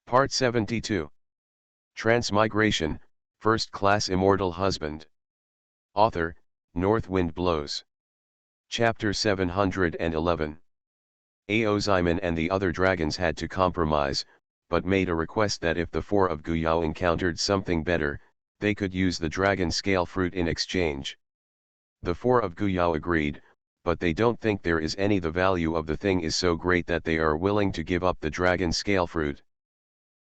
Part 72. Transmigration, First Class Immortal Husband. Author, North Wind Blows. Chapter 711. Aoziman and the other dragons had to compromise, but made a request that if the four of Guyao encountered something better, they could use the dragon scale fruit in exchange. The four of Guyao agreed, but they don't think there is any. The value of the thing is so great that they are willing to give up the dragon scale fruit.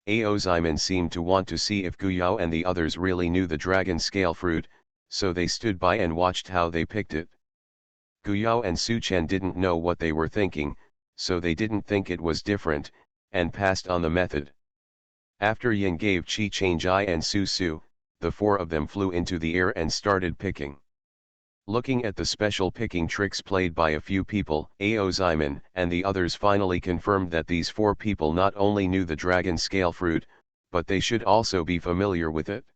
Aoziman seemed to want to see if Guyao and the others really knew the dragon scale fruit, so they stood by and watched how they picked it. Guyao and Suchen didn't know what they were thinking, so they didn't think it was different, and passed on the method. After Yin gave Chi Changjai and Su Su, the four of them flew into the air and started picking. Looking at the special picking tricks played by a few people, Aoziman and the others finally confirmed that these four people not only knew the dragon scale fruit, but they should also be familiar with it.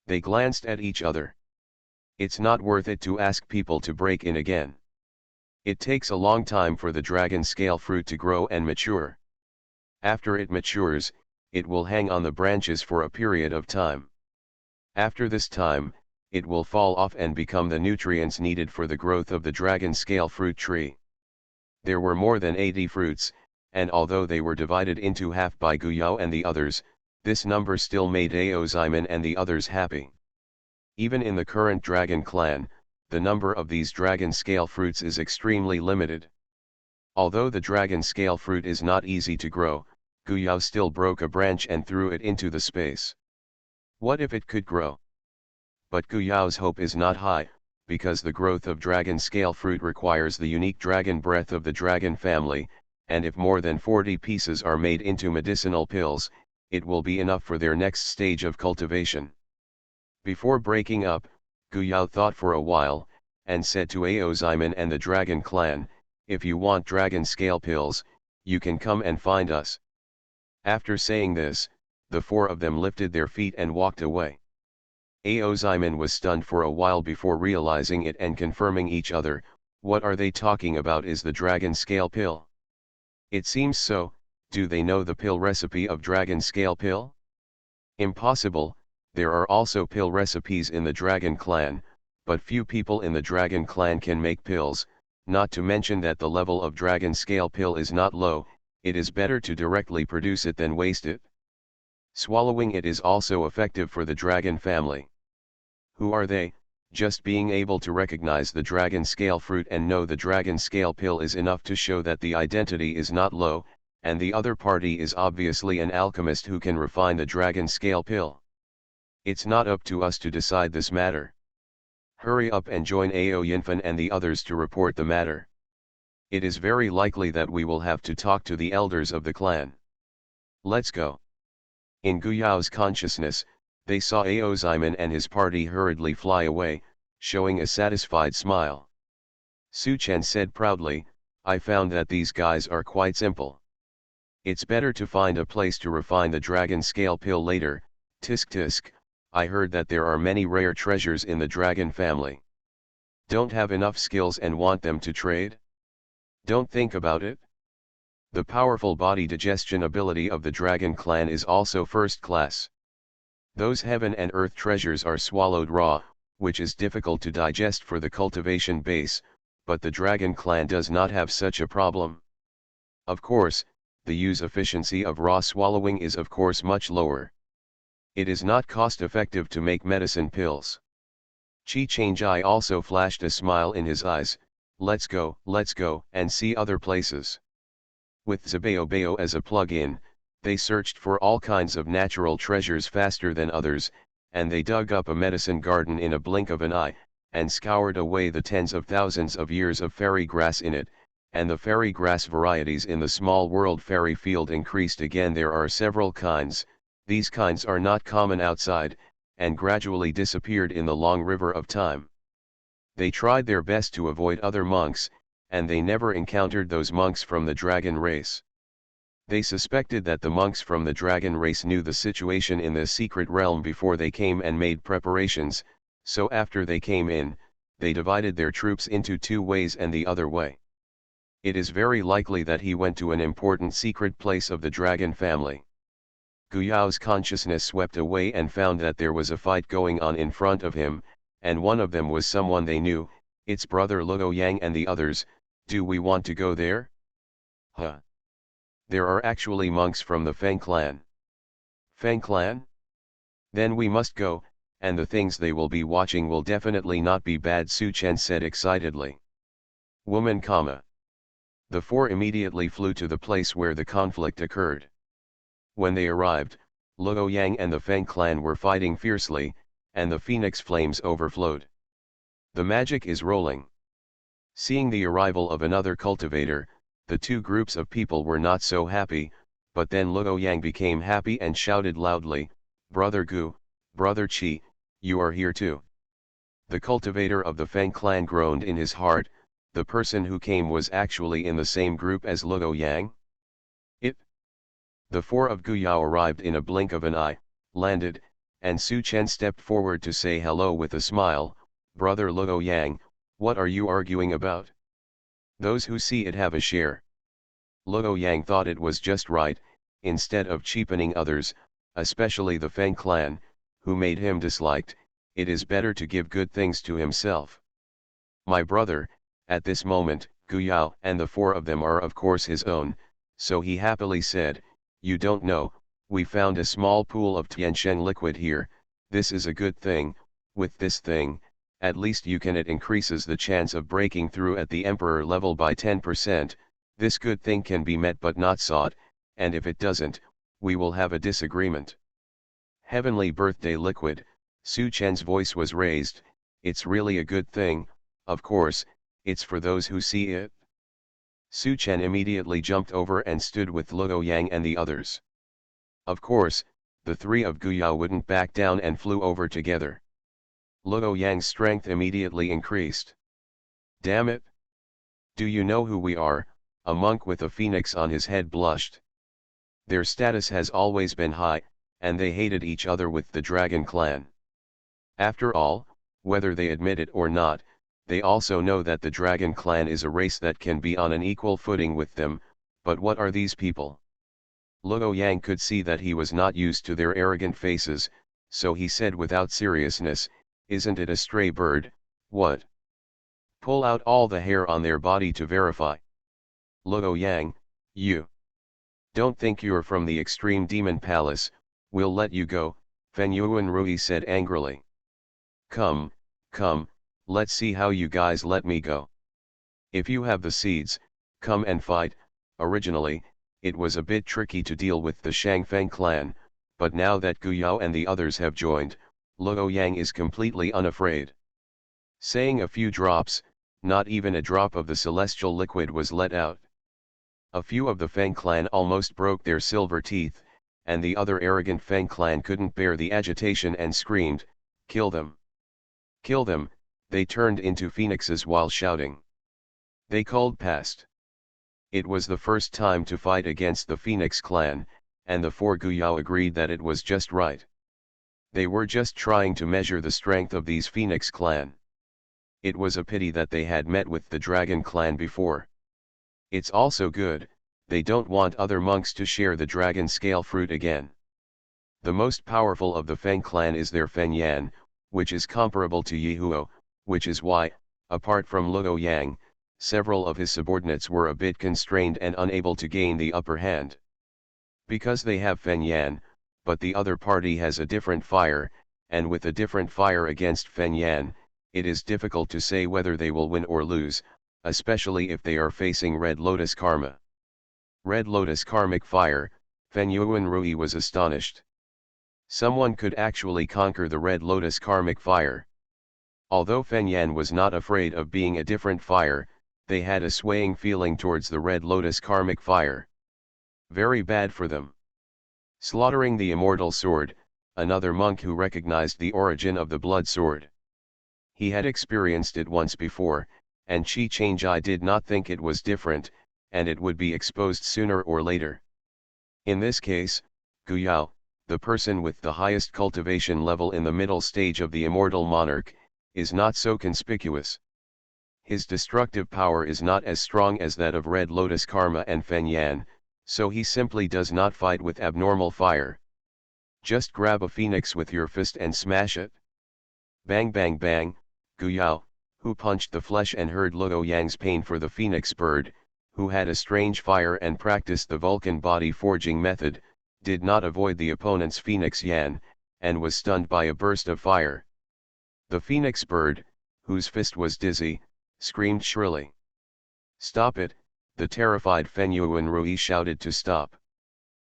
They glanced at each other. It's not worth it to ask people to break in again. It takes a long time for the dragon scale fruit to grow and mature. After it matures, it will hang on the branches for a period of time. After this time, it will fall off and become the nutrients needed for the growth of the dragon scale fruit tree. There were more than 80 fruits, and although they were divided into half by Guyao and the others, this number still made Aoziman and the others happy. Even in the current dragon clan, the number of these dragon scale fruits is extremely limited. Although the dragon scale fruit is not easy to grow, Guyao still broke a branch and threw it into the space. What if it could grow? But Guyao's hope is not high, because the growth of dragon scale fruit requires the unique dragon breath of the dragon family, and if more than 40 pieces are made into medicinal pills, it will be enough for their next stage of cultivation. Before breaking up, Guyao thought for a while, and said to Aoziman and the dragon clan, "If you want dragon scale pills, you can come and find us." After saying this, the four of them lifted their feet and walked away. Aoziman was stunned for a while before realizing it and confirming each other. What are they talking about? Is the dragon scale pill? It seems so. Do they know the pill recipe of dragon scale pill? Impossible. There are also pill recipes in the dragon clan, but few people in the dragon clan can make pills, not to mention that the level of dragon scale pill is not low. It is better to directly produce it than waste it. Swallowing it is also effective for the dragon family. Who are they? Just being able to recognize the dragon scale fruit and know the dragon scale pill is enough to show that the identity is not low, and the other party is obviously an alchemist who can refine the dragon scale pill. It's not up to us to decide this matter. Hurry up and join Ao Yinfen and the others to report the matter. It is very likely that we will have to talk to the elders of the clan. Let's go. In Guyao's consciousness, they saw Aoziman and his party hurriedly fly away, showing a satisfied smile. Suchen said proudly, "I found that these guys are quite simple. It's better to find a place to refine the dragon scale pill later." Tisk tisk, I heard that there are many rare treasures in the dragon family. Don't have enough skills and want them to trade? Don't think about it. The powerful body digestion ability of the dragon clan is also first class. Those heaven and earth treasures are swallowed raw, which is difficult to digest for the cultivation base, but the dragon clan does not have such a problem. Of course, the use efficiency of raw swallowing is of course much lower. It is not cost effective to make medicine pills. Chi Changjai also flashed a smile in his eyes. Let's go, and see other places. With Zabaobao as a plug-in, they searched for all kinds of natural treasures faster than others, and they dug up a medicine garden in a blink of an eye, and scoured away the tens of thousands of years of fairy grass in it, and the fairy grass varieties in the small world fairy field increased again. There are several kinds, these kinds are not common outside, and gradually disappeared in the long river of time. They tried their best to avoid other monks, and they never encountered those monks from the dragon race. They suspected that the monks from the dragon race knew the situation in the secret realm before they came and made preparations, so after they came in, they divided their troops into two ways and the other way. It is very likely that he went to an important secret place of the dragon family. Guyao's consciousness swept away and found that there was a fight going on in front of him, and one of them was someone they knew, its brother Luo Yang and the others. Do we want to go there? Huh. There are actually monks from the Feng clan. Feng clan? Then we must go, and the things they will be watching will definitely not be bad, Su Chen said excitedly. Woman, comma. The four immediately flew to the place where the conflict occurred. When they arrived, Luo Yang and the Feng clan were fighting fiercely, and the phoenix flames overflowed. The magic is rolling. Seeing the arrival of another cultivator, the two groups of people were not so happy, but then Luo Yang became happy and shouted loudly, Brother Gu, Brother Qi, you are here too. The cultivator of the Feng clan groaned in his heart, the person who came was actually in the same group as Luo Yang? The four of Guyao arrived in a blink of an eye, landed, and Su Chen stepped forward to say hello with a smile, Brother Luo Yang, what are you arguing about? Those who see it have a share. Luo Yang thought it was just right, instead of cheapening others, especially the Feng clan, who made him disliked, it is better to give good things to himself. My brother, at this moment, Guyao and the four of them are of course his own, so he happily said, you don't know, we found a small pool of Tiansheng liquid here, this is a good thing, with this thing, at least it increases the chance of breaking through at the emperor level by 10%, this good thing can be met but not sought, and if it doesn't, we will have a disagreement. Heavenly birthday liquid, Su Chen's voice was raised, it's really a good thing, of course, it's for those who see it. Su Chen immediately jumped over and stood with Luo Yang and the others. Of course, the three of Guyao wouldn't back down and flew over together. Luo Yang's strength immediately increased. Damn it! Do you know who we are? A monk with a phoenix on his head blushed. Their status has always been high, and they hated each other with the Dragon clan. After all, whether they admit it or not, they also know that the Dragon clan is a race that can be on an equal footing with them, but what are these people? Luo Yang could see that he was not used to their arrogant faces, so he said without seriousness, isn't it a stray bird, what? Pull out all the hair on their body to verify. Luo Yang, you don't think you're from the extreme demon palace, we'll let you go, Fen Yuan Rui said angrily. Come, let's see how you guys let me go. If you have the seeds, come and fight. Originally, it was a bit tricky to deal with the Shangfeng clan, but now that Guyao and the others have joined, Luo Yang is completely unafraid. Saying a few drops, not even a drop of the celestial liquid was let out. A few of the Feng clan almost broke their silver teeth, and the other arrogant Feng clan couldn't bear the agitation and screamed, kill them! Kill them! They turned into phoenixes while shouting. They called past. It was the first time to fight against the Phoenix clan, and the four Guyao agreed that it was just right. They were just trying to measure the strength of these Phoenix clan. It was a pity that they had met with the Dragon clan before. It's also good, they don't want other monks to share the dragon scale fruit again. The most powerful of the Feng clan is their Feng Yan, which is comparable to Yihuo, which is why, apart from Luo Yang, several of his subordinates were a bit constrained and unable to gain the upper hand. Because they have Feng Yan, but the other party has a different fire, and with a different fire against Feng Yan, it is difficult to say whether they will win or lose, especially if they are facing Red Lotus Karma. Red Lotus Karmic Fire, Fen Yuan Rui was astonished. Someone could actually conquer the Red Lotus Karmic Fire. Although Feng Yan was not afraid of being a different fire, they had a swaying feeling towards the Red Lotus Karmic Fire. Very bad for them. Slaughtering the Immortal Sword, another monk who recognized the origin of the blood sword. He had experienced it once before, and Qi Changjai did not think it was different, and it would be exposed sooner or later. In this case, Guyao, the person with the highest cultivation level in the middle stage of the Immortal Monarch, is not so conspicuous. His destructive power is not as strong as that of Red Lotus Karma and Feng Yan, so he simply does not fight with abnormal fire. Just grab a phoenix with your fist and smash it. Bang bang bang, Gu Yao, who punched the flesh and heard Luo Yang's pain for the phoenix bird, who had a strange fire and practiced the Vulcan body forging method, did not avoid the opponent's phoenix Yan, and was stunned by a burst of fire. The phoenix bird, whose fist was dizzy, screamed shrilly. "Stop it," the terrified Fenyuan Rui shouted to stop.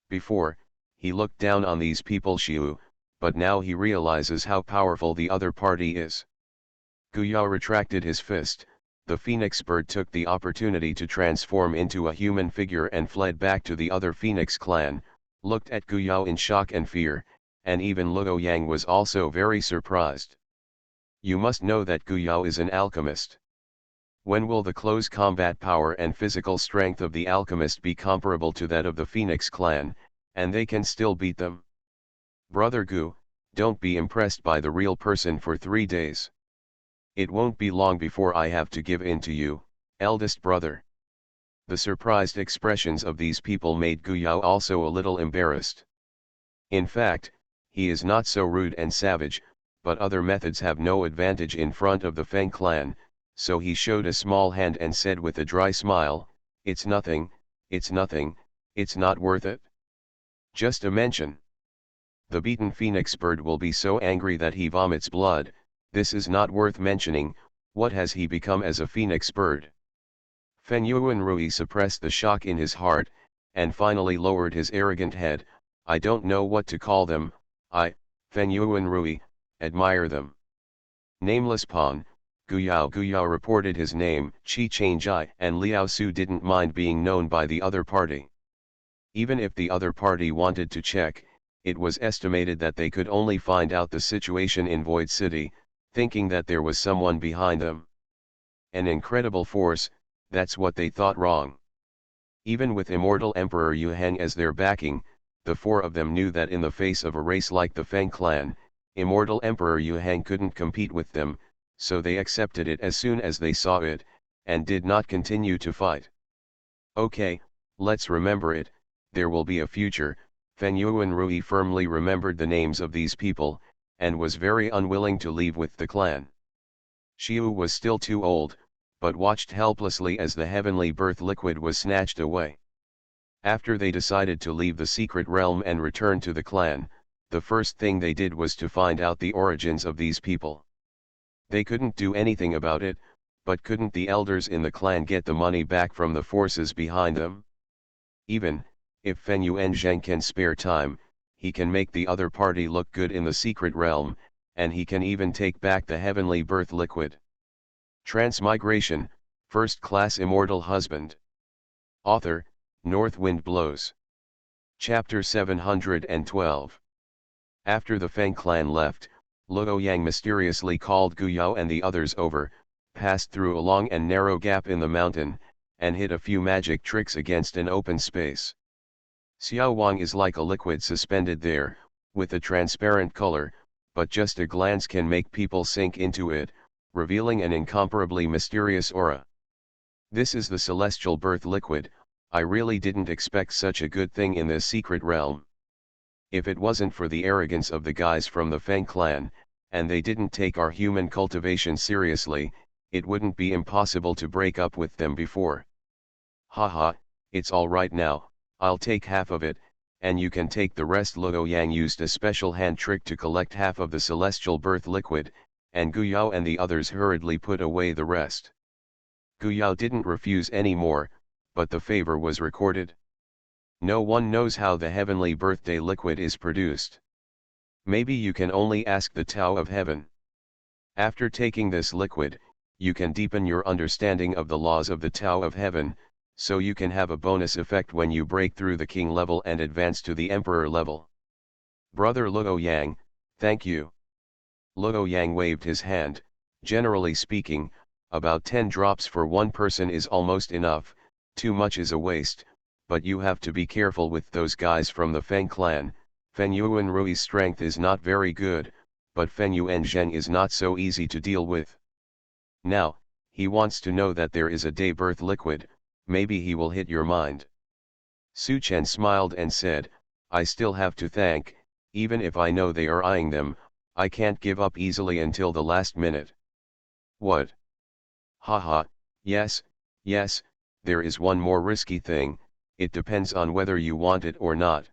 Before, he looked down on these people Xiu, but now he realizes how powerful the other party is. Gu Yao retracted his fist, the phoenix bird took the opportunity to transform into a human figure and fled back to the other phoenix clan, looked at Gu Yao in shock and fear, and even Luo Yang was also very surprised. You must know that Gu Yao is an alchemist. When will the close combat power and physical strength of the alchemist be comparable to that of the Phoenix clan, and they can still beat them? Brother Gu, don't be impressed by the real person for 3 days. It won't be long before I have to give in to you, eldest brother. The surprised expressions of these people made Gu Yao also a little embarrassed. In fact, he is not so rude and savage, but other methods have no advantage in front of the Feng clan, so he showed a small hand and said with a dry smile, "It's nothing, it's nothing, it's not worth it. Just a mention. The beaten phoenix bird will be so angry that he vomits blood, this is not worth mentioning. What has he become as a phoenix bird?" Fenyuan Rui suppressed the shock in his heart, and finally lowered his arrogant head. "I don't know what to call them, Fenyuan Rui, admire them." Nameless pawn, Gu Yao reported his name. Qi Changjai and Liao Su didn't mind being known by the other party. Even if the other party wanted to check, it was estimated that they could only find out the situation in Void City, thinking that there was someone behind them. An incredible force, that's what they thought wrong. Even with Immortal Emperor Yu Heng as their backing, the 4 of them knew that in the face of a race like the Feng clan, Immortal Emperor Yu Heng couldn't compete with them, so they accepted it as soon as they saw it, and did not continue to fight. "Okay, let's remember it, there will be a future." Fenyuan Rui firmly remembered the names of these people, and was very unwilling to leave with the clan. Xiu was still too old, but watched helplessly as the heavenly birth liquid was snatched away. After they decided to leave the secret realm and return to the clan, the first thing they did was to find out the origins of these people. They couldn't do anything about it, but couldn't the elders in the clan get the money back from the forces behind them? Even if Fenyuan Zheng can spare time, he can make the other party look good in the secret realm, and he can even take back the heavenly birth liquid. Transmigration, First Class Immortal Husband. Author, North Wind Blows. Chapter 712. After the Feng clan left, Luo Yang mysteriously called Gu Yao and the others over, passed through a long and narrow gap in the mountain, and hit a few magic tricks against an open space. Xiao Wang is like a liquid suspended there, with a transparent color, but just a glance can make people sink into it, revealing an incomparably mysterious aura. "This is the celestial birth liquid. I really didn't expect such a good thing in this secret realm. If it wasn't for the arrogance of the guys from the Feng clan, and they didn't take our human cultivation seriously, it wouldn't be impossible to break up with them before. Haha, it's all right now, I'll take half of it, and you can take the rest." Luo Yang used a special hand trick to collect half of the celestial birth liquid, and Gu Yao and the others hurriedly put away the rest. Gu Yao didn't refuse any more, but the favor was recorded. "No one knows how the heavenly birthday liquid is produced. Maybe you can only ask the Tao of Heaven. After taking this liquid, you can deepen your understanding of the laws of the Tao of Heaven, so you can have a bonus effect when you break through the king level and advance to the emperor level." "Brother Luo Yang, thank you." Luo Yang waved his hand. "Generally speaking, about 10 drops for one person is almost enough, too much is a waste, but you have to be careful with those guys from the Feng clan. Fenyuan Rui's strength is not very good, but Fenyuan Zheng is not so easy to deal with. Now, he wants to know that there is a day birth liquid, maybe he will hit your mind." Su Chen smiled and said, "I still have to thank Even if I know they are eyeing them, I can't give up easily until the last minute. What? Haha, yes, yes, there is one more risky thing, it depends on whether you want it or not.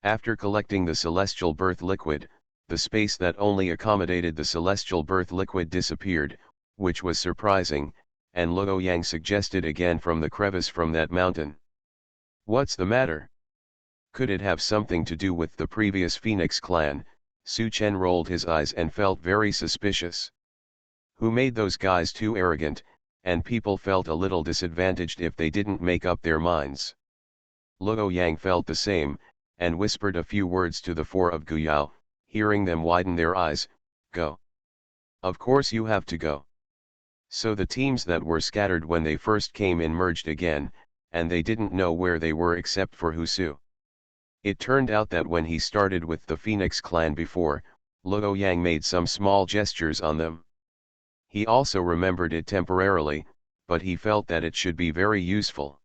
After collecting the celestial birth liquid, the space that only accommodated the celestial birth liquid disappeared, which was surprising, and Luo Yang suggested again from the crevice from that mountain. What's the matter? Could it have something to do with the previous Phoenix clan? Su Chen rolled his eyes and felt very suspicious. Who made those guys too arrogant, and people felt a little disadvantaged if they didn't make up their minds. Luo Yang felt the same, and whispered a few words to the four of Guyao, hearing them widen their eyes. Go. Of course you have to go. So the teams that were scattered when they first came in merged again, and they didn't know where they were except for Husu. It turned out that when he started with the Phoenix clan before, Luo Yang made some small gestures on them. He also remembered it temporarily, but he felt that it should be very useful.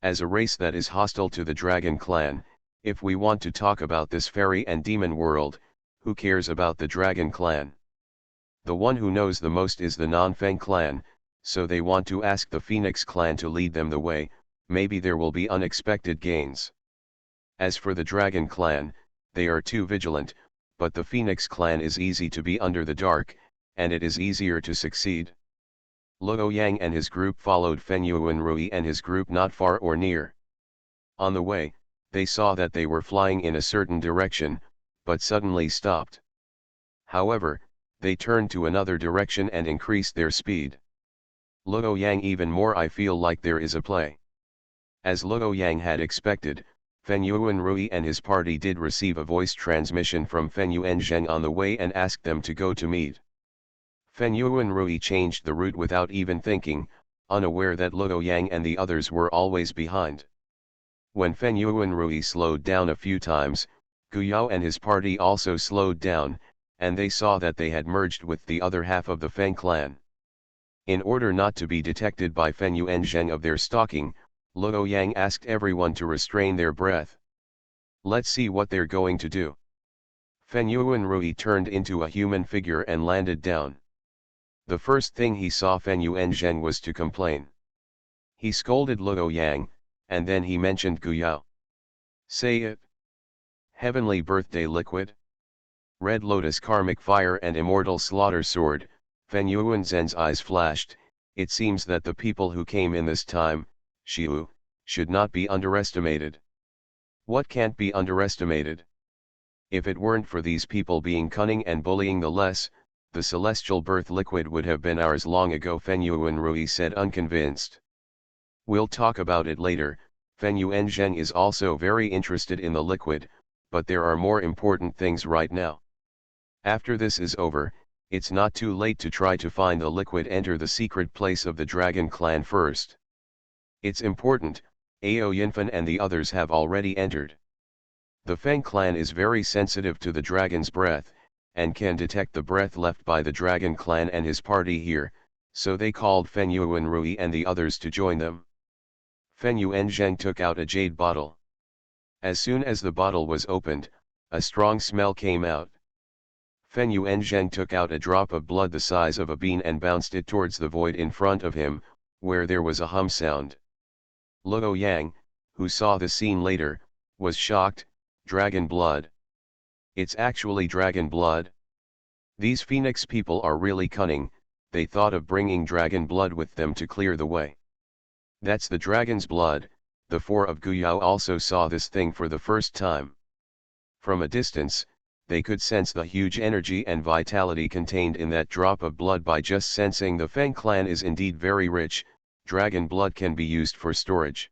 As a race that is hostile to the Dragon clan, if we want to talk about this fairy and demon world, who cares about the Dragon clan? The one who knows the most is the Non-Feng clan, so they want to ask the Phoenix clan to lead them the way, maybe there will be unexpected gains. As for the Dragon clan, they are too vigilant, but the Phoenix clan is easy to be under the dark, and it is easier to succeed. Luo Yang and his group followed Feng Yuanrui and his group not far or near. On the way, they saw that they were flying in a certain direction, but suddenly stopped. However, they turned to another direction and increased their speed. Luo Yang even more, I feel like there is a play. As Luo Yang had expected, Feng Yuanrui and his party did receive a voice transmission from Feng Yuanzheng on the way and asked them to go to meet. Feng Yuanrui changed the route without even thinking, unaware that Luo Yang and the others were always behind. When Feng Yuanrui slowed down a few times, Guyao and his party also slowed down, and they saw that they had merged with the other half of the Feng clan. In order not to be detected by Feng Yuanzheng of their stalking, Luo Yang asked everyone to restrain their breath. Let's see what they're going to do. Feng Yuanrui turned into a human figure and landed down. The first thing he saw Feng Yuanzheng was to complain. He scolded Luo Yang, and then he mentioned Guyao. Say it. Heavenly Birthday Liquid. Red Lotus Karmic Fire and Immortal Slaughter Sword. Feng Yuanzhen's eyes flashed. It seems that the people who came in this time, Shiu, should not be underestimated. What can't be underestimated? If it weren't for these people being cunning and bullying the less, the celestial birth liquid would have been ours long ago, Feng Yuanrui said, unconvinced. We'll talk about it later. Feng Yuanzheng is also very interested in the liquid, but there are more important things right now. After this is over, it's not too late to try to find the liquid. Enter the secret place of the Dragon clan first. It's important. Ao Yinfen and the others have already entered. The Feng clan is very sensitive to the dragon's breath, and can detect the breath left by the Dragon clan and his party here, so they called Feng Yuanrui and the others to join them. Feng Yuanzheng took out a jade bottle. As soon as the bottle was opened, a strong smell came out. Feng Yuanzheng took out a drop of blood the size of a bean and bounced it towards the void in front of him, where there was a hum sound. Luo Yang, who saw the scene later, was shocked. Dragon blood. It's actually dragon blood. These Phoenix people are really cunning. They thought of bringing dragon blood with them to clear the way. That's the dragon's blood. The four of Guyao also saw this thing for the first time. From a distance, they could sense the huge energy and vitality contained in that drop of blood. By just sensing, the Feng clan is indeed very rich. Dragon blood can be used for storage.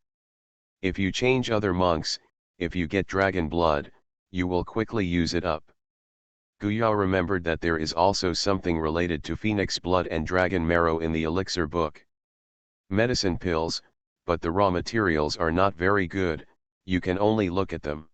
If you change other monks, if you get dragon blood, you will quickly use it up. Guyao remembered that there is also something related to phoenix blood and dragon marrow in the elixir book. Medicine pills, but the raw materials are not very good. You can only look at them.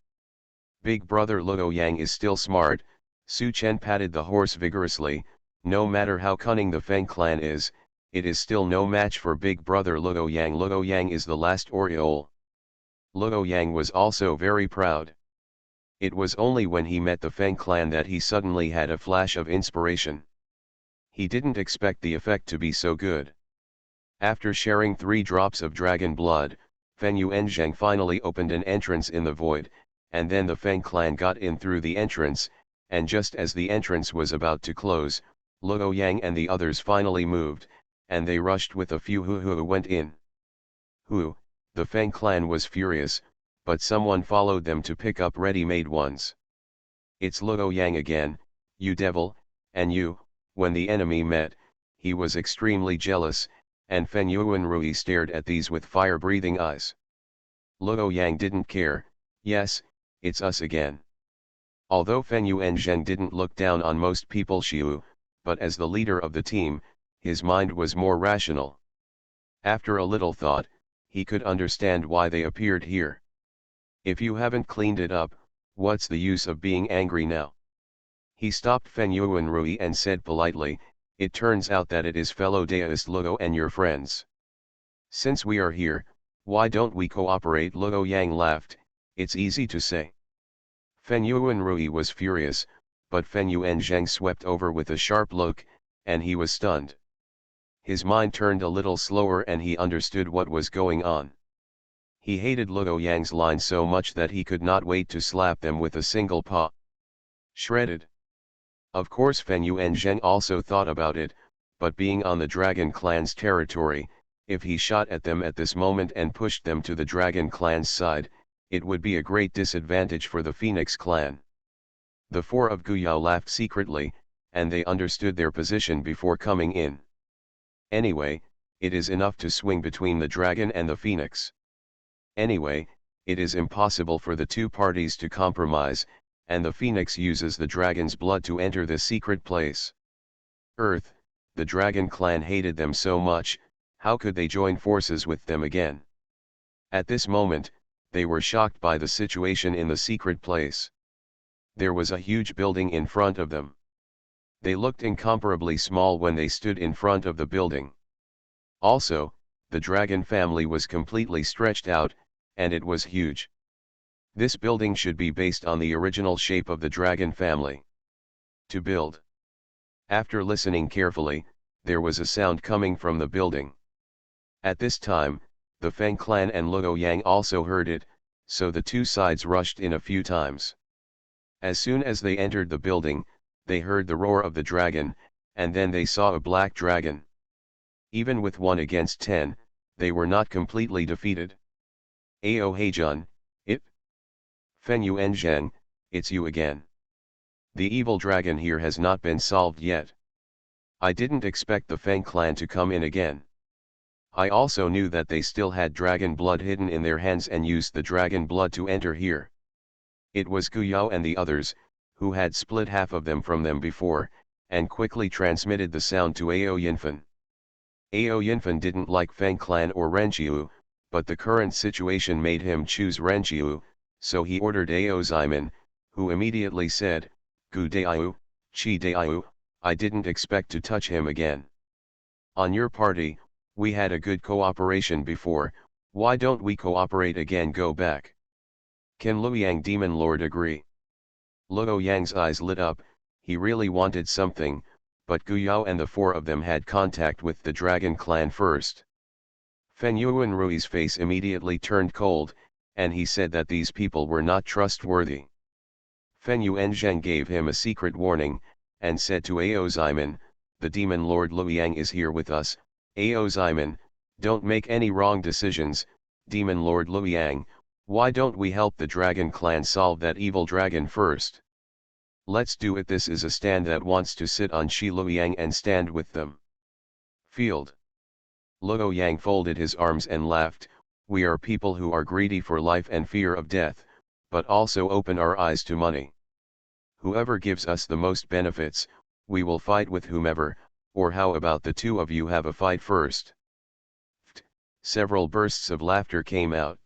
Big brother Luo Yang is still smart. Su Chen patted the horse vigorously. No matter how cunning the Feng clan is, it is still no match for big brother Luo Yang. Luo Yang is the last Oriole. Luo Yang was also very proud. It was only when he met the Feng clan that he suddenly had a flash of inspiration. He didn't expect the effect to be so good. After sharing 3 drops of dragon blood, Feng Yuanzhang finally opened an entrance in the void, and then the Feng clan got in through the entrance, and just as the entrance was about to close, Luo Yang and the others finally moved, and they rushed with a few who went in. The Feng clan was furious, but someone followed them to pick up ready-made ones. It's Luo Yang again, you devil, and you. When the enemy met, he was extremely jealous, and Feng Yuanrui stared at these with fire-breathing eyes. Luo Yang didn't care. Yes, it's us again. Although Feng Yuanzheng didn't look down on most people Xiu, but as the leader of the team, his mind was more rational. After a little thought, he could understand why they appeared here. If you haven't cleaned it up, what's the use of being angry now? He stopped Feng Yuanrui and said politely, it turns out that it is fellow Daoist Luo and your friends. Since we are here, why don't we cooperate? Luo Yang laughed, it's easy to say. Feng Yuanrui was furious, but Feng Yuanzheng swept over with a sharp look, and he was stunned. His mind turned a little slower and he understood what was going on. He hated Luo Yang's line so much that he could not wait to slap them with a single paw. Shredded. Of course Feng Yuanzheng also thought about it, but being on the Dragon Clan's territory, if he shot at them at this moment and pushed them to the Dragon Clan's side, it would be a great disadvantage for the Phoenix Clan. The 4 of Guyao laughed secretly, and they understood their position before coming in. Anyway, it is enough to swing between the dragon and the phoenix. Anyway, it is impossible for the 2 parties to compromise, and the phoenix uses the dragon's blood to enter the secret place. Earth, the Dragon Clan hated them so much, how could they join forces with them again? At this moment, they were shocked by the situation in the secret place. There was a huge building in front of them. They looked incomparably small when they stood in front of the building. Also, the dragon family was completely stretched out, and it was huge. This building should be based on the original shape of the dragon family. To build. After listening carefully, there was a sound coming from the building. At this time, the Feng clan and Luo Yang also heard it, so the 2 sides rushed in a few times. As soon as they entered the building, they heard the roar of the dragon, and then they saw a black dragon. Even with 1 against 10, they were not completely defeated. Ao Heijun, it? Feng Yuanzheng, it's you again. The evil dragon here has not been solved yet. I didn't expect the Feng clan to come in again. I also knew that they still had dragon blood hidden in their hands and used the dragon blood to enter here. It was Guyao and the others, who had split half of them from them before, and quickly transmitted the sound to Ao Yinfen. Ao Yinfen didn't like Feng clan or Renqiu, but the current situation made him choose Renqiu, so he ordered Ao Ximen, who immediately said, Gu Daiu, Qi Daiu, I didn't expect to touch him again. On your party, we had a good cooperation before, why don't we cooperate again? Go back. Can Luoyang Demon Lord agree? Luo Yang's eyes lit up, he really wanted something, but Guyao and the 4 of them had contact with the Dragon Clan first. Feng Yuanrui's face immediately turned cold, and he said that these people were not trustworthy. Feng Yuanzheng gave him a secret warning, and said to Ao Ximen, the Demon Lord Luoyang is here with us. Ao Ximen, don't make any wrong decisions, Demon Lord Luoyang, why don't we help the Dragon Clan solve that evil dragon first? Let's do it. This is a stand that wants to sit on Shi Luoyang and stand with them. Field. Luo Yang folded his arms and laughed, we are people who are greedy for life and fear of death, but also open our eyes to money. Whoever gives us the most benefits, we will fight with whomever, or how about the 2 of you have a fight first? Several bursts of laughter came out.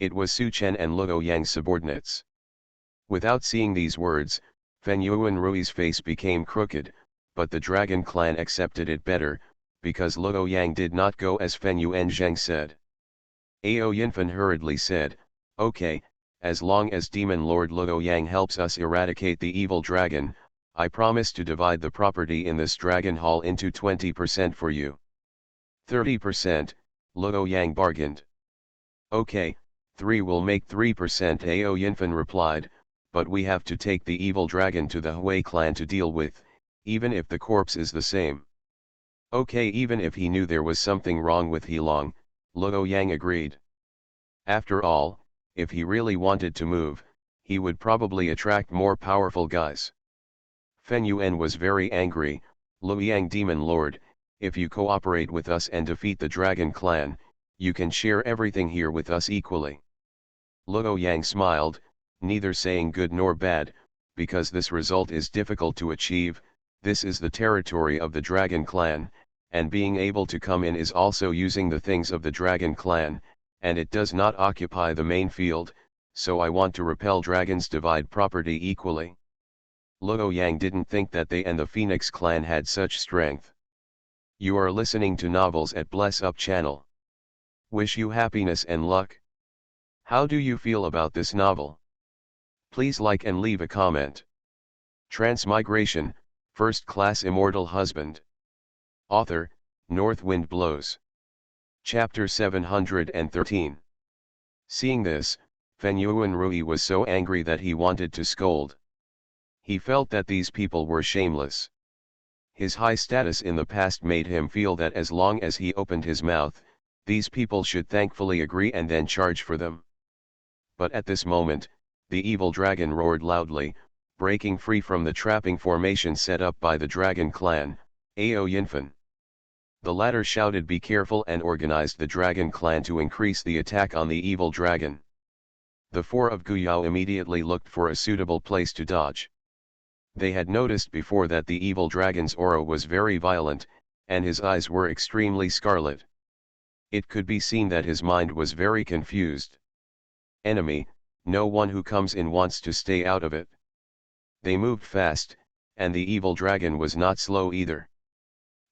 It was Su Chen and Luo Yang's subordinates. Without seeing these words, Feng Yuanrui's face became crooked, but the Dragon Clan accepted it better, because Luo Yang did not go as Feng Yuanzheng said. Ao Yinfen hurriedly said, okay, as long as Demon Lord Luo Yang helps us eradicate the evil dragon, I promise to divide the property in this dragon hall into 20% for you. 30%, Luo Yang bargained. Okay, 3 will make 3%, Ao Yinfen replied, but we have to take the evil dragon to the Hui clan to deal with, even if the corpse is the same. Okay, even if he knew there was something wrong with Heilong, Luo Yang agreed. After all, if he really wanted to move, he would probably attract more powerful guys. Fen Yuan was very angry. Luo Yang Demon Lord, if you cooperate with us and defeat the Dragon Clan, you can share everything here with us equally. Luo Yang smiled, neither saying good nor bad, because this result is difficult to achieve. This is the territory of the Dragon Clan, and being able to come in is also using the things of the Dragon Clan, and it does not occupy the main field, so I want to repel dragons, divide property equally. Luo Yang didn't think that they and the Phoenix Clan had such strength. You are listening to novels at Bless Up channel. Wish you happiness and luck. How do you feel about this novel? Please like and leave a comment. Transmigration, First Class Immortal Husband. Author, North Wind Blows. Chapter 713. Seeing this, Fen Yuan Rui was so angry that he wanted to scold. He felt that these people were shameless. His high status in the past made him feel that as long as he opened his mouth, these people should thankfully agree and then charge for them. But at this moment, the evil dragon roared loudly, breaking free from the trapping formation set up by the Dragon Clan, Ao Yinfen. The latter shouted, "Be careful," and organized the Dragon Clan to increase the attack on the evil dragon. The four of Guyao immediately looked for a suitable place to dodge. They had noticed before that the evil dragon's aura was very violent, and his eyes were extremely scarlet. It could be seen that his mind was very confused. Enemy, no one who comes in wants to stay out of it. They moved fast, and the evil dragon was not slow either.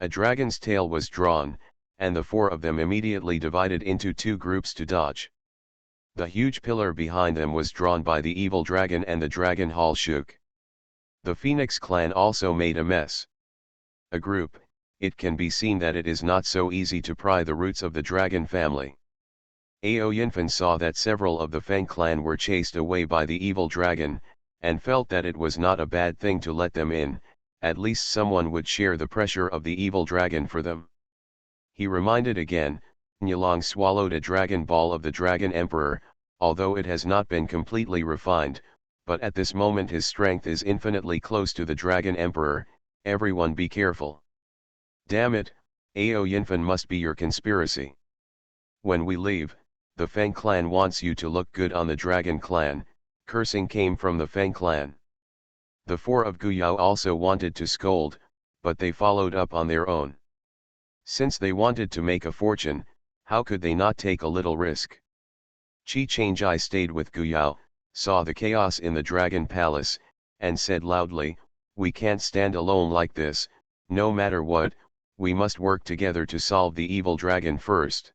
A dragon's tail was drawn, and the four of them immediately divided into two groups to dodge. The huge pillar behind them was drawn by the evil dragon and the dragon hall shook. The Phoenix Clan also made a mess. A group, it can be seen that it is not so easy to pry the roots of the dragon family. Ao Yinfen saw that several of the Feng clan were chased away by the evil dragon, and felt that it was not a bad thing to let them in. At least someone would share the pressure of the evil dragon for them. He reminded again, Nilong swallowed a dragon ball of the Dragon Emperor, although it has not been completely refined, but at this moment his strength is infinitely close to the Dragon Emperor. Everyone be careful. Damn it, Ao Yinfen must be your conspiracy. When we leave, the Feng clan wants you to look good on the Dragon clan. Cursing came from the Feng clan. The four of Guyao also wanted to scold, but they followed up on their own. Since they wanted to make a fortune, how could they not take a little risk? Qi Changjai stayed with Guyao, saw the chaos in the Dragon Palace, and said loudly, "We can't stand alone like this. No matter what, we must work together to solve the evil dragon first."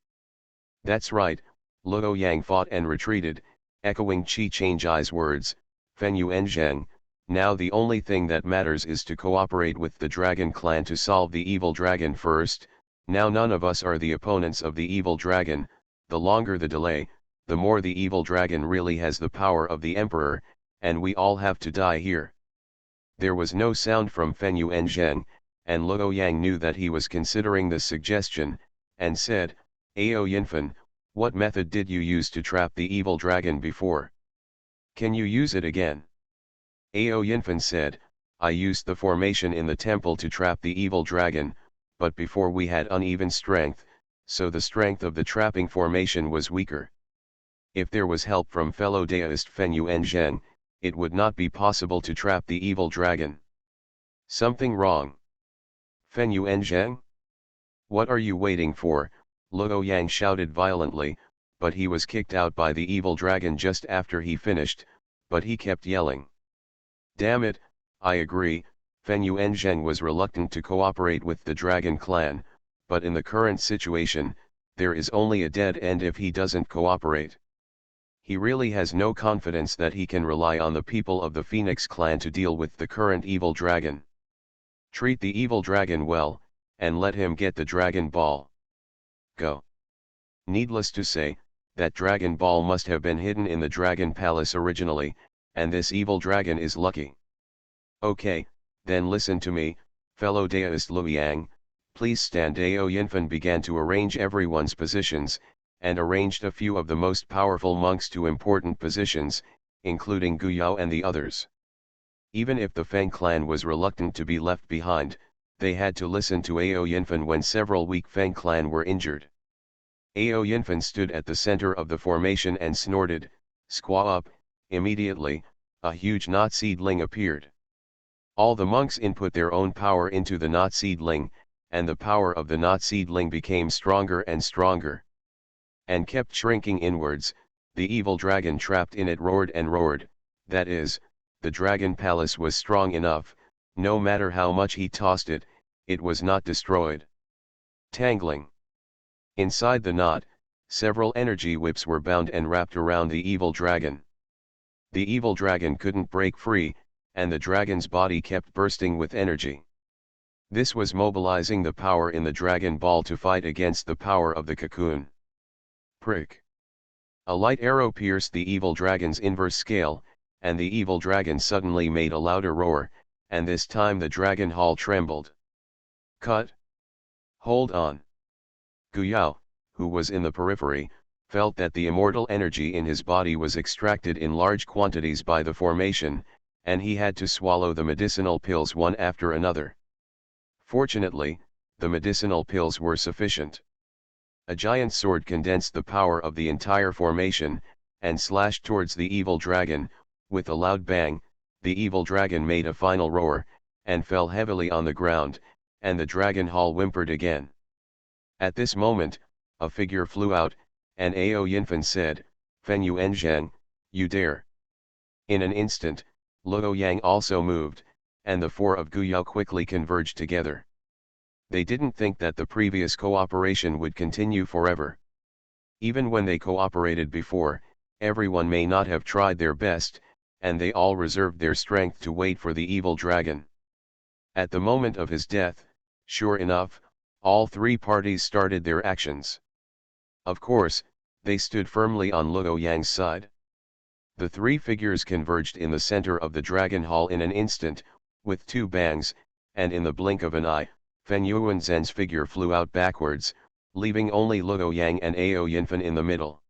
That's right, Luo Yang fought and retreated, echoing Qi Changjai's words. Fen Yuan Zheng, now the only thing that matters is to cooperate with the Dragon Clan to solve the evil dragon first. Now none of us are the opponents of the evil dragon. The longer the delay, the more the evil dragon really has the power of the emperor, and we all have to die here. There was no sound from Fen Yuan Zheng, and Luo Yang knew that he was considering this suggestion, and said, "Ao Yinfen, what method did you use to trap the evil dragon before? Can you use it again?" Ao Yinfen said, "I used the formation in the temple to trap the evil dragon, but before we had uneven strength, so the strength of the trapping formation was weaker. If there was help from fellow deist Fen Yuan Zheng, it would not be possible to trap the evil dragon." Something wrong? Fen Yuan Zheng? What are you waiting for? Luo Yang shouted violently, but he was kicked out by the evil dragon just after he finished, but he kept yelling. Damn it, I agree, Fen Yuan Zheng was reluctant to cooperate with the Dragon Clan, but in the current situation, there is only a dead end if he doesn't cooperate. He really has no confidence that he can rely on the people of the Phoenix clan to deal with the current evil dragon. Treat the evil dragon well, and let him get the Dragon Ball. Go. Needless to say, that Dragon Ball must have been hidden in the Dragon Palace originally, and this evil dragon is lucky. Okay, then listen to me, fellow Daoist Luoyang, please stand. Dao Yinfen began to arrange everyone's positions, and arranged a few of the most powerful monks to important positions, including Gu Yao and the others. Even if the Feng clan was reluctant to be left behind, they had to listen to Ao Yinfen when several weak Feng clan were injured. Ao Yinfen stood at the center of the formation and snorted, "Squaw up." Immediately, a huge knot seedling appeared. All the monks input their own power into the knot seedling, and the power of the knot seedling became stronger and stronger, and kept shrinking inwards. The evil dragon trapped in it roared and roared. That is, the Dragon Palace was strong enough, no matter how much he tossed it, it was not destroyed. Tangling. Inside the knot, several energy whips were bound and wrapped around the evil dragon. The evil dragon couldn't break free, and the dragon's body kept bursting with energy. This was mobilizing the power in the Dragon Ball to fight against the power of the cocoon. Prick. A light arrow pierced the evil dragon's inverse scale, and the evil dragon suddenly made a louder roar, and this time the dragon hall trembled. Cut. Hold on. Gu Yao, who was in the periphery, felt that the immortal energy in his body was extracted in large quantities by the formation, and he had to swallow the medicinal pills one after another. Fortunately, the medicinal pills were sufficient. A giant sword condensed the power of the entire formation, and slashed towards the evil dragon. With a loud bang, the evil dragon made a final roar, and fell heavily on the ground, and the dragon hall whimpered again. At this moment, a figure flew out, and Ao Yinfen said, "Fen Yuanzhang, you dare." In an instant, Luoyang also moved, and the four of Gu Yao quickly converged together. They didn't think that the previous cooperation would continue forever. Even when they cooperated before, everyone may not have tried their best, and they all reserved their strength to wait for the evil dragon. At the moment of his death, sure enough, all three parties started their actions. Of course, they stood firmly on Luoyang's side. The three figures converged in the center of the dragon hall in an instant, with two bangs, and in the blink of an eye, Fen Yuanzhen's figure flew out backwards, leaving only Luoyang and Ao Yinfen in the middle.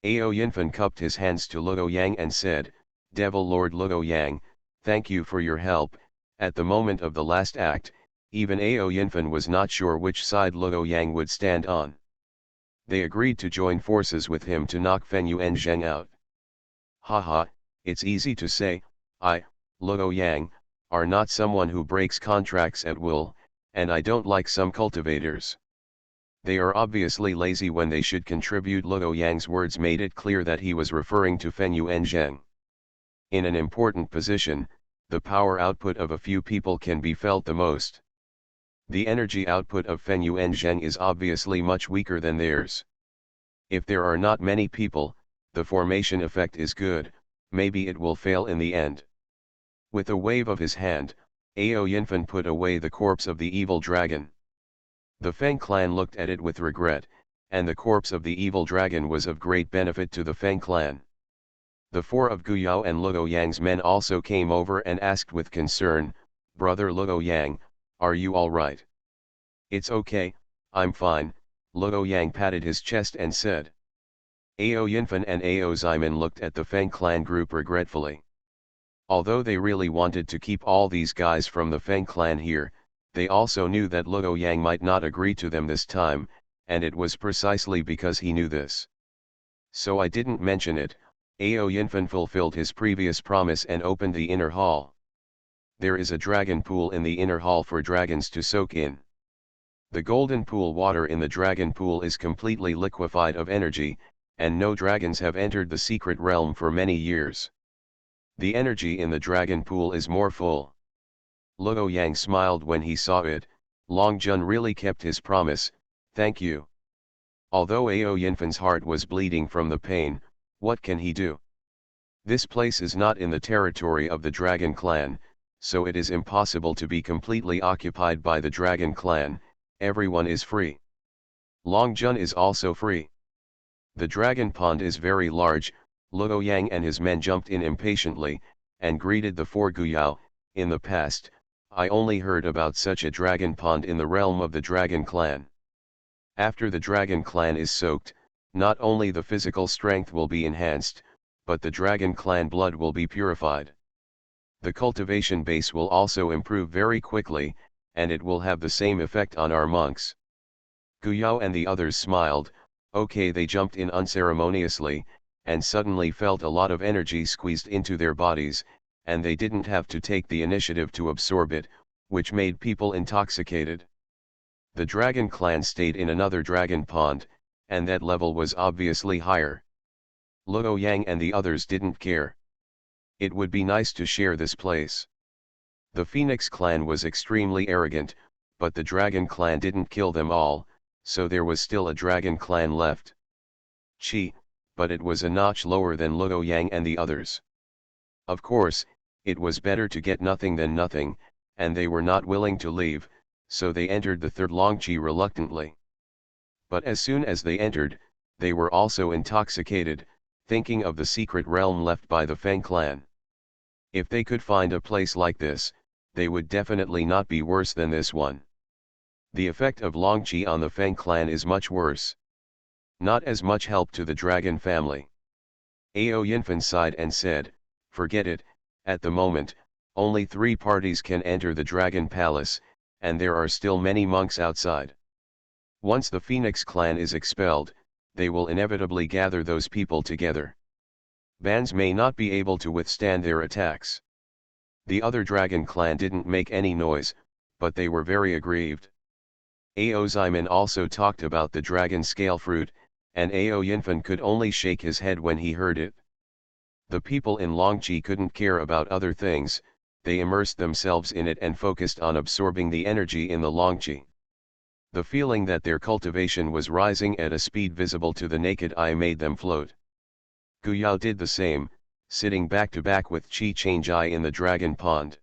Ao Yinfen cupped his hands to Luoyang and said, "Devil Lord Luoyang, thank you for your help." At the moment of the last act, even Ao Yinfen was not sure which side Luoyang would stand on. They agreed to join forces with him to knock Fen Yuanzheng out. Haha, it's easy to say, I, Luoyang, are not someone who breaks contracts at will, and I don't like some cultivators. They are obviously lazy when they should contribute. Luoyang's words made it clear that he was referring to Fen Yuanzheng. In an important position, the power output of a few people can be felt the most. The energy output of Fen Yuanzheng is obviously much weaker than theirs. If there are not many people, the formation effect is good, maybe it will fail in the end. With a wave of his hand, Ao Yinfen put away the corpse of the evil dragon. The Feng clan looked at it with regret, and the corpse of the evil dragon was of great benefit to the Feng clan. The four of Gu Yao and Luoyang's men also came over and asked with concern, "Brother Luoyang, are you all right?" "It's okay, I'm fine," Luoyang patted his chest and said. Ao Yinfen and Ao Ximen looked at the Feng clan group regretfully. Although they really wanted to keep all these guys from the Feng clan here, they also knew that Luoyang might not agree to them this time, and it was precisely because he knew this. "So I didn't mention it." Ao Yinfen fulfilled his previous promise and opened the inner hall. There is a dragon pool in the inner hall for dragons to soak in. The golden pool water in the dragon pool is completely liquefied of energy, and no dragons have entered the secret realm for many years. The energy in the dragon pool is more full. Luoyang smiled when he saw it. Long Jun really kept his promise, thank you. Although Ao Yinfen's heart was bleeding from the pain, What can he do? This place is not in the territory of the Dragon Clan, so it is impossible to be completely occupied by the Dragon Clan. Everyone is free. Long Jun is also free. The dragon pond is very large. Luo Yang and his men jumped in impatiently, and greeted the four Guyao. In the past, I only heard about such a dragon pond in the realm of the Dragon Clan. After the Dragon Clan is soaked, not only the physical strength will be enhanced, but the Dragon Clan blood will be purified. The cultivation base will also improve very quickly, and it will have the same effect on our monks. Guyao and the others smiled. Okay, they jumped in unceremoniously, and suddenly felt a lot of energy squeezed into their bodies, and they didn't have to take the initiative to absorb it, which made people intoxicated. The Dragon Clan stayed in another dragon pond, and that level was obviously higher. Luo Yang and the others didn't care. It would be nice to share this place. The Phoenix Clan was extremely arrogant, but the Dragon Clan didn't kill them all, so there was still a Dragon Clan left. But it was a notch lower than Luo Yang and the others. Of course, it was better to get nothing than nothing, and they were not willing to leave, so they entered the third Longqi reluctantly. But as soon as they entered, they were also intoxicated, thinking of the secret realm left by the Feng clan. If they could find a place like this, they would definitely not be worse than this one. The effect of Longqi on the Feng clan is much worse. Not as much help to the dragon family. Ao Yinfen sighed and said, forget it, at the moment, only 3 parties can enter the dragon palace, and there are still many monks outside. Once the Phoenix clan is expelled, they will inevitably gather those people together. Bands may not be able to withstand their attacks. The other dragon clan didn't make any noise, but they were very aggrieved. Ao Ximen also talked about the dragon scale fruit, and Ao Yinfen could only shake his head when he heard it. The people in Longqi couldn't care about other things, they immersed themselves in it and focused on absorbing the energy in the Longqi. The feeling that their cultivation was rising at a speed visible to the naked eye made them float. Guyao did the same, sitting back to back with Qi Changjai in the dragon pond.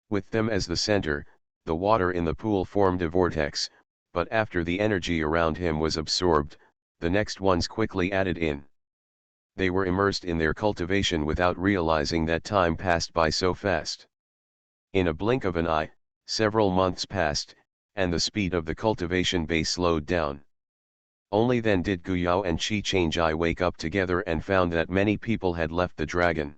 With them as the center, the water in the pool formed a vortex, but after the energy around him was absorbed, the next ones quickly added in. They were immersed in their cultivation without realizing that time passed by so fast. In a blink of an eye, several months passed, and the speed of the cultivation base slowed down. Only then did Guyao and Qi Changjai wake up together and found that many people had left the dragon.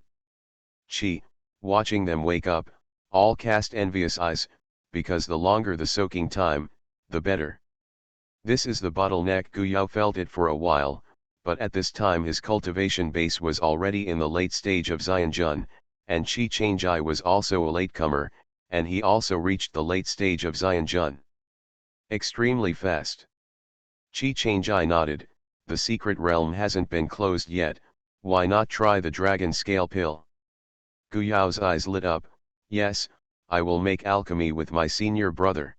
Qi, watching them wake up, all cast envious eyes, because the longer the soaking time, the better. This is the bottleneck. Guyao felt it for a while, but at this time his cultivation base was already in the late stage of Xianjun, and Qi Changjai was also a latecomer, and he also reached the late stage of Xianjun. Extremely fast. Qi Changjai nodded, the secret realm hasn't been closed yet, why not try the dragon scale pill? Guyao's eyes lit up, yes, I will make alchemy with my senior brother.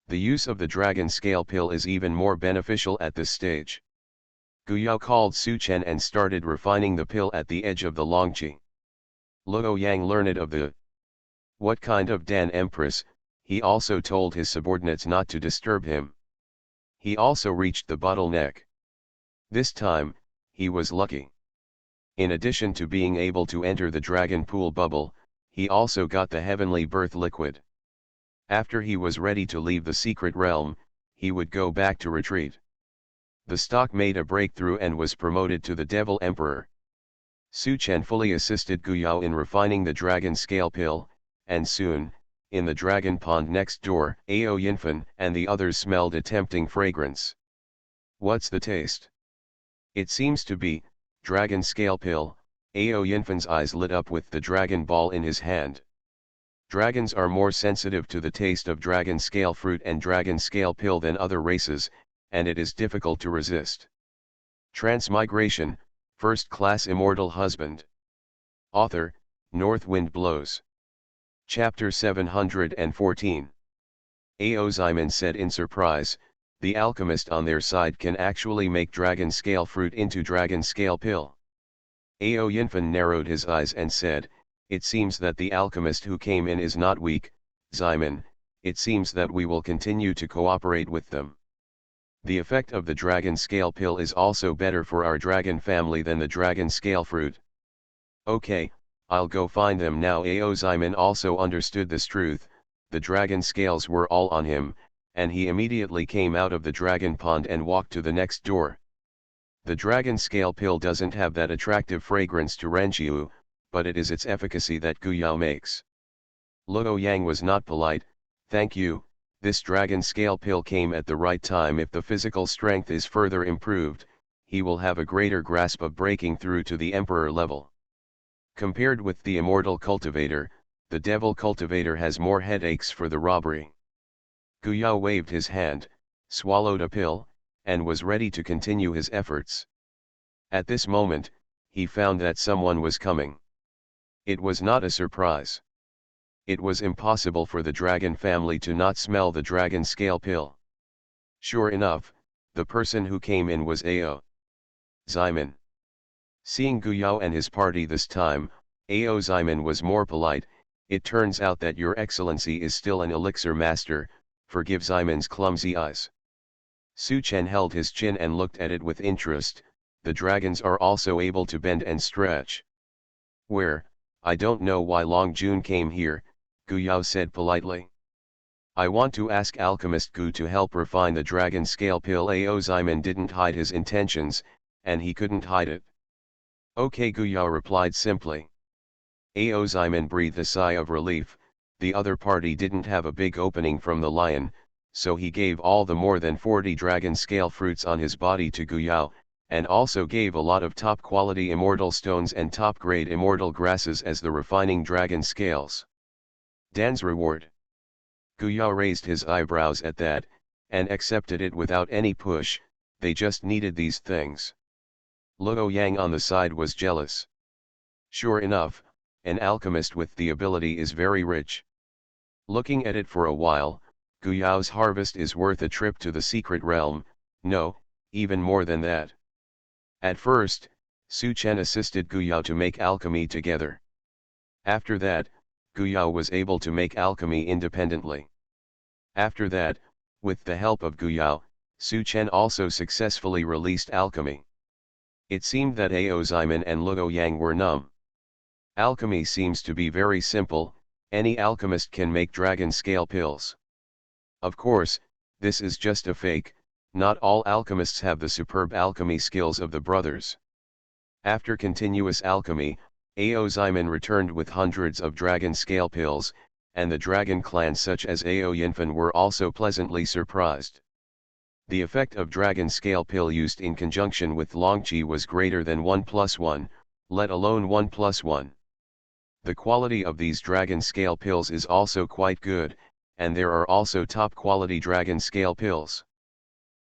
The use of the dragon scale pill is even more beneficial at this stage. Guyao called Su Chen and started refining the pill at the edge of the Longqi. Luo Yang learned of the what kind of Dan Empress, he also told his subordinates not to disturb him. He also reached the bottleneck. This time, he was lucky. In addition to being able to enter the dragon pool bubble, he also got the heavenly birth liquid. After he was ready to leave the secret realm, he would go back to retreat. The stock made a breakthrough and was promoted to the Devil Emperor. Su Chen fully assisted Guyao in refining the dragon scale pill, and soon, in the dragon pond next door, Ao Yinfen and the others smelled a tempting fragrance. What's the taste? It seems to be dragon scale pill. Ao Yinfen's eyes lit up with the dragon ball in his hand. Dragons are more sensitive to the taste of dragon scale fruit and dragon scale pill than other races, and it is difficult to resist. Transmigration, First Class Immortal Husband. Author, North Wind Blows. Chapter 714. Ao Ximen said in surprise, the alchemist on their side can actually make dragon scale fruit into dragon scale pill. Ao Yinfen narrowed his eyes and said, "It seems that the alchemist who came in is not weak, Ximon, it seems that we will continue to cooperate with them. The effect of the dragon scale pill is also better for our dragon family than the dragon scale fruit. Okay, I'll go find them now." Ao Ximon also understood this truth, the dragon scales were all on him, and he immediately came out of the dragon pond and walked to the next door. The dragon scale pill doesn't have that attractive fragrance to Renqiu, but it is its efficacy that Guyao makes. Luo Yang was not polite. "Thank you, this dragon scale pill came at the right time. If the physical strength is further improved, he will have a greater grasp of breaking through to the emperor level. Compared with the immortal cultivator, the devil cultivator has more headaches for the robbery." Guyao waved his hand, swallowed a pill, and was ready to continue his efforts. At this moment, he found that someone was coming. It was not a surprise. It was impossible for the dragon family to not smell the dragon scale pill. Sure enough, the person who came in was Ao Ximon. Seeing Guyao and his party this time, Ao Ximon was more polite. "It turns out that your excellency is still an elixir master, forgive Ximon's clumsy eyes." Su Chen held his chin and looked at it with interest. "The dragons are also able to bend and stretch." "Where, I don't know why Long Jun came here," Guyao said politely. "I want to ask Alchemist Gu to help refine the dragon scale pill." Ao Ximon didn't hide his intentions, and he couldn't hide it. "Okay," Guyao replied simply. Ao Ximon breathed a sigh of relief. The other party didn't have a big opening from the lion, so he gave all the more than 40 dragon scale fruits on his body to Guyao, and also gave a lot of top quality immortal stones and top grade immortal grasses as the refining dragon scales. Dan's reward. Guyao raised his eyebrows at that, and accepted it without any push. They just needed these things. Luo Yang on the side was jealous. Sure enough, an alchemist with the ability is very rich. Looking at it for a while, Guyao's harvest is worth a trip to the secret realm, no, even more than that. At first, Su Chen assisted Guyao to make alchemy together. After that, Guyao was able to make alchemy independently. After that, with the help of Guyao, Su Chen also successfully released alchemy. It seemed that Ao Ximon and Luo Yang were numb. Alchemy seems to be very simple, any alchemist can make dragon scale pills. Of course, this is just a fake, not all alchemists have the superb alchemy skills of the brothers. After continuous alchemy, Ao Ximon returned with hundreds of dragon scale pills, and the dragon clans such as Ao Yinfen were also pleasantly surprised. The effect of dragon scale pill used in conjunction with Longqi was greater than 1+1, let alone 1+1. The quality of these dragon scale pills is also quite good, and there are also top quality dragon scale pills.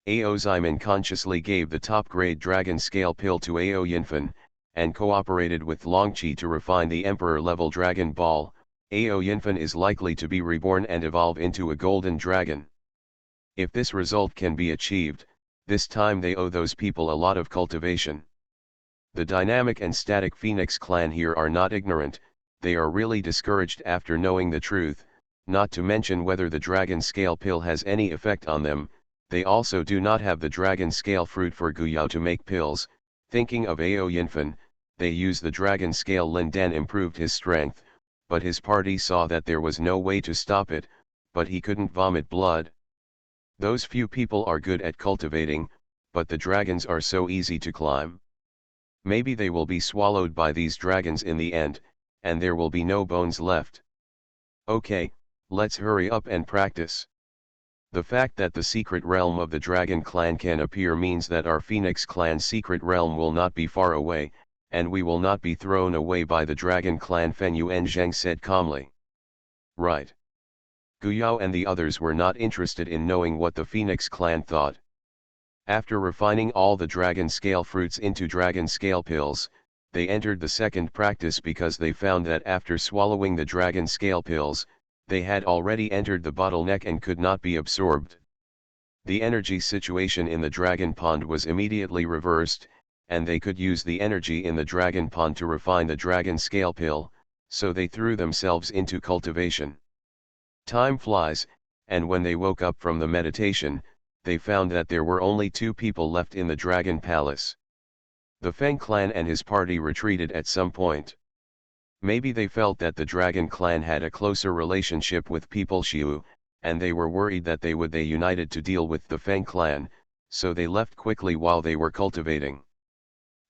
Ao Ximon consciously gave the top grade dragon scale pill to Ao Yinfen, and cooperated with Longqi to refine the emperor level dragon ball. Ao Yinfen is likely to be reborn and evolve into a golden dragon. If this result can be achieved, this time they owe those people a lot of cultivation. The dynamic and static Phoenix clan here are not ignorant, they are really discouraged after knowing the truth, not to mention whether the dragon scale pill has any effect on them. They also do not have the dragon scale fruit for Guyao to make pills. Thinking of Ao Yinfen, they use the dragon scale. Lin Dan improved his strength, but his party saw that there was no way to stop it, but he couldn't vomit blood. Those few people are good at cultivating, but the dragons are so easy to climb. Maybe they will be swallowed by these dragons in the end, and there will be no bones left. Okay, let's hurry up and practice. The fact that the secret realm of the dragon clan can appear means that our Phoenix clan's secret realm will not be far away, and we will not be thrown away by the dragon clan. Feng Yuan Zheng said calmly. Right. Guyao and the others were not interested in knowing what the Phoenix clan thought. After refining all the dragon scale fruits into dragon scale pills, they entered the second practice because they found that after swallowing the dragon scale pills, they had already entered the bottleneck and could not be absorbed. The energy situation in the dragon pond was immediately reversed, and they could use the energy in the dragon pond to refine the dragon scale pill, so they threw themselves into cultivation. Time flies, and when they woke up from the meditation, they found that there were only 2 people left in the dragon palace. The Feng clan and his party retreated at some point. Maybe they felt that the dragon clan had a closer relationship with people Xiu, and they were worried that they united to deal with the Feng clan, so they left quickly while they were cultivating.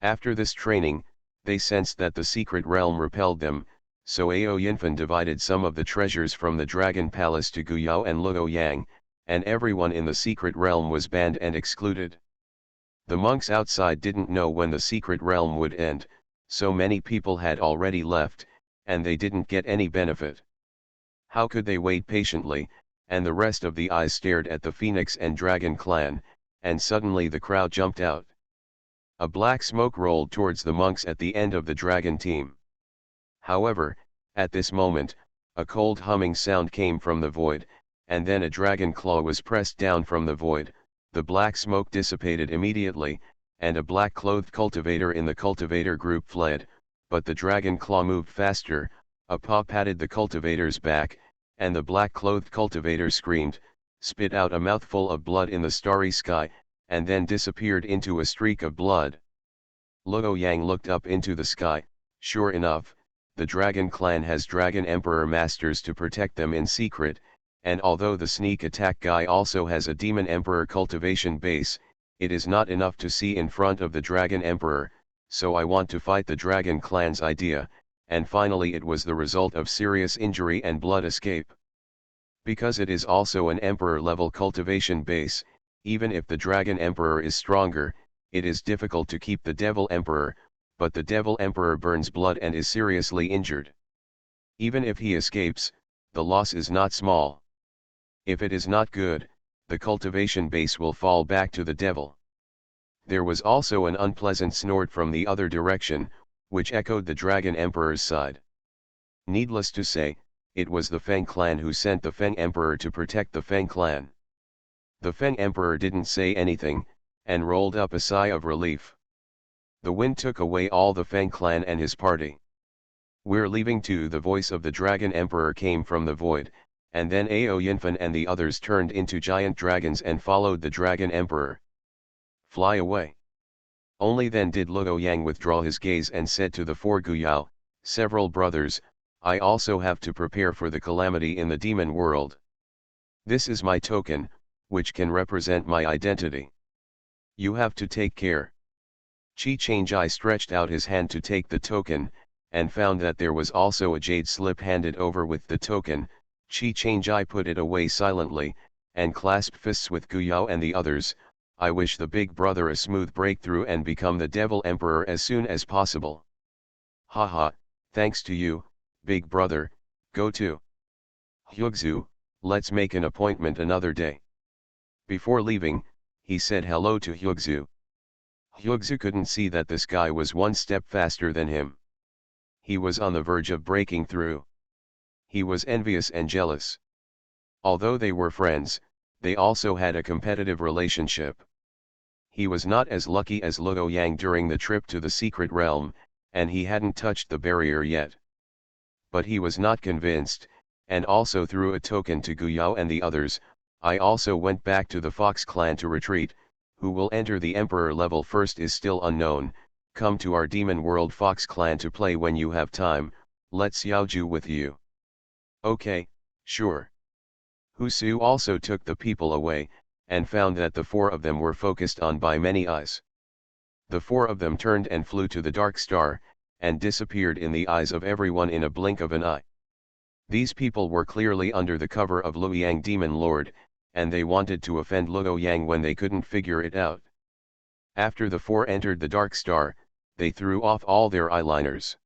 After this training, they sensed that the secret realm repelled them, so Ao Yinfen divided some of the treasures from the dragon palace to Gu Yao and Luo Yang, and everyone in the secret realm was banned and excluded. The monks outside didn't know when the secret realm would end, so many people had already left, and they didn't get any benefit. How could they wait patiently? And the rest of the eyes stared at the Phoenix and Dragon clan, and suddenly the crowd jumped out. A black smoke rolled towards the monks at the end of the dragon team. However, at this moment, a cold humming sound came from the void, and then a dragon claw was pressed down from the void. The black smoke dissipated immediately, and a black-clothed cultivator in the cultivator group fled, but the dragon claw moved faster. A paw patted the cultivator's back, and the black-clothed cultivator screamed, spit out a mouthful of blood in the starry sky, and then disappeared into a streak of blood. Luo Yang looked up into the sky. Sure enough, the dragon clan has dragon emperor masters to protect them in secret, and although the sneak attack guy also has a demon emperor cultivation base, it is not enough to see in front of the dragon emperor, so I want to fight the dragon clan's idea, and finally it was the result of serious injury and blood escape. Because it is also an emperor level cultivation base, even if the dragon emperor is stronger, it is difficult to keep the devil emperor, but the devil emperor burns blood and is seriously injured. Even if he escapes, the loss is not small. If it is not good, the cultivation base will fall back to the devil. There was also an unpleasant snort from the other direction, which echoed the dragon emperor's side. Needless to say, it was the Feng clan who sent the Feng emperor to protect the Feng clan. The Feng emperor didn't say anything, and rolled up a sigh of relief. The wind took away all the Feng clan and his party. "We're leaving too." The voice of the dragon emperor came from the void, and then Ao Yinfen and the others turned into giant dragons and followed the dragon emperor. "Fly away." Only then did Luo Yang withdraw his gaze and said to the 4 Gu Yao, "Several brothers, I also have to prepare for the calamity in the demon world. This is my token, which can represent my identity. You have to take care." Qi Changjai stretched out his hand to take the token, and found that there was also a jade slip handed over with the token. Qi Changjai put it away silently, and clasped fists with Gu Yao and the others. "I wish the big brother a smooth breakthrough and become the devil emperor as soon as possible." "Haha, thanks to you, big brother. Go to Hyugzu, let's make an appointment another day." Before leaving, he said hello to Hyugzu. Hyugzu couldn't see that this guy was one step faster than him. He was on the verge of breaking through. He was envious and jealous. Although they were friends, they also had a competitive relationship. He was not as lucky as Luo Yang during the trip to the secret realm, and he hadn't touched the barrier yet. But he was not convinced, and also threw a token to Gu Yao and the others. "I also went back to the Fox clan to retreat. Who will enter the Emperor level first is still unknown. Come to our Demon World Fox clan to play when you have time. Let's Xiaoju with you." "Okay, sure." Husu also took the people away, and found that the 4 of them were focused on by many eyes. The 4 of them turned and flew to the Dark Star, and disappeared in the eyes of everyone in a blink of an eye. These people were clearly under the cover of Luo Yang Demon Lord, and they wanted to offend Luo Yang when they couldn't figure it out. After the 4 entered the Dark Star, they threw off all their eyeliners.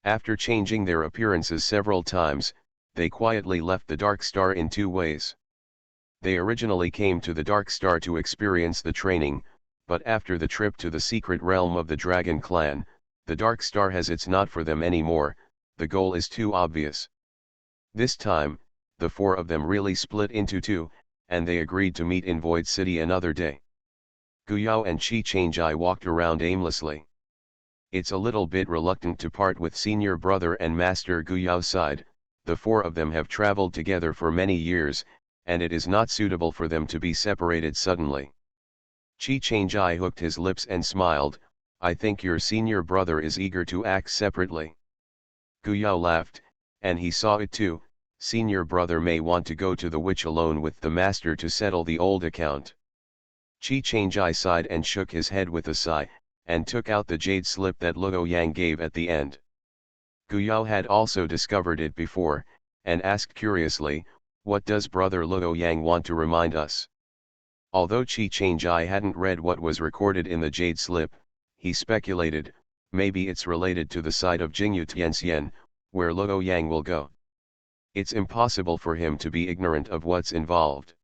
After changing their appearances several times, they quietly left the Dark Star in 2 ways. They originally came to the Dark Star to experience the training, but after the trip to the secret realm of the Dragon Clan, the Dark Star has it's not for them anymore. The goal is too obvious. This time, the 4 of them really split into 2, and they agreed to meet in Void City another day. Guyao and Chi Changjai walked around aimlessly. It's a little bit reluctant to part with senior brother and Master Guyao sighed. The four of them have traveled together for many years, and it is not suitable for them to be separated suddenly. Chi Changjai hooked his lips and smiled. I think your senior brother is eager to act separately. Guyao laughed, and he saw it too. Senior brother may want to go to the witch alone with the master to settle the old account. Chi Changjai sighed and shook his head with a sigh, and took out the jade slip that Luo Yang gave at the end. Guyao had also discovered it before, and asked curiously, what does brother Luo Yang want to remind us? Although Chi Changjai hadn't read what was recorded in the jade slip, he speculated, maybe it's related to the site of Jingyu Tianxian, where Luo Yang will go. It's impossible for him to be ignorant of what's involved.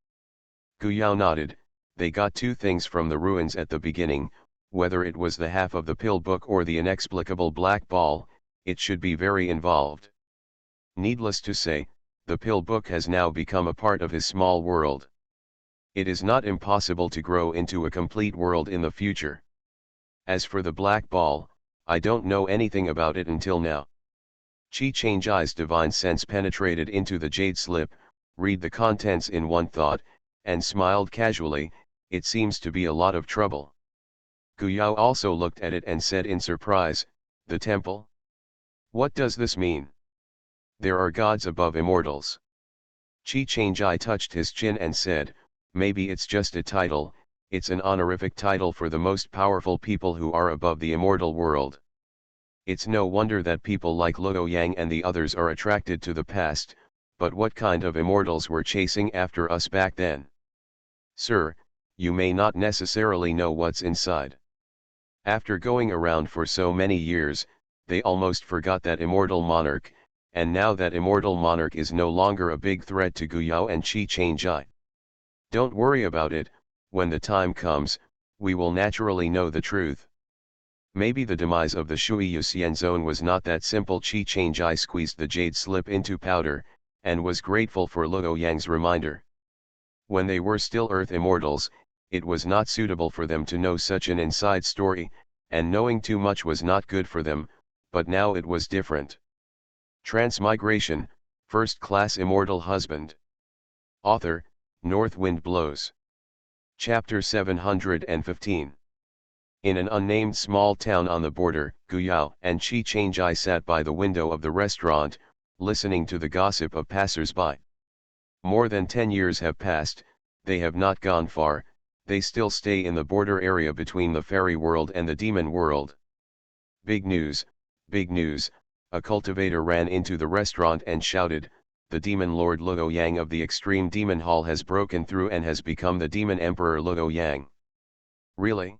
Guyao nodded. They got two things from the ruins at the beginning, whether it was the half of the pill book or the inexplicable black ball, it should be very involved. Needless to say, the pill book has now become a part of his small world. It is not impossible to grow into a complete world in the future. As for the black ball, I don't know anything about it until now. Chi Changjai's divine sense penetrated into the jade slip, read the contents in one thought, and smiled casually. It seems to be a lot of trouble. Guyao also looked at it and said in surprise, the temple? What does this mean? There are gods above immortals. Chi Changjai touched his chin and said, maybe it's just a title, it's an honorific title for the most powerful people who are above the immortal world. It's no wonder that people like Luo Yang and the others are attracted to the past, but what kind of immortals were chasing after us back then? Sir, you may not necessarily know what's inside. After going around for so many years, they almost forgot that immortal monarch, and now that immortal monarch is no longer a big threat to Guyao and Chi Changjai. Don't worry about it, when the time comes, we will naturally know the truth. Maybe the demise of the Shui Yuxian zone was not that simple. Chi Changjai squeezed the jade slip into powder, and was grateful for Luo Yang's reminder. When they were still Earth immortals, it was not suitable for them to know such an inside story, and knowing too much was not good for them, but now it was different. Transmigration, First Class Immortal Husband. Author, North Wind Blows. Chapter 715. In an unnamed small town on the border, Guyao and Chi Changjai sat by the window of the restaurant, listening to the gossip of passers-by. More than 10 years have passed, they have not gone far, they still stay in the border area between the fairy world and the demon world. Big news, a cultivator ran into the restaurant and shouted, the demon lord Luo Yang of the Extreme Demon Hall has broken through and has become the demon emperor Luo Yang. Really?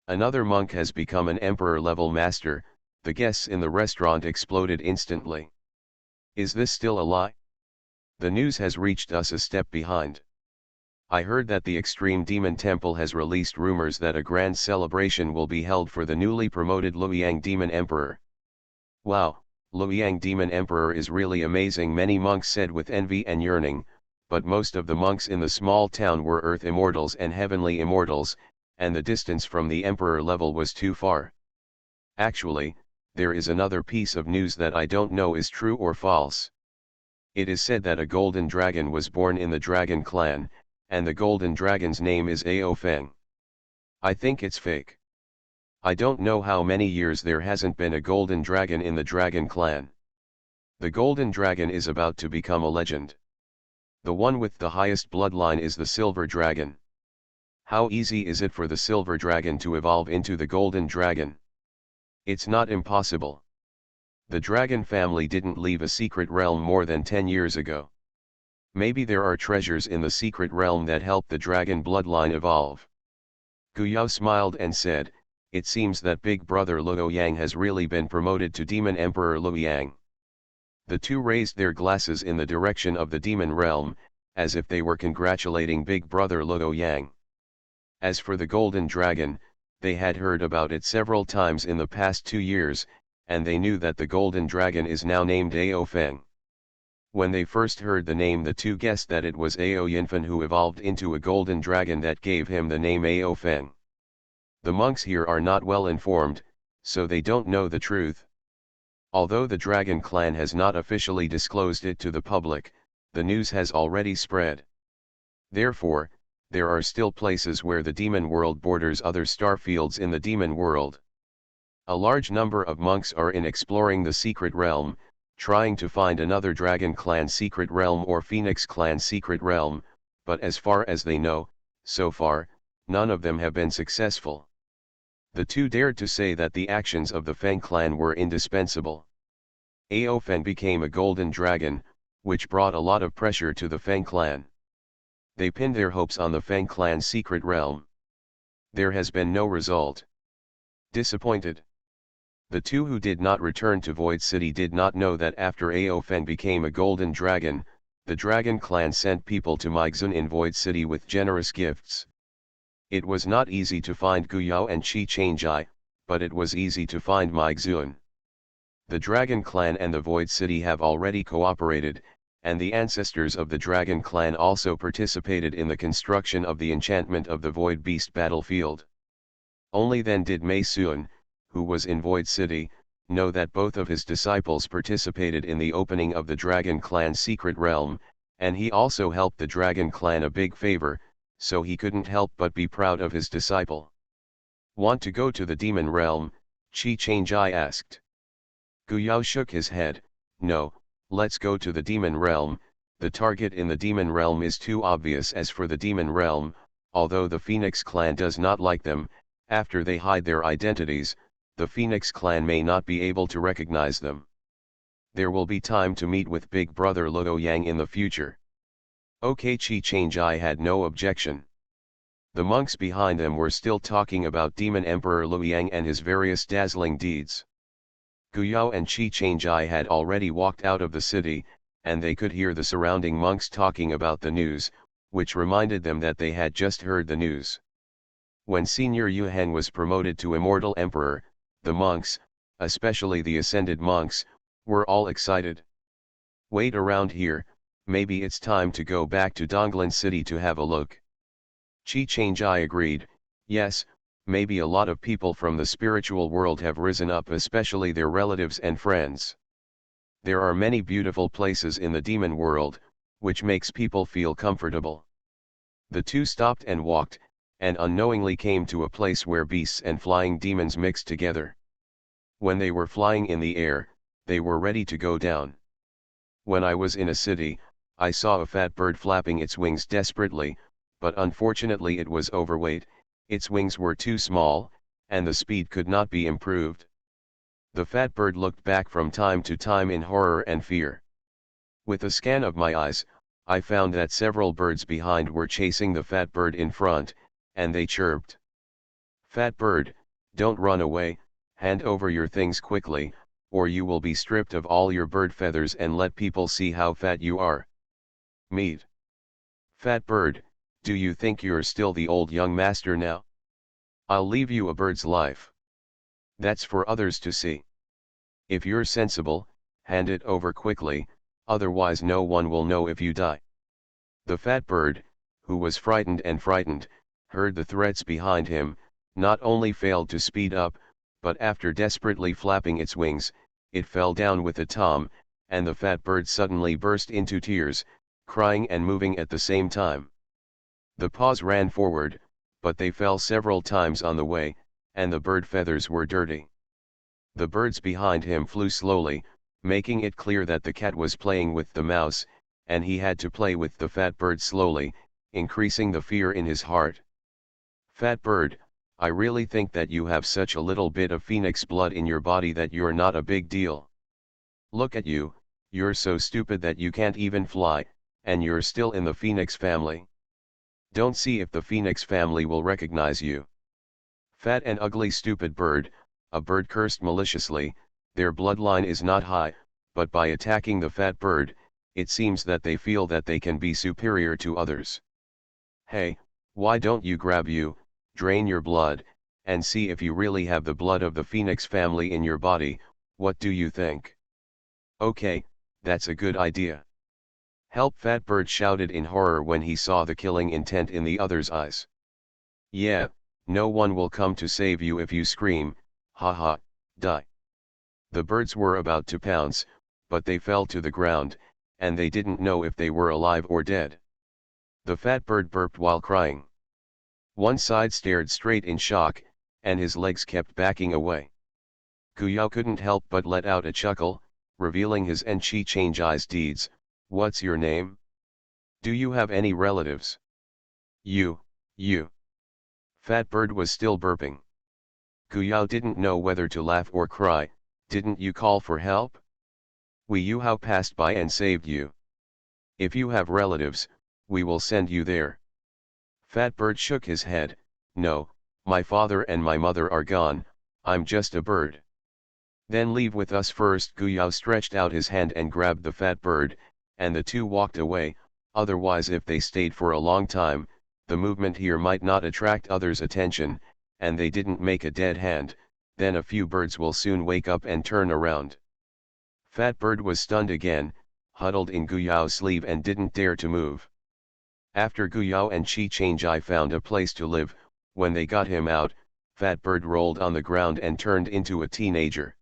Another monk has become an emperor-level master. The guests in the restaurant exploded instantly. Is this still a lie? The news has reached us a step behind. I heard that the Extreme Demon Temple has released rumors that a grand celebration will be held for the newly promoted Luoyang Demon Emperor. Wow, Luoyang Demon Emperor is really amazing, many monks said with envy and yearning, but most of the monks in the small town were Earth Immortals and Heavenly Immortals, and the distance from the Emperor level was too far. Actually, there is another piece of news that I don't know is true or false. It is said that a golden dragon was born in the Dragon Clan, and the golden dragon's name is Ao Feng. I think it's fake. I don't know how many years there hasn't been a golden dragon in the Dragon Clan. The golden dragon is about to become a legend. The one with the highest bloodline is the silver dragon. How easy is it for the silver dragon to evolve into the golden dragon? It's not impossible. The dragon family didn't leave a secret realm more than 10 years ago. Maybe there are treasures in the secret realm that help the dragon bloodline evolve. Guyao smiled and said, it seems that big brother Luo Yang has really been promoted to Demon Emperor Luoyang. The two raised their glasses in the direction of the demon realm, as if they were congratulating big brother Luo Yang. As for the golden dragon, they had heard about it several times in the past 2 years, and they knew that the golden dragon is now named Ao Feng. When they first heard the name, the two guessed that it was Aoyinfen who evolved into a golden dragon that gave him the name Aofeng. The monks here are not well informed, so they don't know the truth. Although the dragon clan has not officially disclosed it to the public, the news has already spread. Therefore, there are still places where the demon world borders other star fields in the demon world. A large number of monks are in exploring the secret realm, trying to find another dragon clan secret realm or phoenix clan secret realm, but as far as they know, so far, none of them have been successful. The two dared to say that the actions of the Feng clan were indispensable. Aofeng became a golden dragon, which brought a lot of pressure to the Feng clan. They pinned their hopes on the Feng clan's secret realm. There has been no result. Disappointed. The two who did not return to Void City did not know that after Aofeng became a golden dragon, the dragon clan sent people to Migzun in Void City with generous gifts. It was not easy to find Guyao and Qi Changjai, but it was easy to find Migzun. The dragon clan and the Void City have already cooperated, and the ancestors of the dragon clan also participated in the construction of the enchantment of the Void Beast battlefield. Only then did Mei Sun, who was in Void City, know that both of his disciples participated in the opening of the Dragon Clan's secret realm, and he also helped the Dragon Clan a big favor, so he couldn't help but be proud of his disciple. "Want to go to the demon realm?" Qi Changjai asked. Guyao shook his head. "No, let's go to the demon realm. The target in the demon realm is too obvious as for the demon realm, although the Phoenix clan does not like them. After they hide their identities, the Phoenix clan may not be able to recognize them. There will be time to meet with Big Brother Luo Yang in the future." Okay, Qi Changjai had no objection. The monks behind them were still talking about Demon Emperor Luo Yang and his various dazzling deeds. Guyao and Qi Changjai had already walked out of the city, and they could hear the surrounding monks talking about the news, which reminded them that they had just heard the news. When Senior Yuhen was promoted to Immortal Emperor, the monks, especially the ascended monks, were all excited. "Wait around here, maybe it's time to go back to Donglan City to have a look." Qi Changjai agreed. Yes, maybe a lot of people from the spiritual world have risen up, especially their relatives and friends. There are many beautiful places in the demon world, which makes people feel comfortable. The two stopped and walked, and unknowingly came to a place where beasts and flying demons mixed together. When they were flying in the air, they were ready to go down. When I was in a city, I saw a fat bird flapping its wings desperately, but unfortunately it was overweight, its wings were too small, and the speed could not be improved. The fat bird looked back from time to time in horror and fear. With a scan of my eyes, I found that several birds behind were chasing the fat bird in front, and they chirped. "Fat bird, don't run away, hand over your things quickly, or you will be stripped of all your bird feathers and let people see how fat you are." Meet. "Fat bird, do you think you're still the old young master now? I'll leave you a bird's life. That's for others to see. If you're sensible, hand it over quickly, otherwise no one will know if you die." The fat bird, who was frightened, heard the threats behind him, not only failed to speed up, but after desperately flapping its wings, it fell down with a tom, and the fat bird suddenly burst into tears, crying and moving at the same time. The paws ran forward, but they fell several times on the way, and the bird feathers were dirty. The birds behind him flew slowly, making it clear that the cat was playing with the mouse, and he had to play with the fat bird slowly, increasing the fear in his heart. "Fat bird, I really think that you have such a little bit of phoenix blood in your body that you're not a big deal. Look at you, you're so stupid that you can't even fly, and you're still in the phoenix family. Don't see if the phoenix family will recognize you." "Fat and ugly stupid bird," a bird cursed maliciously. "Their bloodline is not high, but by attacking the fat bird, it seems that they feel that they can be superior to others. Hey, why don't you drain your blood, and see if you really have the blood of the phoenix family in your body? What do you think?" "Okay, that's a good idea." Help! Fat Bird shouted in horror when he saw the killing intent in the other's eyes. Yeah, no one will come to save you if you scream, ha ha, die. The birds were about to pounce, but they fell to the ground, and they didn't know if they were alive or dead. The fat bird burped while crying. One side stared straight in shock, and his legs kept backing away. Guyao couldn't help but let out a chuckle, revealing his and Chi Change Eyes deeds. What's your name? Do you have any relatives? You. Fat Bird was still burping. Guyao didn't know whether to laugh or cry. Didn't you call for help? We Yuhao passed by and saved you. If you have relatives, we will send you there. Fat Bird shook his head. No, my father and my mother are gone, I'm just a bird. Then leave with us first. Guyao stretched out his hand and grabbed the fat bird, and the two walked away. Otherwise, if they stayed for a long time, the movement here might not attract others' attention, and they didn't make a dead hand, then a few birds will soon wake up and turn around. Fat Bird was stunned again, huddled in Guyao's sleeve and didn't dare to move. After Guyao and Chi Change Eye found a place to live, when they got him out, Fat Bird rolled on the ground and turned into a teenager.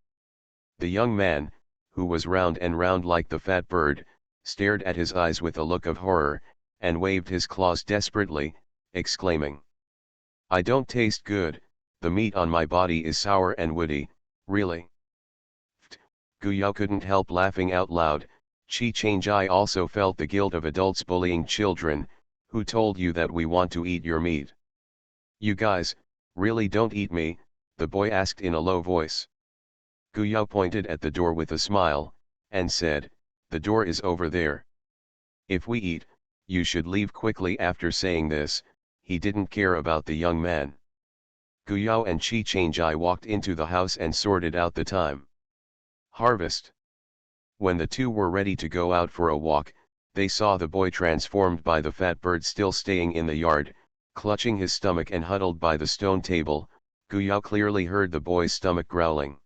The young man, who was round and round like the fat bird, stared at his eyes with a look of horror, and waved his claws desperately, exclaiming, I don't taste good, the meat on my body is sour and woody, really. Guyao couldn't help laughing out loud. Chi Change Eye also felt the guilt of adults bullying children. Who told you that we want to eat your meat? You guys, really don't eat me, the boy asked in a low voice. Guyao pointed at the door with a smile, and said, the door is over there. If we eat, you should leave quickly. After saying this, he didn't care about the young man. Guyao and Chi Change Eye walked into the house and sorted out the time. Harvest. When the two were ready to go out for a walk, they saw the boy transformed by the fat bird still staying in the yard, clutching his stomach and huddled by the stone table. Guyao clearly heard the boy's stomach growling.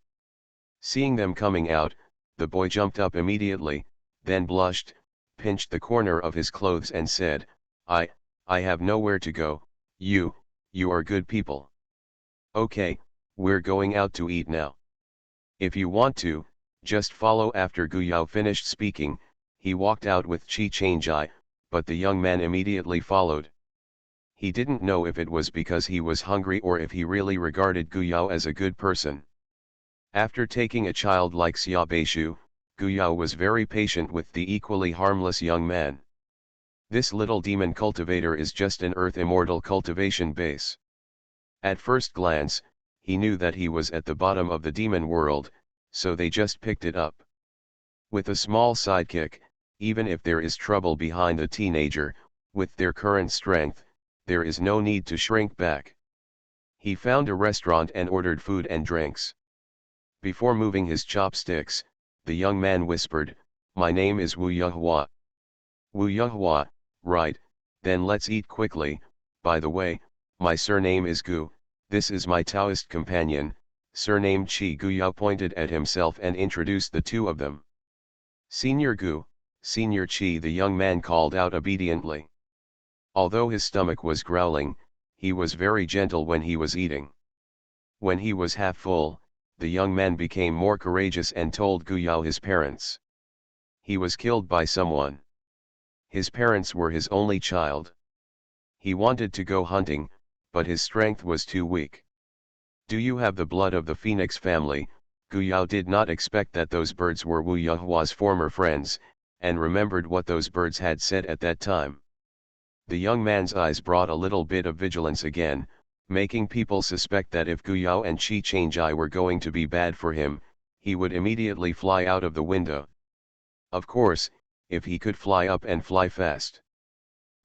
Seeing them coming out, the boy jumped up immediately, then blushed, pinched the corner of his clothes and said, I have nowhere to go. You are good people. Okay, we're going out to eat now. If you want to, just follow. After Guyao finished speaking, he walked out with Chi Change Eye, but the young man immediately followed. He didn't know if it was because he was hungry or if he really regarded Guyao as a good person. After taking a child like Xia Beishu, Guyao was very patient with the equally harmless young man. This little demon cultivator is just an earth immortal cultivation base. At first glance, he knew that he was at the bottom of the demon world, so they just picked it up. With a small sidekick, even if there is trouble behind a teenager, with their current strength, there is no need to shrink back. He found a restaurant and ordered food and drinks. Before moving his chopsticks, the young man whispered, my name is Wu Yuhua. Wu Yuhua, right, then let's eat quickly. By the way, my surname is Gu, this is my Taoist companion, surnamed Qi. Guyao pointed at himself and introduced the two of them. Senior Gu, Senior Qi, the young man called out obediently. Although his stomach was growling, he was very gentle when he was eating. When he was half full, the young man became more courageous and told Guyao his parents. He was killed by someone. His parents were his only child. He wanted to go hunting, but his strength was too weak. Do you have the blood of the phoenix family? Guyao did not expect that those birds were Wu Yuhua's former friends, and remembered what those birds had said at that time. The young man's eyes brought a little bit of vigilance again, making people suspect that if Guyao and Chi Change Eye were going to be bad for him, he would immediately fly out of the window. Of course, if he could fly up and fly fast.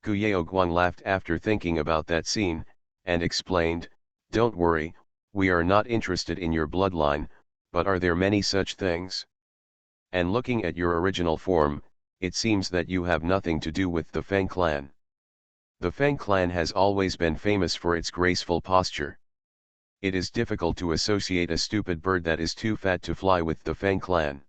Guyao Guang laughed after thinking about that scene, and explained, don't worry, we are not interested in your bloodline, but are there many such things? And looking at your original form, it seems that you have nothing to do with the Feng clan. The Feng clan has always been famous for its graceful posture. It is difficult to associate a stupid bird that is too fat to fly with the Feng clan.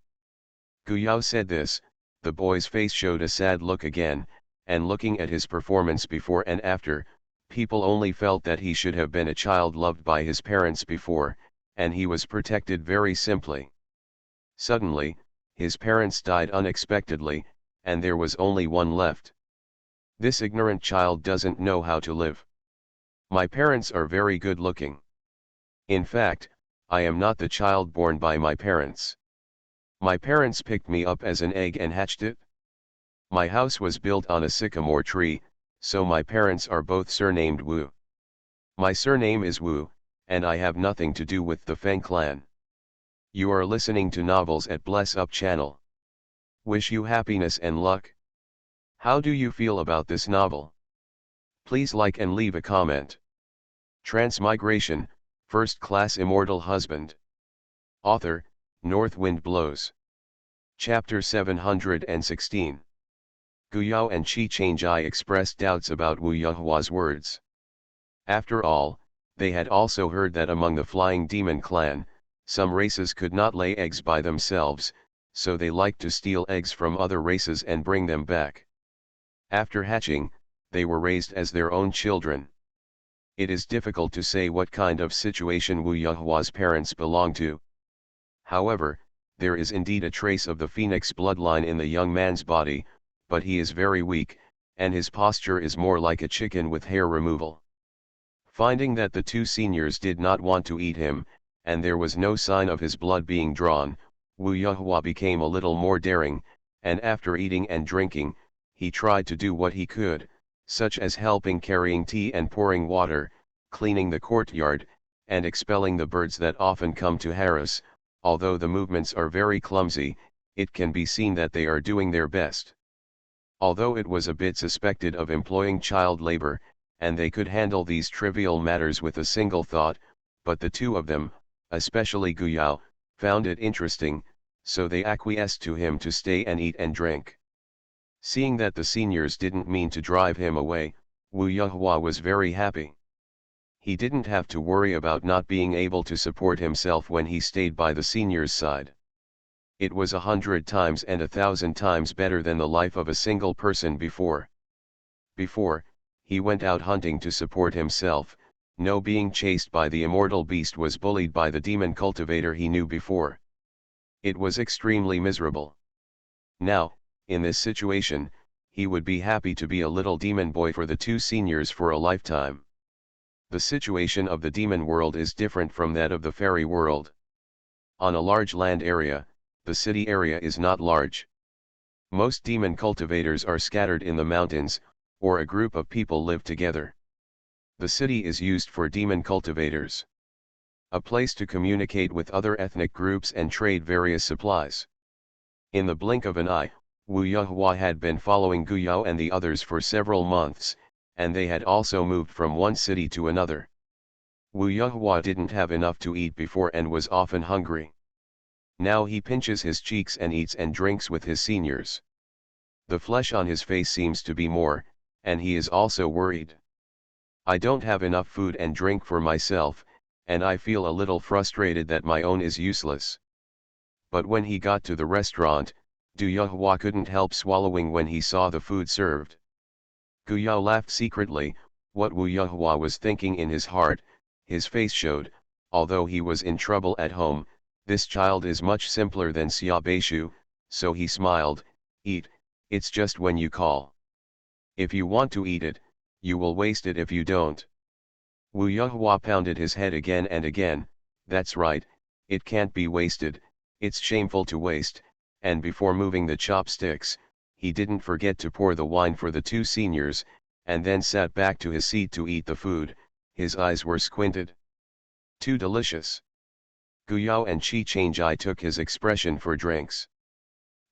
Guyao said this, The boy's face showed a sad look again, and looking at his performance before and after, people only felt that he should have been a child loved by his parents before, and he was protected very simply. Suddenly, his parents died unexpectedly, and there was only one left. This ignorant child doesn't know how to live. My parents are very good looking. In fact, I am not the child born by my parents. My parents picked me up as an egg and hatched it. My house was built on a sycamore tree, so my parents are both surnamed Wu. My surname is Wu, and I have nothing to do with the Feng clan. You are listening to Novels at Bless Up channel. Wish you happiness and luck. How do you feel about this novel? Please like and leave a comment. Transmigration, First Class Immortal Husband. Author, North Wind Blows. Chapter 716. Gu Yao and Qi Changjai expressed doubts about Wu Yuhua's words. After all, they had also heard that among the Flying Demon clan, some races could not lay eggs by themselves, so they liked to steal eggs from other races and bring them back. After hatching, they were raised as their own children. It is difficult to say what kind of situation Wu Yuhua's parents belong to. However, there is indeed a trace of the phoenix bloodline in the young man's body, but he is very weak, and his posture is more like a chicken with hair removal. Finding that the two seniors did not want to eat him, and there was no sign of his blood being drawn, Wu Yuhua became a little more daring, and after eating and drinking, he tried to do what he could, such as helping carrying tea and pouring water, cleaning the courtyard, and expelling the birds that often come to harass. Although the movements are very clumsy, it can be seen that they are doing their best. Although it was a bit suspected of employing child labor, and they could handle these trivial matters with a single thought, but the two of them, especially Gu Yao, found it interesting, so they acquiesced to him to stay and eat and drink. Seeing that the seniors didn't mean to drive him away, Wu Yuhua was very happy. He didn't have to worry about not being able to support himself when he stayed by the seniors' side. It was 100 times and 1,000 times better than the life of a single person before. Before, he went out hunting to support himself, no being chased by the immortal beast was bullied by the demon cultivator he knew before. It was extremely miserable. Now, in this situation, he would be happy to be a little demon boy for the two seniors for a lifetime. The situation of the demon world is different from that of the fairy world. On a large land area, the city area is not large. Most demon cultivators are scattered in the mountains, or a group of people live together. The city is used for demon cultivators. A place to communicate with other ethnic groups and trade various supplies. In the blink of an eye, Wu Yuhua had been following Gu Yao and the others for several months, and they had also moved from one city to another. Wu Yuhua didn't have enough to eat before and was often hungry. Now he pinches his cheeks and eats and drinks with his seniors. The flesh on his face seems to be more, and he is also worried. I don't have enough food and drink for myself, and I feel a little frustrated that my own is useless. But when he got to the restaurant, Du Yuhua couldn't help swallowing when he saw the food served. Gu Yao laughed secretly. What Wu Yuhua was thinking in his heart, his face showed. Although he was in trouble at home, this child is much simpler than Xia Beishu, so he smiled. Eat, it's just when you call. If you want to eat it, you will waste it if you don't. Wu Yuhua pounded his head again and again. That's right, it can't be wasted, it's shameful to waste. And before moving the chopsticks, he didn't forget to pour the wine for the two seniors, and then sat back to his seat to eat the food. His eyes were squinted. Too delicious. Gu Yao and Qi Changjai took his expression for drinks.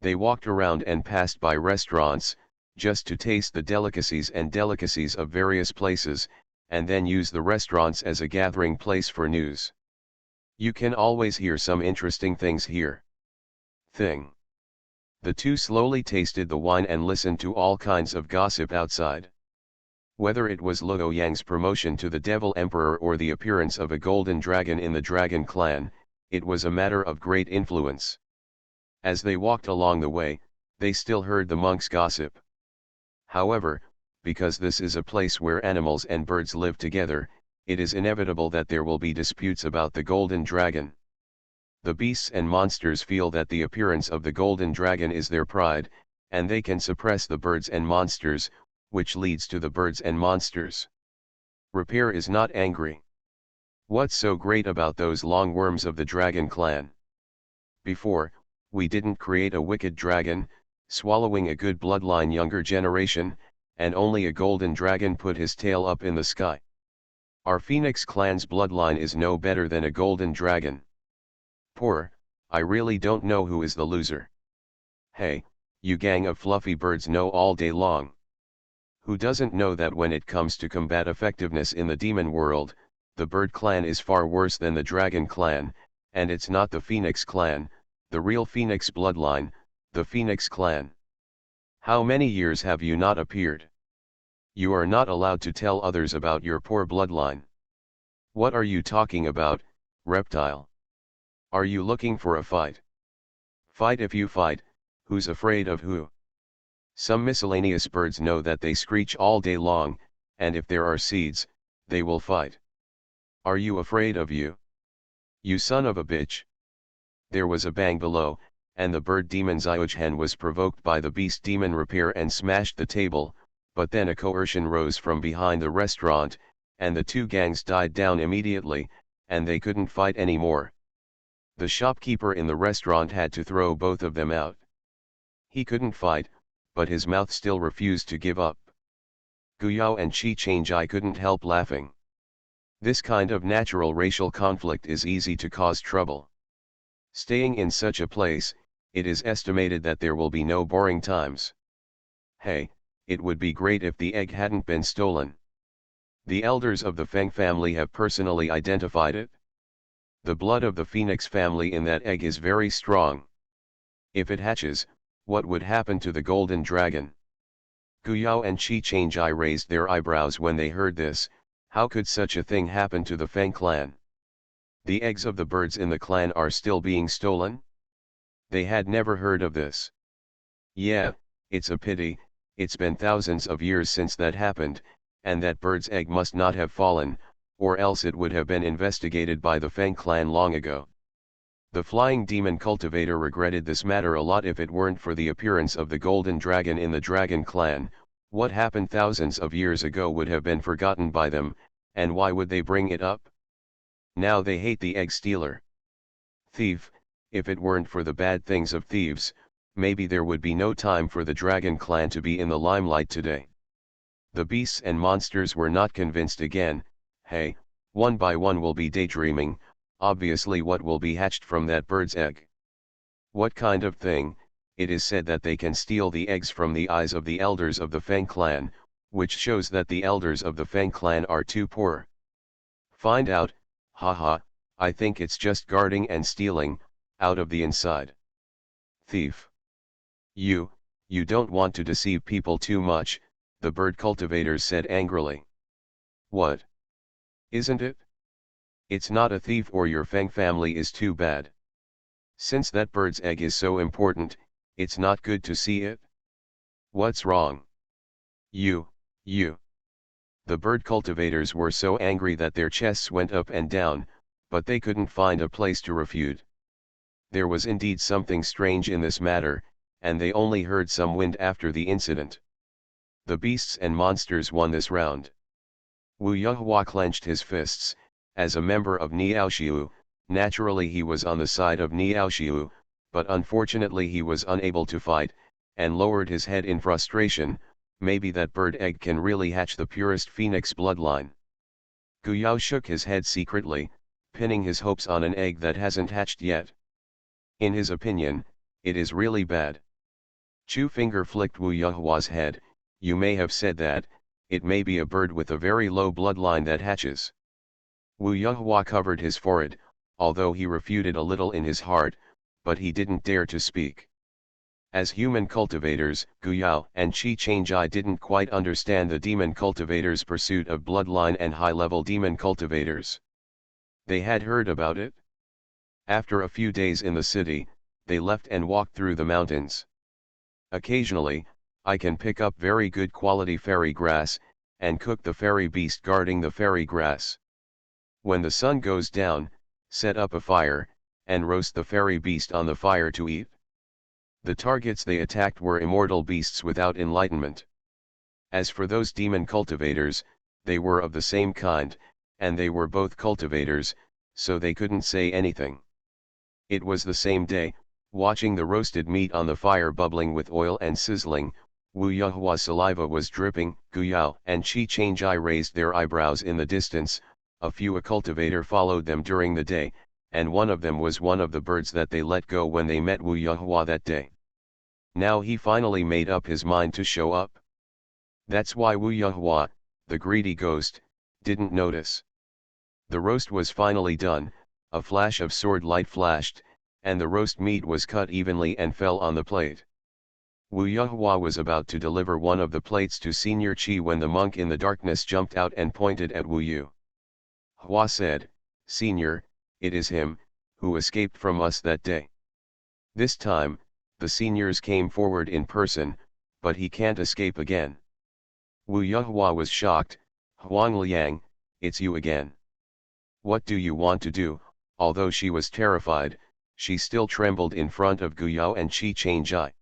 They walked around and passed by restaurants, just to taste the delicacies of various places, and then use the restaurants as a gathering place for news. You can always hear some interesting things here. The two slowly tasted the wine and listened to all kinds of gossip outside. Whether it was Luo Yang's promotion to the Devil Emperor or the appearance of a golden dragon in the Dragon Clan, it was a matter of great influence. As they walked along the way, They still heard the monks gossip. However, because this is a place where animals and birds live together, it is inevitable that there will be disputes about the golden dragon. The beasts and monsters feel that the appearance of the golden dragon is their pride, and they can suppress the birds and monsters, which leads to the birds and monsters. Repair is not angry. What's so great about those long worms of the dragon clan? Before, we didn't create a wicked dragon, swallowing a good bloodline younger generation, and only a golden dragon put his tail up in the sky. Our Phoenix clan's bloodline is no better than a golden dragon. Poor, I really don't know who is the loser. Hey, you gang of fluffy birds know all day long. Who doesn't know that when it comes to combat effectiveness in the demon world, the bird clan is far worse than the dragon clan, and it's not the Phoenix clan, the real Phoenix bloodline, the Phoenix clan. How many years have you not appeared? You are not allowed to tell others about your poor bloodline. What are you talking about, reptile? Are you looking for a fight? Fight if you fight, who's afraid of who? Some miscellaneous birds know that they screech all day long, and if there are seeds, they will fight. Are you afraid of you? You son of a bitch. There was a bang below, and the bird demon Zyojhen was provoked by the beast demon Repair and smashed the table, but then a coercion rose from behind the restaurant, and the two gangs died down immediately, and they couldn't fight anymore. The shopkeeper in the restaurant had to throw both of them out. He couldn't fight, but his mouth still refused to give up. Guyao and Chi Changjai couldn't help laughing. This kind of natural racial conflict is easy to cause trouble. Staying in such a place, it is estimated that there will be no boring times. Hey, it would be great if the egg hadn't been stolen. The elders of the Feng family have personally identified it. The blood of the Phoenix family in that egg is very strong. If it hatches, what would happen to the golden dragon? Guyao and Chi Changjai raised their eyebrows when they heard this. How could such a thing happen to the Feng clan? The eggs of the birds in the clan are still being stolen? They had never heard of this. Yeah, it's a pity, it's been thousands of years since that happened, and that bird's egg must not have fallen, or else it would have been investigated by the Feng clan long ago. The flying demon cultivator regretted this matter a lot. If it weren't for the appearance of the golden dragon in the dragon clan, what happened thousands of years ago would have been forgotten by them, and why would they bring it up? Now they hate the egg stealer. Thief, if it weren't for the bad things of thieves, maybe there would be no time for the dragon clan to be in the limelight today. The beasts and monsters were not convinced again. Hey, one by one will be daydreaming, obviously what will be hatched from that bird's egg. What kind of thing? It is said that they can steal the eggs from the eyes of the elders of the Feng clan, which shows that the elders of the Feng clan are too poor. Find out, haha, I think it's just guarding and stealing, out of the inside. Thief. You don't want to deceive people too much, the bird cultivators said angrily. What? Isn't it? It's not a thief, or your Feng family is too bad. Since that bird's egg is so important, it's not good to see it? What's wrong? You. The bird cultivators were so angry that their chests went up and down, but they couldn't find a place to refute. There was indeed something strange in this matter, and they only heard some wind after the incident. The beasts and monsters won this round. Wu Yuhua clenched his fists. As a member of Niaoxiu, naturally he was on the side of Niaoxiu, but unfortunately he was unable to fight, and lowered his head in frustration. Maybe that bird egg can really hatch the purest Phoenix bloodline. Guyao shook his head secretly, pinning his hopes on an egg that hasn't hatched yet. In his opinion, it is really bad. Chu finger flicked Wu Yuhua's head. You may have said that, it may be a bird with a very low bloodline that hatches. Wu Yuhua covered his forehead, although he refuted a little in his heart, but he didn't dare to speak. As human cultivators, Guyao and Chi Changjai didn't quite understand the demon cultivators' pursuit of bloodline and high-level demon cultivators. They had heard about it. After a few days in the city, they left and walked through the mountains. Occasionally, I can pick up very good quality fairy grass, and cook the fairy beast guarding the fairy grass. When the sun goes down, set up a fire, and roast the fairy beast on the fire to eat. The targets they attacked were immortal beasts without enlightenment. As for those demon cultivators, they were of the same kind, and they were both cultivators, so they couldn't say anything. It was the same day, watching the roasted meat on the fire bubbling with oil and sizzling, Wu Yuhua's saliva was dripping. Guyao and Qi Changjai raised their eyebrows in the distance. A cultivator followed them during the day, and one of them was one of the birds that they let go when they met Wu Yuhua that day. Now he finally made up his mind to show up. That's why Wu Yuhua, the greedy ghost, didn't notice. The roast was finally done, a flash of sword light flashed, and the roast meat was cut evenly and fell on the plate. Wu Yuhua was about to deliver one of the plates to Senior Qi when the monk in the darkness jumped out and pointed at Wu Yu. Hua said, "Senior, it is him, who escaped from us that day." This time, the seniors came forward in person, but he can't escape again. Wu Yuhua was shocked. "Huang Liang, it's you again. What do you want to do?" Although she was terrified, she still trembled in front of Guyao and Qi Changjai.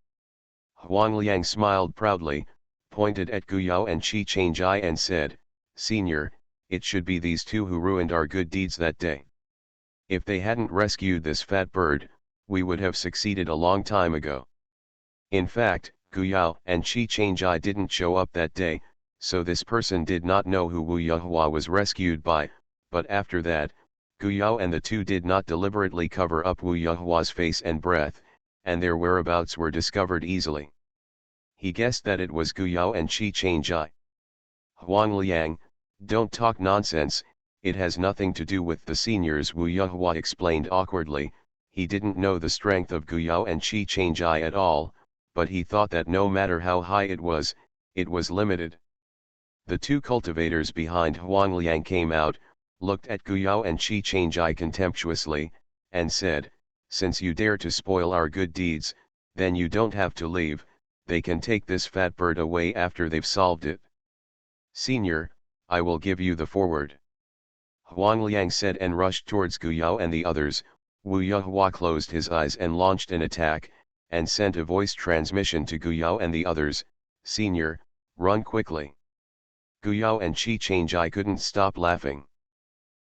Huang Liang smiled proudly, pointed at Guyao and Qi Changjai and said, "Senior, it should be these two who ruined our good deeds that day. If they hadn't rescued this fat bird, we would have succeeded a long time ago." In fact, Guyao and Qi Changjai didn't show up that day, so this person did not know who Wu Yuhua was rescued by, but after that, Guyao and the two did not deliberately cover up Wu Yuhua's face and breath, and their whereabouts were discovered easily. He guessed that it was Guyao and Qi Changjai. "Huang Liang, don't talk nonsense, it has nothing to do with the seniors," Wu Yuhua explained awkwardly. He didn't know the strength of Guyao and Qi Changjai at all, but he thought that no matter how high it was limited. The two cultivators behind Huang Liang came out, looked at Guyao and Qi Changjai contemptuously, and said, "Since you dare to spoil our good deeds, then you don't have to leave, they can take this fat bird away after they've solved it." "Senior, I will give you the forward," Huang Liang said and rushed towards Guyao and the others. Wu Yuhua closed his eyes and launched an attack, and sent a voice transmission to Guyao and the others, "Senior, run quickly." Guyao and Qi Changjai couldn't stop laughing.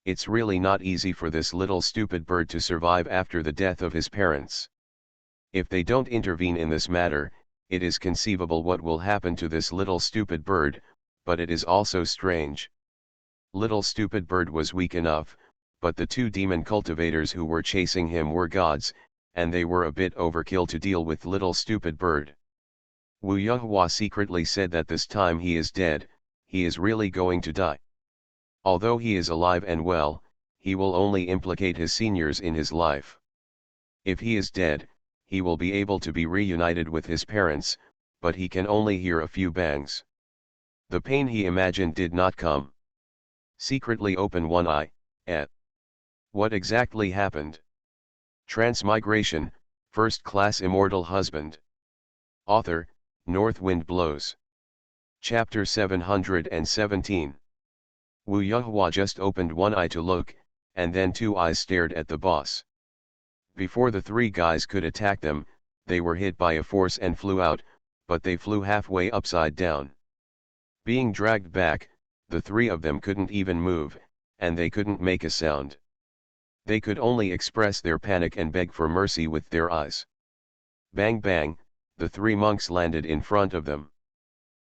It's really not easy for this little stupid bird to survive after the death of his parents. If they don't intervene in this matter, it is conceivable what will happen to this little stupid bird, but it is also strange. Little stupid bird was weak enough, but the two demon cultivators who were chasing him were gods, and they were a bit overkill to deal with little stupid bird. Wu Yuhua secretly said that this time he is dead, he is really going to die. Although he is alive and well, he will only implicate his seniors in his life. If he is dead, he will be able to be reunited with his parents, but he can only hear a few bangs. The pain he imagined did not come. Secretly open one eye, what exactly happened? Transmigration, First Class Immortal Husband. Author, North Wind Blows. Chapter 717. Wu Yuhua just opened one eye to look, and then two eyes stared at the boss. Before the three guys could attack them, they were hit by a force and flew out, but they flew halfway upside down. Being dragged back, the three of them couldn't even move, and they couldn't make a sound. They could only express their panic and beg for mercy with their eyes. Bang bang, the three monks landed in front of them.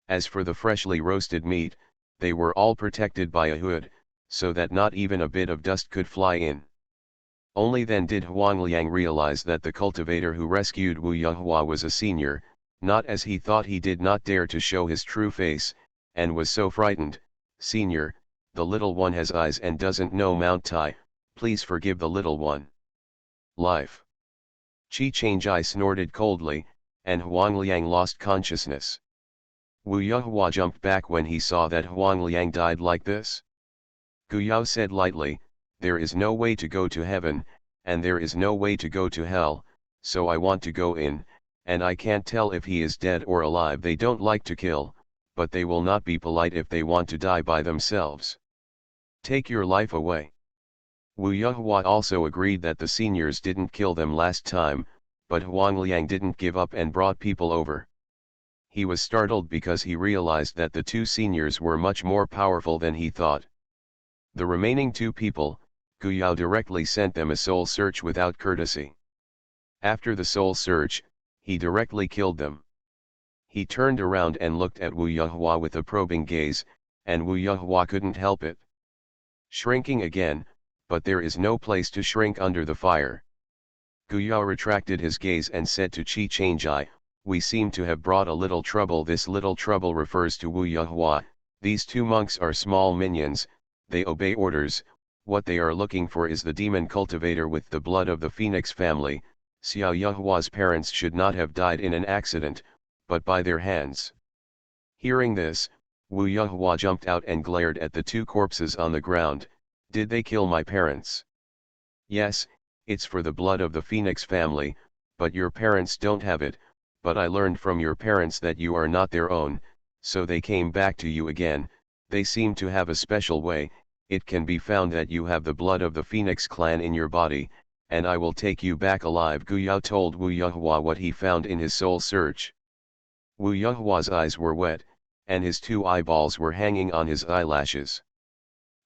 As for the freshly roasted meat, they were all protected by a hood, so that not even a bit of dust could fly in. Only then did Huang Liang realize that the cultivator who rescued Wu Yuhua was a senior, not as he thought. He did not dare to show his true face, and was so frightened. "Senior, the little one has eyes and doesn't know Mount Tai, please forgive the little one." Life. Qi Changjai snorted coldly, and Huang Liang lost consciousness. Wu Yuhua jumped back when he saw that Huang Liang died like this. Guyao said lightly, "There is no way to go to heaven, and there is no way to go to hell, so I want to go in, and I can't tell if he is dead or alive. They don't like to kill, but they will not be polite if they want to die by themselves. Take your life away. Wu Yuhua also agreed that the seniors didn't kill them last time, but Huang Liang didn't give up and brought people over. He was startled because he realized that the two seniors were much more powerful than he thought. The remaining two people, Gu Yao directly sent them a soul search without courtesy. After the soul search, he directly killed them. He turned around and looked at Wu Yuhua with a probing gaze, and Wu Yuhua couldn't help it. Shrinking again, but there is no place to shrink under the fire. Gu Yao retracted his gaze and said to Qi Changjai, "We seem to have brought a little trouble." This little trouble refers to Wu Yuhua. These two monks are small minions, they obey orders. What they are looking for is the demon cultivator with the blood of the Phoenix family. Xiao Yuhua's parents should not have died in an accident, but by their hands. Hearing this, Wu Yuhua jumped out and glared at the two corpses on the ground. "Did they kill my parents?" "Yes, it's for the blood of the Phoenix family, but your parents don't have it. But I learned from your parents that you are not their own, so they came back to you again. They seem to have a special way. It can be found that you have the blood of the Phoenix clan in your body, and I will take you back alive." Gu Yao told Wu Yuhua what he found in his soul search. Wu Yuhua's eyes were wet, and his two eyeballs were hanging on his eyelashes.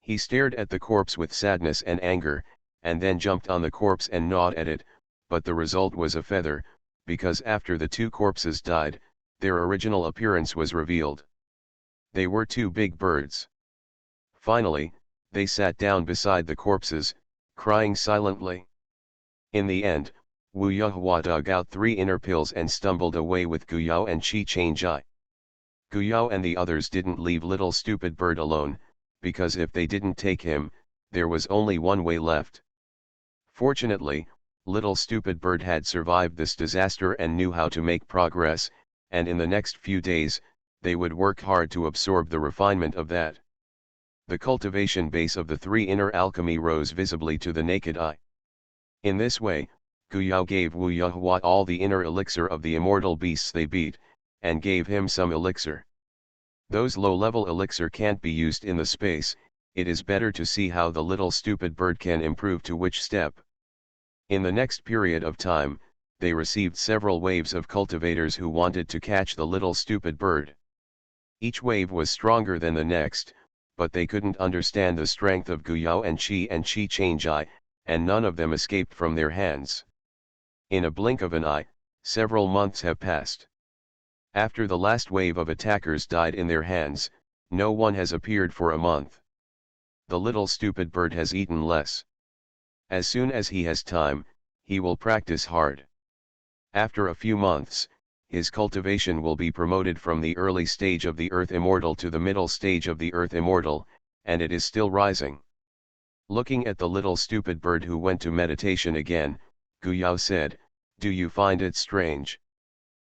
He stared at the corpse with sadness and anger, and then jumped on the corpse and gnawed at it, but the result was a feather, because after the two corpses died, their original appearance was revealed. They were two big birds. Finally, they sat down beside the corpses, crying silently. In the end, Wu Yuhua dug out 3 inner pills and stumbled away with Gu Yao and Qi Changjai. Gu Yao and the others didn't leave little stupid bird alone, because if they didn't take him, there was only one way left. Fortunately, little stupid bird had survived this disaster and knew how to make progress, and in the next few days, they would work hard to absorb the refinement of that. The cultivation base of the 3 inner alchemy rose visibly to the naked eye. In this way, Gu Yao gave Wu Yuhua all the inner elixir of the immortal beasts they beat, and gave him some elixir. Those low-level elixir can't be used in the space. It is better to see how the little stupid bird can improve to which step. In the next period of time, they received several waves of cultivators who wanted to catch the little stupid bird. Each wave was stronger than the next, but they couldn't understand the strength of Gu Yao and Qi Changjai, and none of them escaped from their hands. In a blink of an eye, several months have passed. After the last wave of attackers died in their hands, no one has appeared for a month. The little stupid bird has eaten less. As soon as he has time, he will practice hard. After a few months, his cultivation will be promoted from the early stage of the Earth Immortal to the middle stage of the Earth Immortal, and it is still rising. Looking at the little stupid bird who went to meditation again, Gu Yao said, "Do you find it strange?"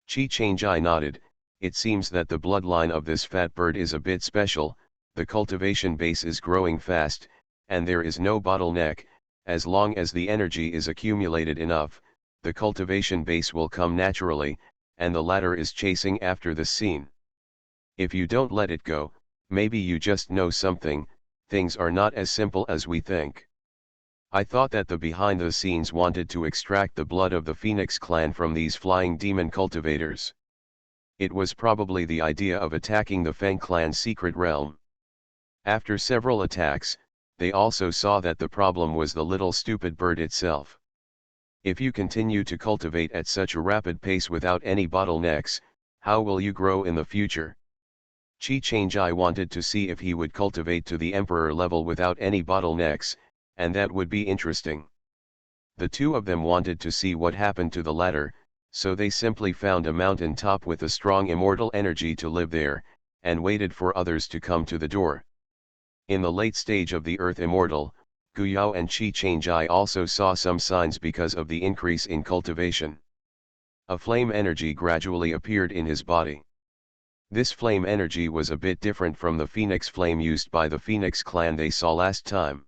Qi Changjai nodded. "It seems that the bloodline of this fat bird is a bit special. The cultivation base is growing fast, and there is no bottleneck. As long as the energy is accumulated enough, the cultivation base will come naturally, and the latter is chasing after the scene. If you don't let it go, maybe you just know something. Things are not as simple as we think. I thought that the behind the scenes wanted to extract the blood of the Phoenix clan from these flying demon cultivators. It was probably the idea of attacking the Feng clan's secret realm. After several attacks, they also saw that the problem was the little stupid bird itself. If you continue to cultivate at such a rapid pace without any bottlenecks, how will you grow in the future?" Qi Changjai wanted to see if he would cultivate to the emperor level without any bottlenecks, and that would be interesting. The two of them wanted to see what happened to the latter, so they simply found a mountain top with a strong immortal energy to live there, and waited for others to come to the door. In the late stage of the Earth Immortal, Gu Yao and Qi Changjai also saw some signs because of the increase in cultivation. A flame energy gradually appeared in his body. This flame energy was a bit different from the Phoenix flame used by the Phoenix clan they saw last time.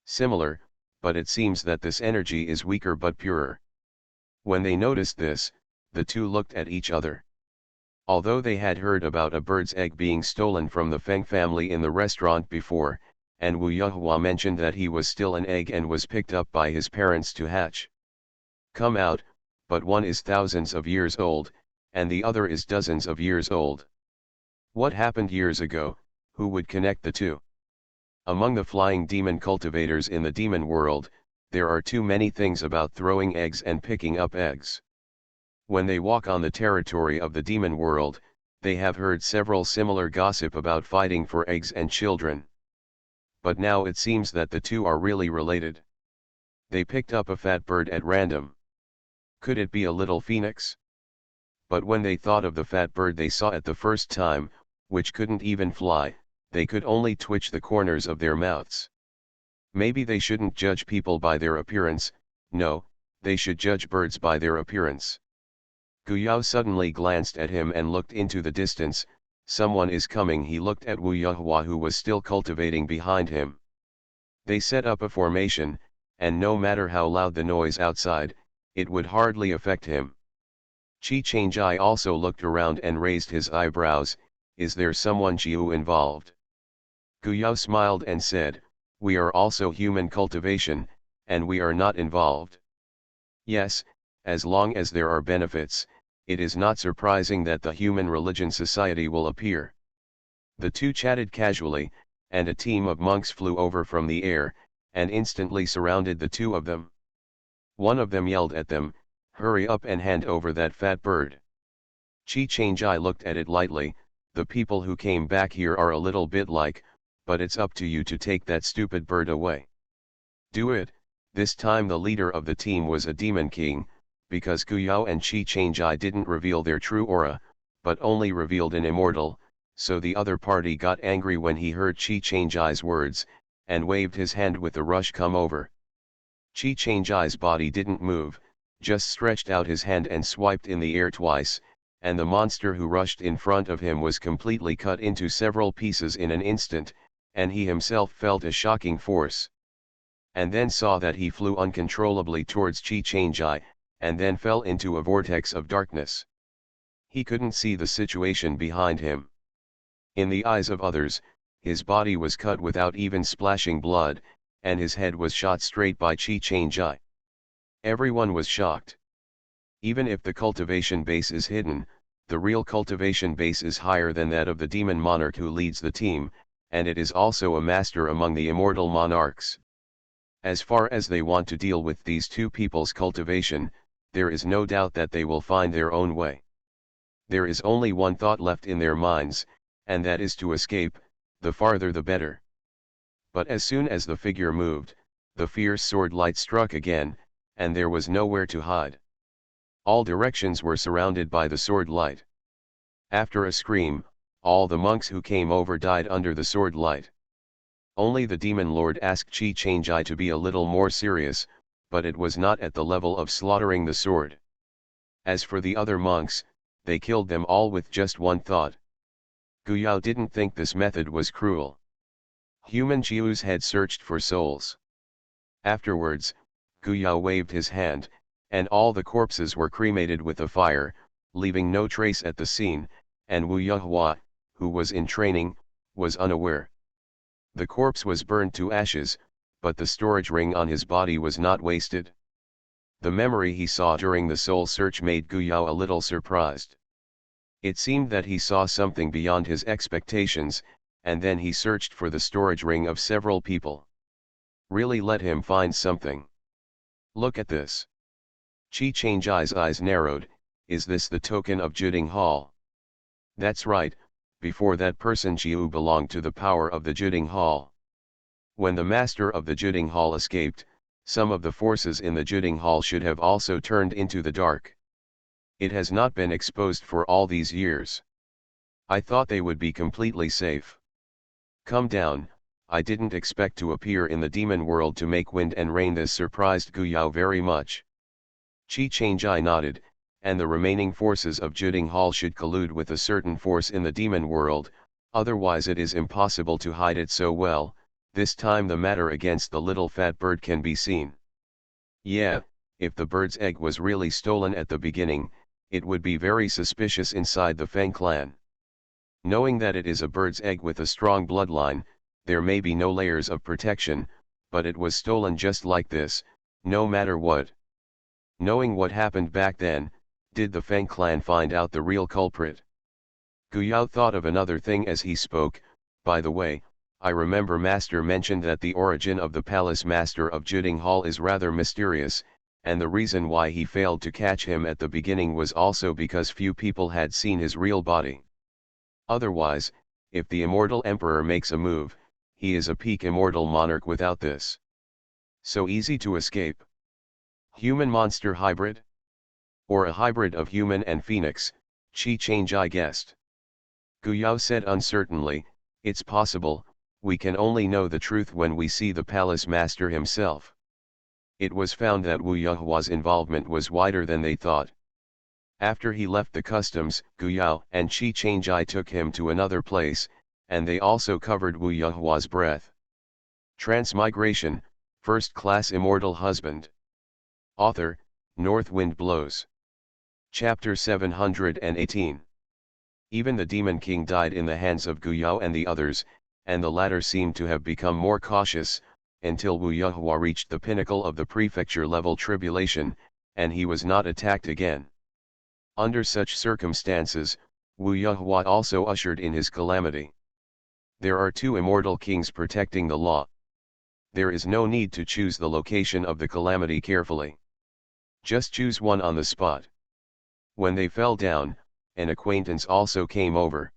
Similar, but it seems that this energy is weaker but purer. When they noticed this, The two looked at each other. Although they had heard about a bird's egg being stolen from the Feng family in the restaurant before, and Wu Yuhua mentioned that he was still an egg and was picked up by his parents to hatch. Come out, but one is thousands of years old, and the other is dozens of years old. What happened years ago? Who would connect the two? Among the flying demon cultivators in the demon world, there are too many things about throwing eggs and picking up eggs. When they walk on the territory of the demon world, they have heard several similar gossip about fighting for eggs and children. But now it seems that the two are really related. They picked up a fat bird at random. Could it be a little phoenix? But when they thought of the fat bird they saw at the first time, which couldn't even fly, they could only twitch the corners of their mouths. Maybe they shouldn't judge people by their appearance, no, they should judge birds by their appearance. Gu Yao suddenly glanced at him and looked into the distance. Someone is coming. He looked at Wu Yuhua who was still cultivating behind him. They set up a formation, and no matter how loud the noise outside, it would hardly affect him. Qi Changjai also looked around and raised his eyebrows. Is there someone Jiu involved? Gu Yao smiled and said, we are also human cultivation, and we are not involved. Yes, as long as there are benefits, it is not surprising that the human religion society will appear. The two chatted casually, and a team of monks flew over from the air, and instantly surrounded the two of them. One of them yelled at them, hurry up and hand over that fat bird. Qi Changjai looked at it lightly, the people who came back here are a little bit like, but it's up to you to take that stupid bird away. Do it. This time the leader of the team was a demon king, because Gu Yao and Qi Changjai didn't reveal their true aura, but only revealed an immortal, so the other party got angry when he heard Qi Changjai's words, and waved his hand with a rush come over. Qi Changjai's body didn't move, just stretched out his hand and swiped in the air twice, and the monster who rushed in front of him was completely cut into several pieces in an instant, and he himself felt a shocking force. And then saw that he flew uncontrollably towards Qi Changjai, and then fell into a vortex of darkness. He couldn't see the situation behind him. In the eyes of others, his body was cut without even splashing blood, and his head was shot straight by Qi Changjai. Everyone was shocked. Even if the cultivation base is hidden, the real cultivation base is higher than that of the demon monarch who leads the team, and it is also a master among the immortal monarchs. As far as they want to deal with these two people's cultivation, there is no doubt that they will find their own way. There is only one thought left in their minds, and that is to escape, the farther the better. But as soon as the figure moved, the fierce sword light struck again, and there was nowhere to hide. All directions were surrounded by the sword light. After a scream, all the monks who came over died under the sword light. Only the demon lord asked Qi Changjai to be a little more serious, but it was not at the level of slaughtering the sword. As for the other monks, they killed them all with just one thought. Gu Yao didn't think this method was cruel. Human Jiu's head searched for souls. Afterwards, Gu Yao waved his hand, and all the corpses were cremated with a fire, leaving no trace at the scene, and Wu Yuhua, who was in training, was unaware. The corpse was burned to ashes, but the storage ring on his body was not wasted. The memory he saw during the soul search made Gu Yao a little surprised. It seemed that he saw something beyond his expectations, and then he searched for the storage ring of several people. Really let him find something. Look at this. Qi Changjai's eyes narrowed. Is this the token of Juding Hall? That's right, before that person Jiu belonged to the power of the Juding Hall. When the master of the Juding Hall escaped, some of the forces in the Juding Hall should have also turned into the dark. It has not been exposed for all these years. I thought they would be completely safe. Come down, I didn't expect to appear in the demon world to make wind and rain. This surprised Gu Yao very much. Qi Changjai nodded, and the remaining forces of Juding Hall should collude with a certain force in the demon world, otherwise it is impossible to hide it so well. This time the matter against the little fat bird can be seen. Yeah, if the bird's egg was really stolen at the beginning, it would be very suspicious inside the Feng clan. Knowing that it is a bird's egg with a strong bloodline, there may be no layers of protection, but it was stolen just like this, no matter what. Knowing what happened back then, did the Feng clan find out the real culprit? Gu Yao thought of another thing as he spoke. By the way, I remember Master mentioned that the origin of the Palace Master of Juding Hall is rather mysterious, and the reason why he failed to catch him at the beginning was also because few people had seen his real body. Otherwise, if the Immortal Emperor makes a move, he is a peak Immortal monarch without this. So easy to escape. Human-monster hybrid? Or a hybrid of human and phoenix, Chi Change guessed. Gu Yao said uncertainly, it's possible, we can only know the truth when we see the Palace Master himself. It was found that Wu Yuhua's involvement was wider than they thought. After he left the customs, Gu Yao and Chi Change took him to another place, and they also covered Wu Yuhua's breath. Transmigration, First Class Immortal Husband. Author, North Wind Blows. Chapter 718. Even the Demon King died in the hands of Gu Yao and the others, and the latter seemed to have become more cautious, until Wu Yuhua reached the pinnacle of the prefecture-level tribulation, and he was not attacked again. Under such circumstances, Wu Yuhua also ushered in his calamity. There are two immortal kings protecting the law. There is no need to choose the location of the calamity carefully. Just choose one on the spot. When they fell down, an acquaintance also came over.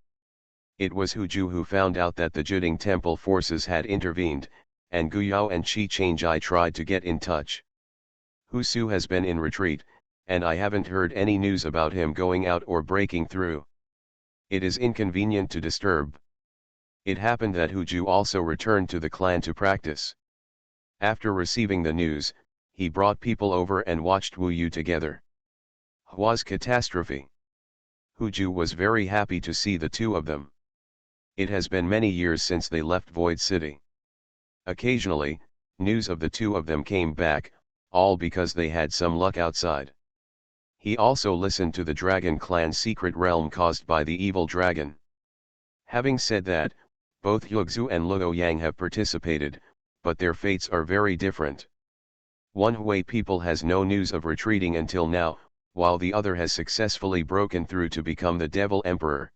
It was Hu Ju who found out that the Juding Temple forces had intervened, and Gu Yao and Chi Change tried to get in touch. Hu Su has been in retreat, and I haven't heard any news about him going out or breaking through. It is inconvenient to disturb. It happened that Hu Ju also returned to the clan to practice. After receiving the news, he brought people over and watched Wu Yu together. Hua's catastrophe. Hu Ju was very happy to see the two of them. It has been many years since they left Void City. Occasionally, news of the two of them came back, all because they had some luck outside. He also listened to the Dragon Clan's secret realm caused by the evil dragon. Having said that, both Huixu and Luo Yang have participated, but their fates are very different. One Hui people has no news of retreating until now, while the other has successfully broken through to become the Devil Emperor.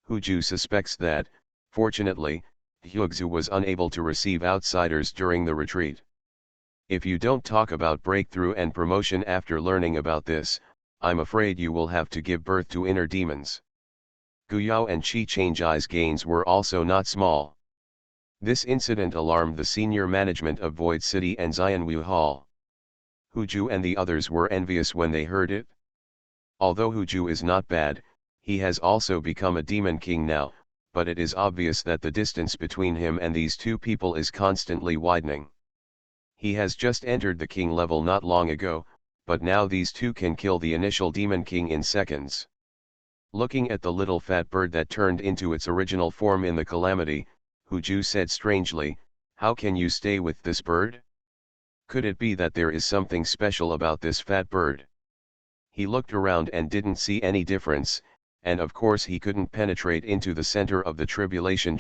Hu Ju suspects that, fortunately, Huixu was unable to receive outsiders during the retreat. If you don't talk about breakthrough and promotion after learning about this, I'm afraid you will have to give birth to inner demons. Gu Yao and Chi Change's gains were also not small. This incident alarmed the senior management of Void City and Xianwu Hall. Hu Ju and the others were envious when they heard it. Although Hu Ju is not bad, he has also become a demon king now, but it is obvious that the distance between him and these two people is constantly widening. He has just entered the king level not long ago, but now these two can kill the initial demon king in seconds. Looking at the little fat bird that turned into its original form in the calamity, Hu Ju said strangely, "How can you stay with this bird? Could it be that there is something special about this fat bird?" He looked around and didn't see any difference, and of course he couldn't penetrate into the center of the tribulation.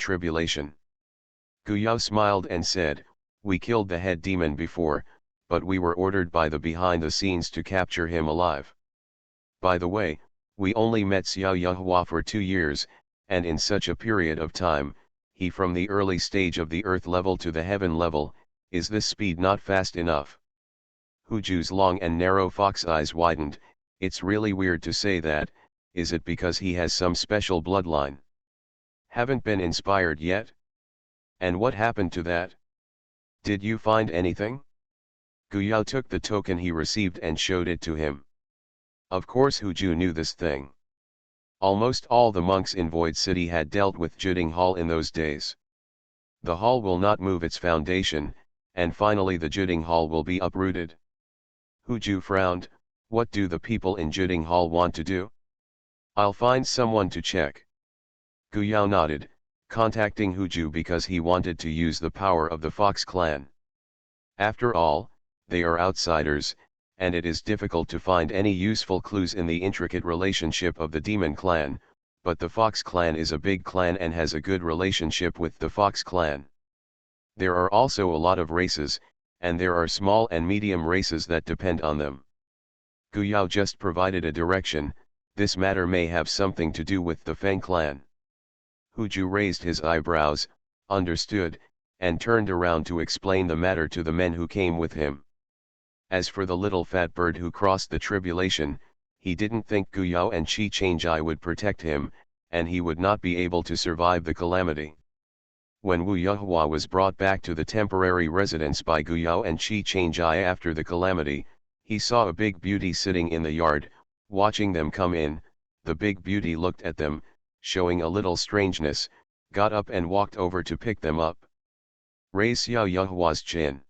Gu Yao smiled and said, "We killed the head demon before, but we were ordered by the behind the scenes to capture him alive. By the way, we only met Xiao Yuhua for 2 years, and in such a period of time, he from the early stage of the earth level to the heaven level, is this speed not fast enough?" Hu Ju's long and narrow fox eyes widened. "It's really weird to say that, is it because he has some special bloodline? Haven't been inspired yet? And what happened to that? Did you find anything?" Gu Yao took the token he received and showed it to him. Of course Hu Ju knew this thing. Almost all the monks in Void City had dealt with Juding Hall in those days. The hall will not move its foundation, and finally the Juding Hall will be uprooted. Hu Ju frowned. "What do the people in Juding Hall want to do?" "I'll find someone to check." Gu Yao nodded, contacting Hu Ju because he wanted to use the power of the Fox clan. After all, they are outsiders, and it is difficult to find any useful clues in the intricate relationship of the demon clan, but the fox clan is a big clan and has a good relationship with the fox clan. There are also a lot of races, and there are small and medium races that depend on them. Gu Yao just provided a direction. This matter may have something to do with the Feng clan. Hu Ju raised his eyebrows, understood, and turned around to explain the matter to the men who came with him. As for the little fat bird who crossed the tribulation, he didn't think Gu Yao and Qi Changjai would protect him, and he would not be able to survive the calamity. When Wu Yuhua was brought back to the temporary residence by Gu Yao and Qi Changjai after the calamity, he saw a big beauty sitting in the yard, watching them come in. The big beauty looked at them, showing a little strangeness, got up and walked over to pick them up. Raise Xiao Yuhua's chin.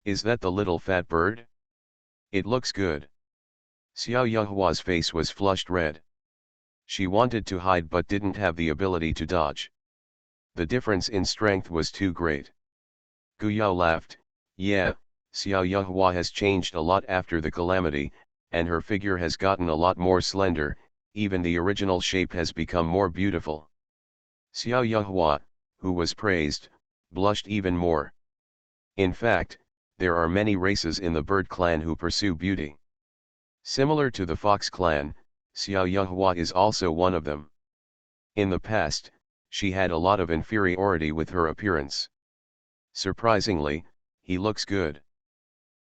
Is that the little fat bird? It looks good. Xiao Yuhua's face was flushed red. She wanted to hide but didn't have the ability to dodge. The difference in strength was too great. Gu Yao laughed. Yeah, Xiao Yuhua has changed a lot after the calamity, and her figure has gotten a lot more slender, even the original shape has become more beautiful. Xiao Yuhua, who was praised, blushed even more. In fact, there are many races in the bird clan who pursue beauty. Similar to the fox clan, Xiao Yuhua is also one of them. In the past, she had a lot of inferiority with her appearance. Surprisingly, he looks good.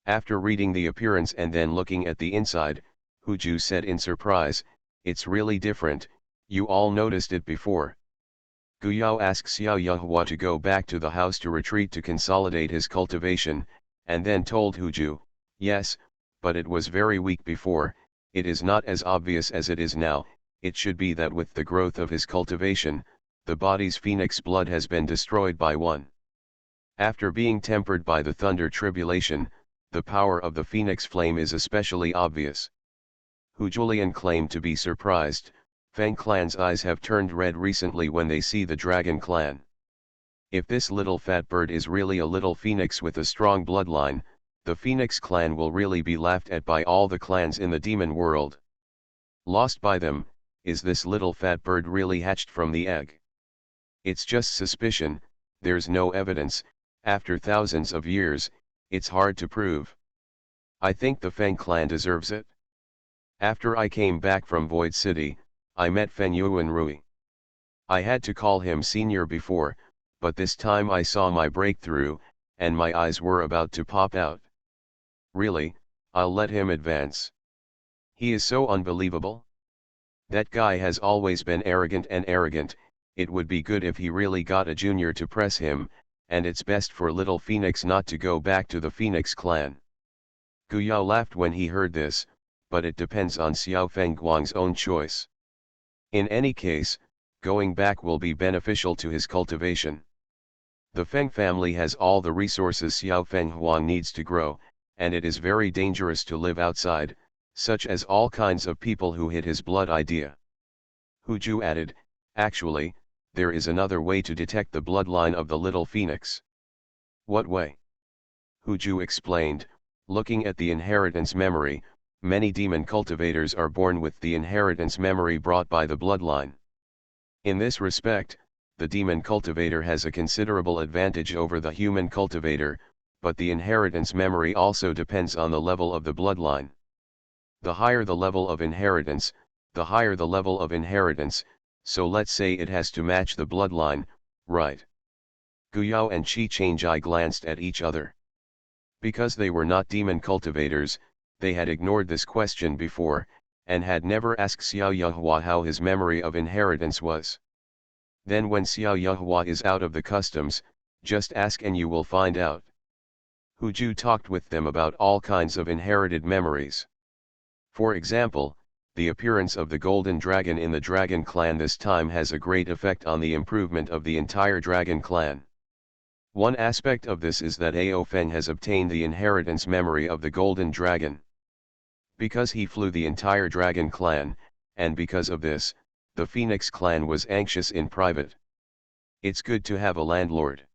After reading the appearance and then looking at the inside, Hu Ju said in surprise, "It's really different, you all noticed it before." Gu Yao asked Xiao Yuhua to go back to the house to retreat to consolidate his cultivation, and then told Hu Ju, "Yes, but it was very weak before, it is not as obvious as it is now. It should be that with the growth of his cultivation, the body's phoenix blood has been destroyed by one. After being tempered by the thunder tribulation, the power of the phoenix flame is especially obvious." Hu Julian claimed to be surprised. Feng clan's eyes have turned red recently when they see the dragon clan. If this little fat bird is really a little phoenix with a strong bloodline, the phoenix clan will really be laughed at by all the clans in the demon world. Lost by them, is this little fat bird really hatched from the egg? It's just suspicion, there's no evidence. After thousands of years, it's hard to prove. I think the Feng clan deserves it. After I came back from Void City, I met Feng Yuan Rui. I had to call him senior before, but this time I saw my breakthrough, and my eyes were about to pop out. Really, I'll let him advance. He is so unbelievable. That guy has always been arrogant and arrogant. It would be good if he really got a junior to press him, and it's best for little Phoenix not to go back to the Phoenix clan. Gu Yao laughed when he heard this, but it depends on Xiao Fengguang's own choice. In any case, going back will be beneficial to his cultivation. The Feng family has all the resources Xiao Fenghuang needs to grow, and it is very dangerous to live outside, such as all kinds of people who hit his blood idea. Hu Ju added, "Actually, there is another way to detect the bloodline of the little phoenix." "What way?" Hu Ju explained, "Looking at the inheritance memory, many demon cultivators are born with the inheritance memory brought by the bloodline. In this respect, the demon cultivator has a considerable advantage over the human cultivator, but the inheritance memory also depends on the level of the bloodline. The higher the level of inheritance, the higher the level of inheritance, so let's say it has to match the bloodline, right?" Gu Yao and Qi Changjai glanced at each other. Because they were not demon cultivators, they had ignored this question before, and had never asked Xiao Yuhua how his memory of inheritance was. Then when Xiao Yuhua is out of the customs, just ask and you will find out. Hu Ju talked with them about all kinds of inherited memories. For example, the appearance of the golden dragon in the dragon clan this time has a great effect on the improvement of the entire dragon clan. One aspect of this is that Ao Feng has obtained the inheritance memory of the golden dragon. Because he flew the entire dragon clan, and because of this, the Phoenix clan was anxious in private. It's good to have a landlord.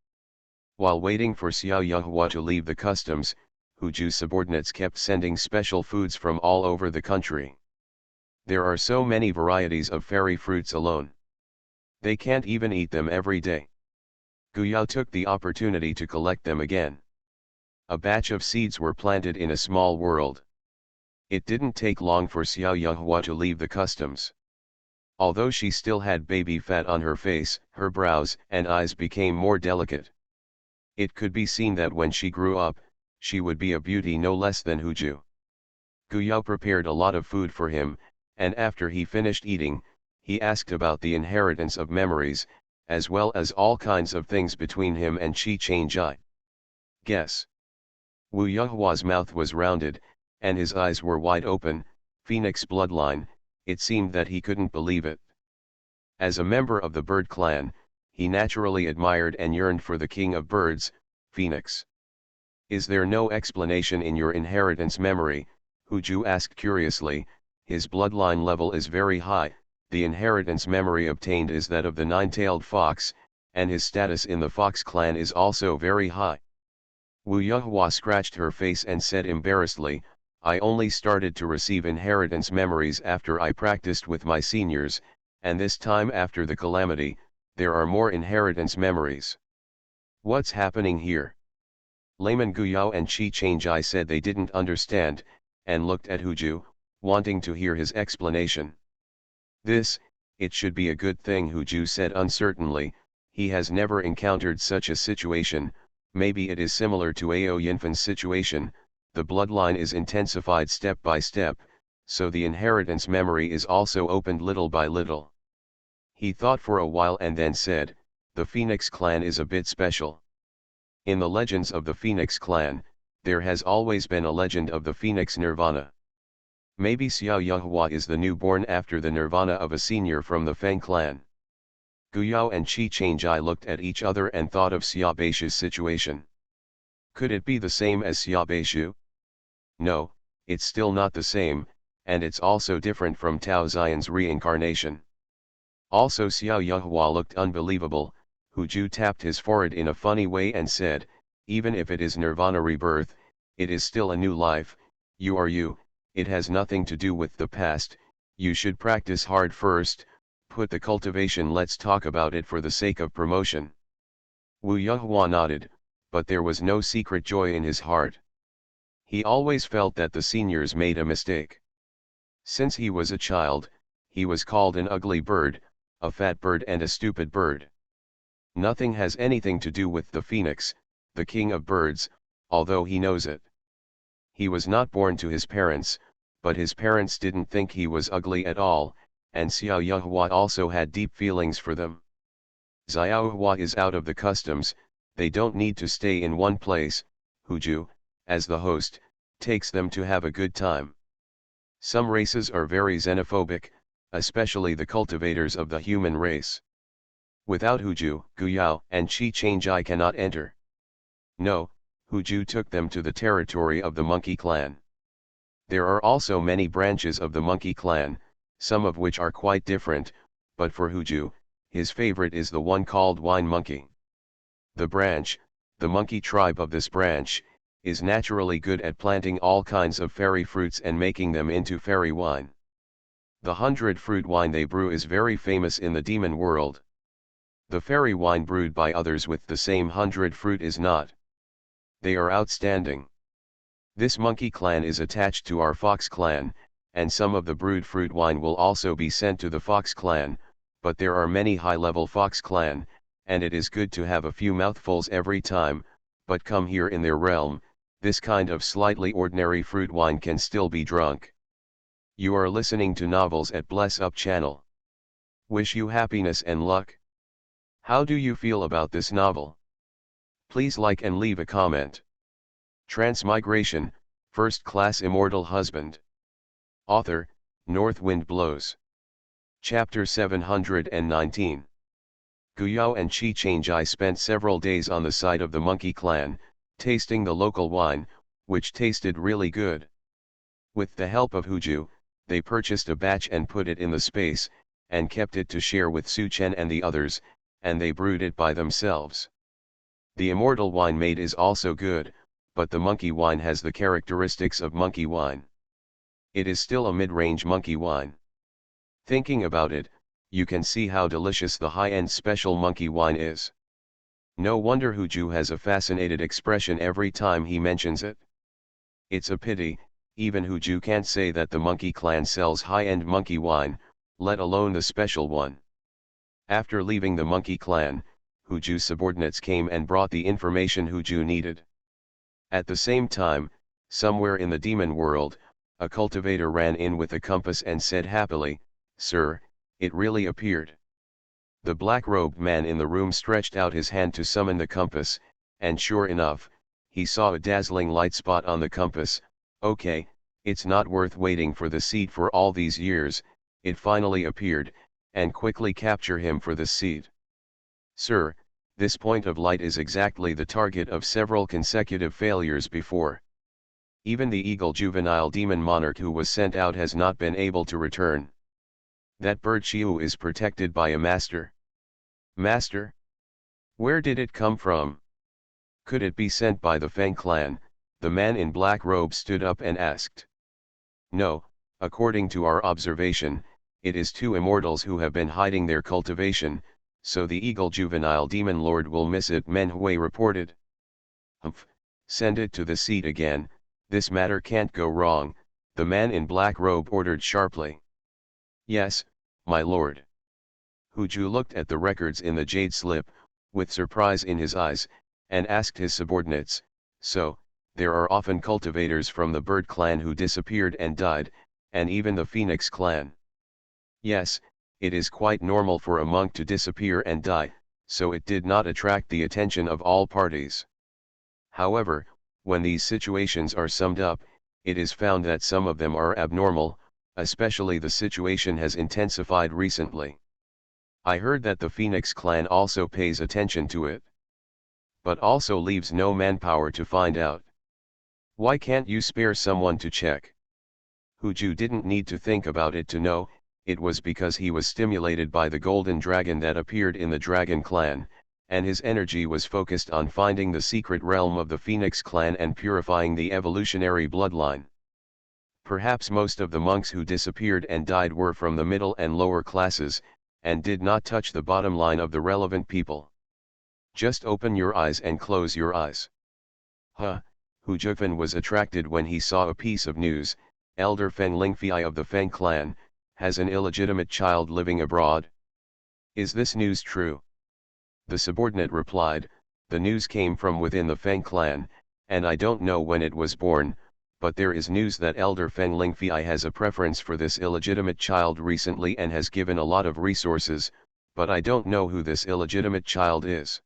While waiting for Xiao Yuhua to leave the customs, Huju's subordinates kept sending special foods from all over the country. There are so many varieties of fairy fruits alone. They can't even eat them every day. Guyao took the opportunity to collect them again. A batch of seeds were planted in a small world. It didn't take long for Xiao Yuhua to leave the customs. Although she still had baby fat on her face, her brows and eyes became more delicate. It could be seen that when she grew up, she would be a beauty no less than Huju. Guyao prepared a lot of food for him, and after he finished eating, he asked about the inheritance of memories, as well as all kinds of things between him and Qi Changjai. Guess. Wu Yuhua's mouth was rounded, and his eyes were wide open. Phoenix bloodline, it seemed that he couldn't believe it. As a member of the bird clan, he naturally admired and yearned for the king of birds, Phoenix. Is there no explanation in your inheritance memory? Huju asked curiously. His bloodline level is very high, the inheritance memory obtained is that of the nine-tailed fox, and his status in the fox clan is also very high. Wu Yuhua scratched her face and said embarrassedly, I only started to receive inheritance memories after I practiced with my seniors, and this time after the calamity, there are more inheritance memories. What's happening here? Layman Guyao and Qi Changjai said they didn't understand, and looked at Huju, wanting to hear his explanation. It should be a good thing, Huju said uncertainly. He has never encountered such a situation. Maybe it is similar to Ao Yinfan's situation. The bloodline is intensified step by step, so the inheritance memory is also opened little by little. He thought for a while and then said, the Phoenix clan is a bit special. In the legends of the Phoenix clan, there has always been a legend of the Phoenix Nirvana. Maybe Xiao Yuhua is the newborn after the Nirvana of a senior from the Feng clan. Guyao and Qi Changjai looked at each other and thought of Xia Beishu's situation. Could it be the same as Xia Beishu? No, it's still not the same, and it's also different from Tao Xian's reincarnation. Also Xiao Yuhua looked unbelievable. Huju tapped his forehead in a funny way and said, even if it is Nirvana rebirth, it is still a new life. You are you, it has nothing to do with the past. You should practice hard first, put the cultivation, let's talk about it for the sake of promotion. Wu Yuhua nodded, but there was no secret joy in his heart. He always felt that the seniors made a mistake. Since he was a child, he was called an ugly bird, a fat bird and a stupid bird. Nothing has anything to do with the phoenix, the king of birds, although he knows it. He was not born to his parents, but his parents didn't think he was ugly at all, and Xiao Yuhua also had deep feelings for them. Xiao Yuhua is out of the customs, they don't need to stay in one place. Huju, as the host, takes them to have a good time. Some races are very xenophobic, especially the cultivators of the human race. Without Huju, Guyao and Qi Changjai cannot enter. No, Huju took them to the territory of the monkey clan. There are also many branches of the monkey clan, some of which are quite different, but for Huju, his favorite is the one called Wine Monkey. The monkey tribe of this branch, is naturally good at planting all kinds of fairy fruits and making them into fairy wine. The 100-fruit wine they brew is very famous in the demon world. The fairy wine brewed by others with the same 100 fruit is not. They are outstanding. This monkey clan is attached to our fox clan, and some of the brewed fruit wine will also be sent to the fox clan, but there are many high-level fox clan, and it is good to have a few mouthfuls every time, but come here in their realm, this kind of slightly ordinary fruit wine can still be drunk. You are listening to Novels at Bless Up channel. Wish you happiness and luck. How do you feel about this novel? Please like and leave a comment. Transmigration, First Class Immortal Husband. Author, North Wind Blows. Chapter 719. Guyao and Qi Changjai spent several days on the side of the monkey clan, tasting the local wine, which tasted really good. With the help of Huju, they purchased a batch and put it in the space, and kept it to share with Su Chen and the others, and they brewed it by themselves. The immortal wine made is also good, but the monkey wine has the characteristics of monkey wine. It is still a mid-range monkey wine. Thinking about it, you can see how delicious the high-end special monkey wine is. No wonder Huju has a fascinated expression every time he mentions it. It's a pity, even Huju can't say that the monkey clan sells high-end monkey wine, let alone the special one. After leaving the monkey clan, Huju's subordinates came and brought the information Huju needed. At the same time, somewhere in the demon world, a cultivator ran in with a compass and said happily, "Sir, it really appeared." The black-robed man in the room stretched out his hand to summon the compass, and sure enough, he saw a dazzling light spot on the compass. "Okay, it's not worth waiting for the seed for all these years," it finally appeared, and quickly capture him for the seed. "Sir, this point of light is exactly the target of several consecutive failures before. Even the eagle juvenile demon monarch who was sent out has not been able to return. That bird Shiu is protected by a master." "Master? Where did it come from? Could it be sent by the Feng clan?" The man in black robe stood up and asked. "No, according to our observation, it is two immortals who have been hiding their cultivation, so the eagle juvenile demon lord will miss it," Men Hui reported. "Humph, send it to the seat again, this matter can't go wrong," the man in black robe ordered sharply. "Yes, my lord." Huju looked at the records in the jade slip, with surprise in his eyes, and asked his subordinates, "So, there are often cultivators from the bird clan who disappeared and died, and even the phoenix clan?" "Yes, it is quite normal for a monk to disappear and die, so it did not attract the attention of all parties. However, when these situations are summed up, it is found that some of them are abnormal, especially the situation has intensified recently. I heard that the Phoenix clan also pays attention to it, but also leaves no manpower to find out. Why can't you spare someone to check?" Huju didn't need to think about it to know, it was because he was stimulated by the golden dragon that appeared in the dragon clan, and his energy was focused on finding the secret realm of the Phoenix clan and purifying the evolutionary bloodline. Perhaps most of the monks who disappeared and died were from the middle and lower classes, and did not touch the bottom line of the relevant people. Just open your eyes and close your eyes. Huh, Hujufan was attracted when he saw a piece of news. Elder Feng Lingfei of the Feng clan has an illegitimate child living abroad. Is this news true? The subordinate replied, "The news came from within the Feng clan, and I don't know when it was born, but there is news that Elder Feng Lingfei has a preference for this illegitimate child recently and has given a lot of resources, but I don't know who this illegitimate child is."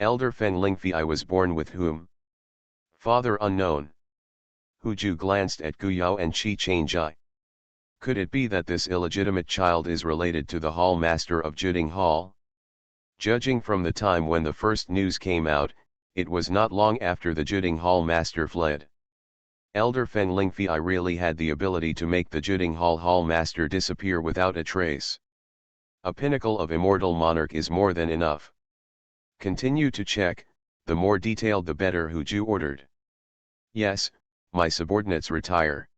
Elder Feng Lingfei was born with whom? Father unknown. Huju glanced at Guyao and Qi Changjai. Could it be that this illegitimate child is related to the hall master of Juding Hall? Judging from the time when the first news came out, it was not long after the Juding Hall master fled. Elder Feng Lingfei really had the ability to make the Juding Hall master disappear without a trace. A pinnacle of immortal monarch is more than enough. Continue to check, the more detailed the better, Huju ordered. Yes, my subordinates retire.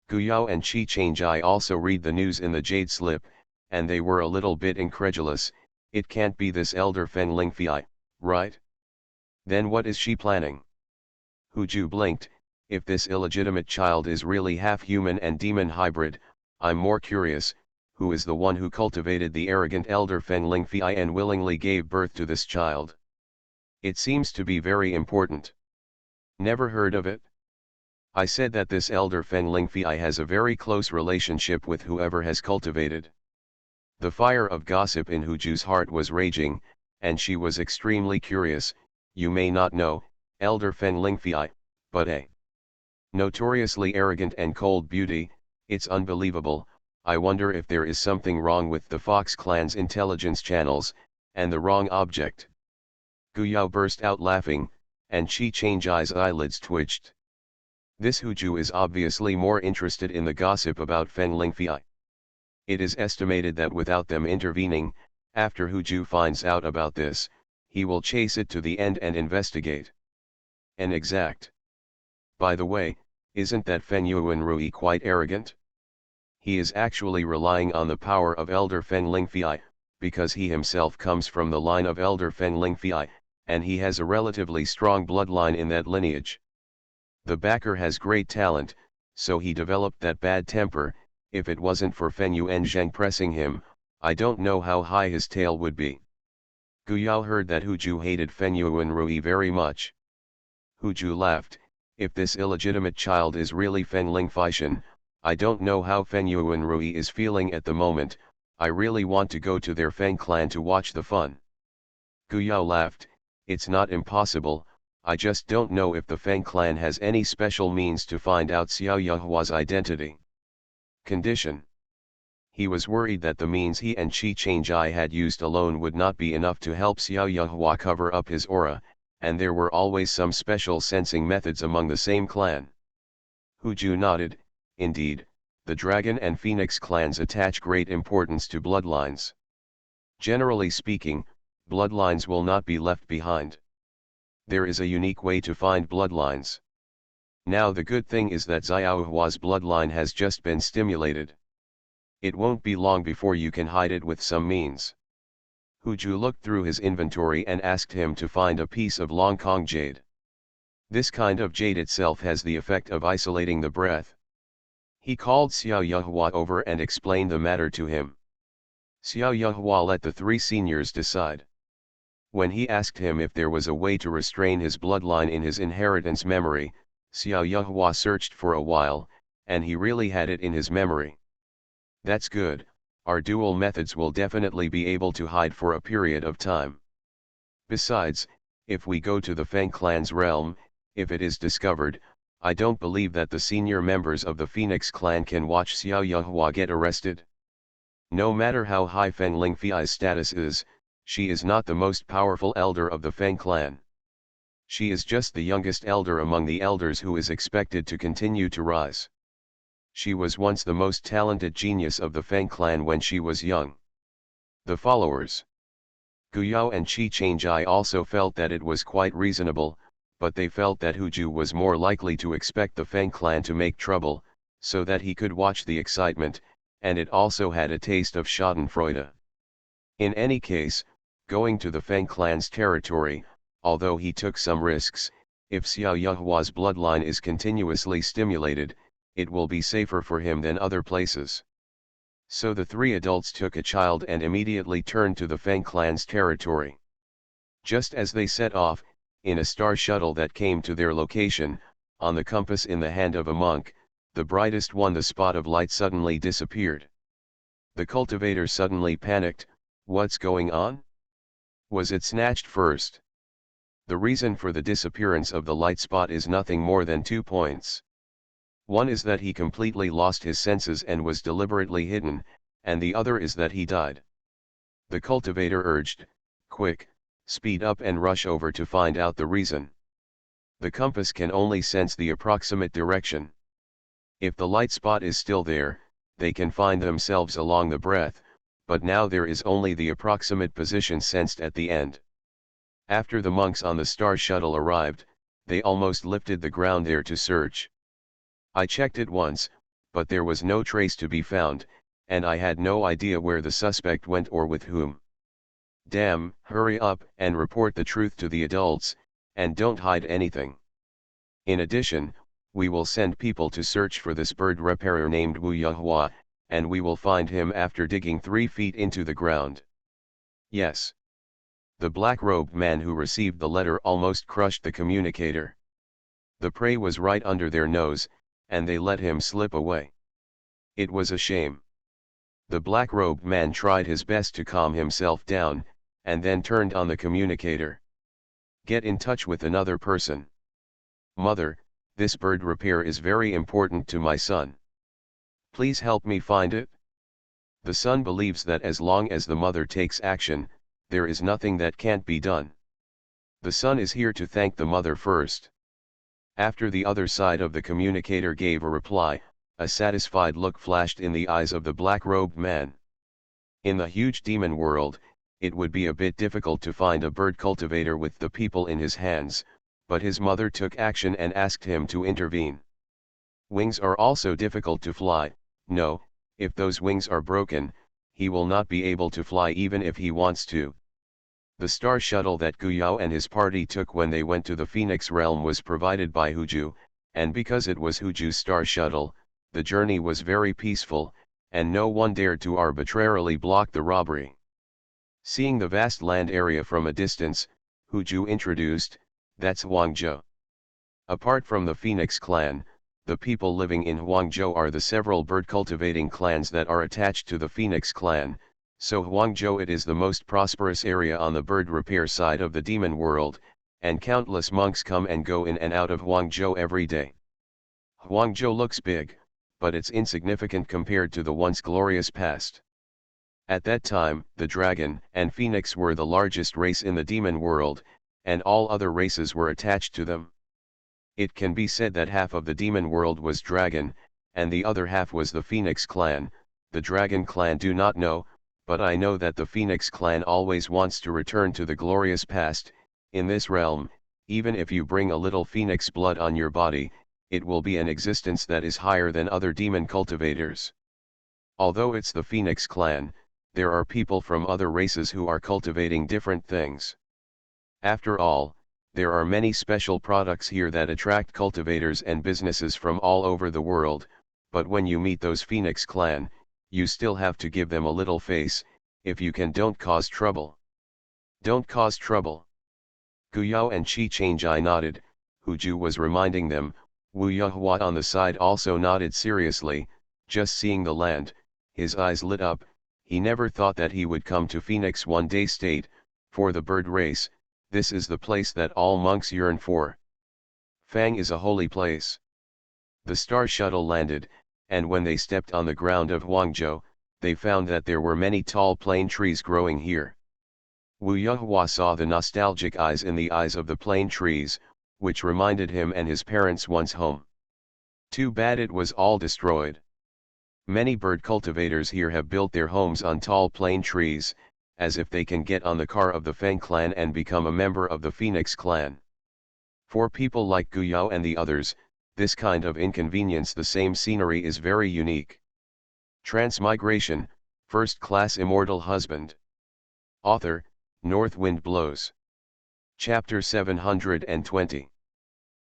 Guyao and Qi Changjai also read the news in the jade slip, and they were a little bit incredulous. It can't be this Elder Feng Lingfei, right? Then what is she planning? Huju blinked. If this illegitimate child is really half human and demon hybrid, I'm more curious, who is the one who cultivated the arrogant Elder Feng Lingfei and willingly gave birth to this child? It seems to be very important. Never heard of it? I said that this Elder Feng Lingfei has a very close relationship with whoever has cultivated. The fire of gossip in Huju's heart was raging, and she was extremely curious. You may not know, Elder Feng Lingfei, but a notoriously arrogant and cold beauty. It's unbelievable. I wonder if there is something wrong with the Fox clan's intelligence channels, and the wrong object. Guyao burst out laughing, and Qi Changjai's eyelids twitched. This Huju is obviously more interested in the gossip about Feng Lingfei. It is estimated that without them intervening, after Huju finds out about this, he will chase it to the end and investigate. and exact. By the way, isn't that Fen Yuan Rui quite arrogant? He is actually relying on the power of Elder Fen Lingfei, because he himself comes from the line of Elder Fen Lingfei, and he has a relatively strong bloodline in that lineage. The backer has great talent, so he developed that bad temper. If it wasn't for Fen Yuan Zheng pressing him, I don't know how high his tail would be. Gu Yao heard that Hu Ju hated Fen Yuan Rui very much. Hu Ju laughed. If this illegitimate child is really Fen Lingfeishan, I don't know how Fen Yuan Rui is feeling at the moment. I really want to go to their Feng clan to watch the fun. Gu Yao laughed. It's not impossible, I just don't know if the Feng clan has any special means to find out Xiao Yehua's identity. Condition. He was worried that the means he and Qi Changjai had used alone would not be enough to help Xiao Yehua cover up his aura, and there were always some special sensing methods among the same clan. Hu Ju nodded. Indeed, the Dragon and Phoenix clans attach great importance to bloodlines. Generally speaking, bloodlines will not be left behind. There is a unique way to find bloodlines. Now the good thing is that Xiaohua's bloodline has just been stimulated. It won't be long before you can hide it with some means. Hu Ju looked through his inventory and asked him to find a piece of Longkong jade. This kind of jade itself has the effect of isolating the breath. He called Xiao Yehua over and explained the matter to him. Xiao Yehua let the three seniors decide. When he asked him if there was a way to restrain his bloodline in his inheritance memory, Xiao Yehua searched for a while, and he really had it in his memory. That's good, our dual methods will definitely be able to hide for a period of time. Besides, if we go to the Feng clan's realm, if it is discovered, I don't believe that the senior members of the Phoenix clan can watch Xiao Yehua get arrested. No matter how high Fen Lingfei's status is, she is not the most powerful elder of the Feng clan. She is just the youngest elder among the elders who is expected to continue to rise. She was once the most talented genius of the Feng clan when she was young. The followers. Gu Yao and Qi Changjai also felt that it was quite reasonable, but they felt that Hu Ju was more likely to expect the Feng clan to make trouble, so that he could watch the excitement, and it also had a taste of schadenfreude. In any case, going to the Feng clan's territory, although he took some risks, if Xiao Yehua's bloodline is continuously stimulated, it will be safer for him than other places. So the three adults took a child and immediately turned to the Feng clan's territory. Just as they set off, in a star shuttle that came to their location, on the compass in the hand of a monk, the brightest one, the spot of light, suddenly disappeared. The cultivator suddenly panicked. What's going on? Was it snatched first? The reason for the disappearance of the light spot is nothing more than 2 points. One is that he completely lost his senses and was deliberately hidden, and the other is that he died. The cultivator urged, "Quick, speed up and rush over to find out the reason." The compass can only sense the approximate direction. If the light spot is still there, they can find themselves along the breath, but now there is only the approximate position sensed at the end. After the monks on the star shuttle arrived, they almost lifted the ground there to search. I checked it once, but there was no trace to be found, and I had no idea where the suspect went or with whom. Damn, hurry up and report the truth to the adults, and don't hide anything. In addition, we will send people to search for this bird repairer named Wu Yehua, and we will find him after digging 3 feet into the ground. Yes. The black-robed man who received the letter almost crushed the communicator. The prey was right under their nose, and they let him slip away. It was a shame. The black-robed man tried his best to calm himself down, and then turned on the communicator. Get in touch with another person. Mother, this bird repair is very important to my son. Please help me find it. The son believes that as long as the mother takes action, there is nothing that can't be done. The son is here to thank the mother first. After the other side of the communicator gave a reply, a satisfied look flashed in the eyes of the black-robed man. In the huge demon world, it would be a bit difficult to find a bird cultivator with the people in his hands, but his mother took action and asked him to intervene. Wings are also difficult to fly. No, if those wings are broken, he will not be able to fly even if he wants to. The star shuttle that Guyao and his party took when they went to the Phoenix realm was provided by Huju, and because it was Huju's star shuttle, the journey was very peaceful, and no one dared to arbitrarily block the robbery. Seeing the vast land area from a distance, Huju introduced, "That's Huangzhou." Apart from the Phoenix clan, the people living in Huangzhou are the several bird cultivating clans that are attached to the Phoenix clan, so Huangzhou it is the most prosperous area on the bird repair side of the demon world, and countless monks come and go in and out of Huangzhou every day. Huangzhou looks big, but it's insignificant compared to the once glorious past. At that time, the dragon and phoenix were the largest race in the demon world, and all other races were attached to them. It can be said that half of the demon world was dragon, and the other half was the Phoenix clan. The dragon clan do not know, but I know that the Phoenix clan always wants to return to the glorious past. In this realm, even if you bring a little phoenix blood on your body, it will be an existence that is higher than other demon cultivators. Although it's the Phoenix clan, there are people from other races who are cultivating different things. After all, there are many special products here that attract cultivators and businesses from all over the world, but when you meet those Phoenix clan, you still have to give them a little face. If you can, don't cause trouble. Don't cause trouble. Guyao and Chi Changjai nodded. Huju was reminding them. Wu Yuhua on the side also nodded seriously. Just seeing the land, his eyes lit up. He never thought that he would come to Phoenix one day. State, for the bird race, this is the place that all monks yearn for. Fang is a holy place. The star shuttle landed, and when they stepped on the ground of Huangzhou, they found that there were many tall plane trees growing here. Wu Yuhua saw the nostalgic eyes in the eyes of the plane trees, which reminded him and his parents' once home. Too bad it was all destroyed. Many bird cultivators here have built their homes on tall plane trees, as if they can get on the car of the Feng clan and become a member of the Phoenix clan. For people like Guyao and the others, this kind of inconvenience, the same scenery, is very unique. Transmigration, First Class Immortal Husband. Author, North Wind Blows. Chapter 720.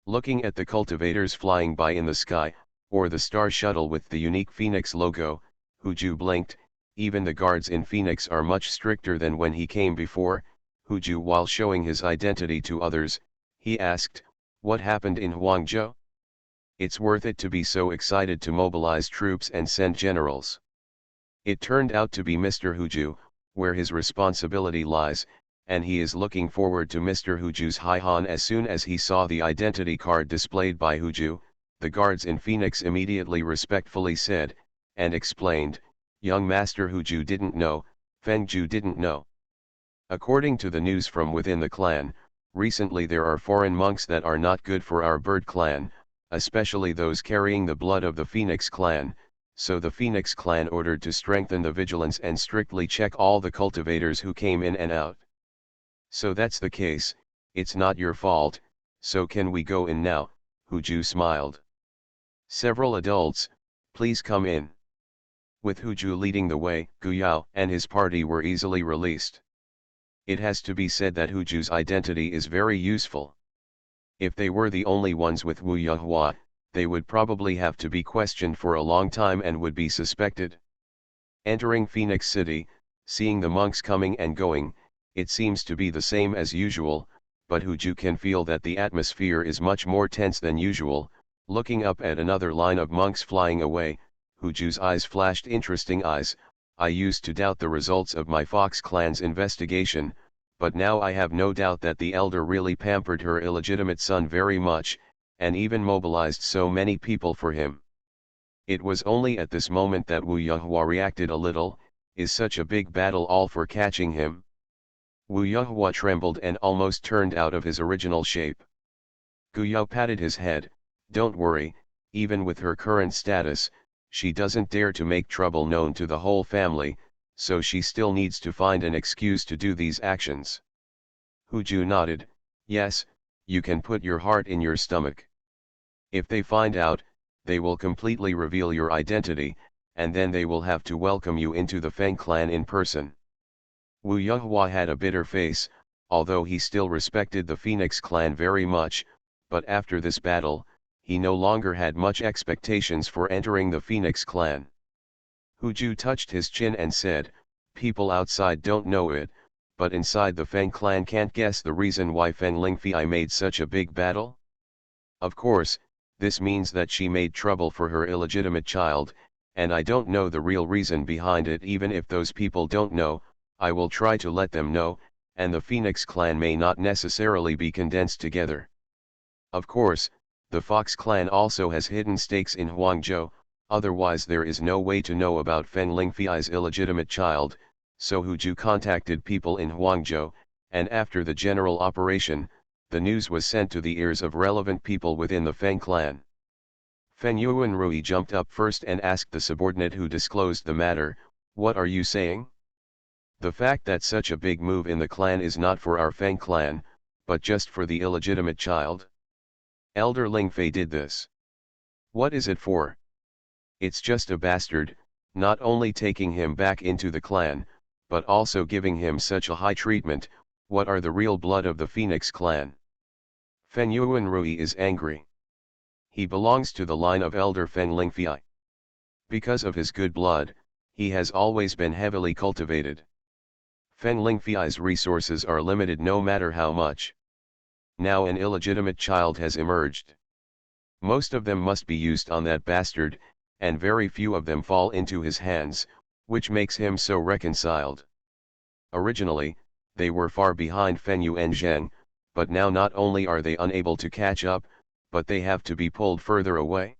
Looking at the cultivators flying by in the sky, or the star shuttle with the unique Phoenix logo, Huju blinked. Even the guards in Phoenix are much stricter than when he came before. Huju, while showing his identity to others, he asked, "What happened in Huangzhou? It's worth it to be so excited to mobilize troops and send generals." It turned out to be Mr. Huju, where his responsibility lies, and he is looking forward to Mr. Huju's Haihan. As soon as he saw the identity card displayed by Huju, the guards in Phoenix immediately respectfully said, and explained, "Young Master Huju didn't know, Fengju didn't know." According to the news from within the clan, recently there are foreign monks that are not good for our bird clan, especially those carrying the blood of the Phoenix clan, so the Phoenix clan ordered to strengthen the vigilance and strictly check all the cultivators who came in and out. "So that's the case, it's not your fault, so can we go in now?" Huju smiled. "Several adults, please come in." With Huju leading the way, Guyao and his party were easily released. It has to be said that Huju's identity is very useful. If they were the only ones with Wu Yuhua, they would probably have to be questioned for a long time and would be suspected. Entering Phoenix City, seeing the monks coming and going, it seems to be the same as usual, but Huju can feel that the atmosphere is much more tense than usual. Looking up at another line of monks flying away, Huju's eyes flashed interesting eyes. "I used to doubt the results of my Fox clan's investigation, but now I have no doubt that the elder really pampered her illegitimate son very much, and even mobilized so many people for him." It was only at this moment that Wu Yuhua reacted a little. Is such a big battle all for catching him? Wu Yuhua trembled and almost turned out of his original shape. Guyao patted his head. "Don't worry, even with her current status, she doesn't dare to make trouble known to the whole family, so she still needs to find an excuse to do these actions." Huju nodded. "Yes, you can put your heart in your stomach. If they find out, they will completely reveal your identity, and then they will have to welcome you into the Feng clan in person. Wu Yuhua had a bitter face, although he still respected the Phoenix clan very much, but after this battle, he no longer had much expectations for entering the Phoenix clan. Hu Ju touched his chin and said, "People outside don't know it, but inside the Feng clan can't guess the reason why Feng Lingfei made such a big battle? Of course, this means that she made trouble for her illegitimate child, and I don't know the real reason behind it. Even if those people don't know, I will try to let them know, and the Phoenix clan may not necessarily be condensed together. Of course, the Fox clan also has hidden stakes in Huangzhou, otherwise there is no way to know about Feng Lingfei's illegitimate child, so Hu Ju contacted people in Huangzhou, and after the general operation, the news was sent to the ears of relevant people within the Feng clan. Feng Yuanrui jumped up first and asked the subordinate who disclosed the matter, "What are you saying? The fact that such a big move in the clan is not for our Feng clan, but just for the illegitimate child? Elder Lingfei did this. What is it for? It's just a bastard, not only taking him back into the clan, but also giving him such a high treatment. What are the real blood of the Phoenix clan?" Feng Yuanrui is angry. He belongs to the line of Elder Feng Lingfei. Because of his good blood, he has always been heavily cultivated. Feng Lingfei's resources are limited no matter how much. Now an illegitimate child has emerged. Most of them must be used on that bastard, and very few of them fall into his hands, which makes him so reconciled. Originally, they were far behind Feng Yuanzheng, but now not only are they unable to catch up, but they have to be pulled further away.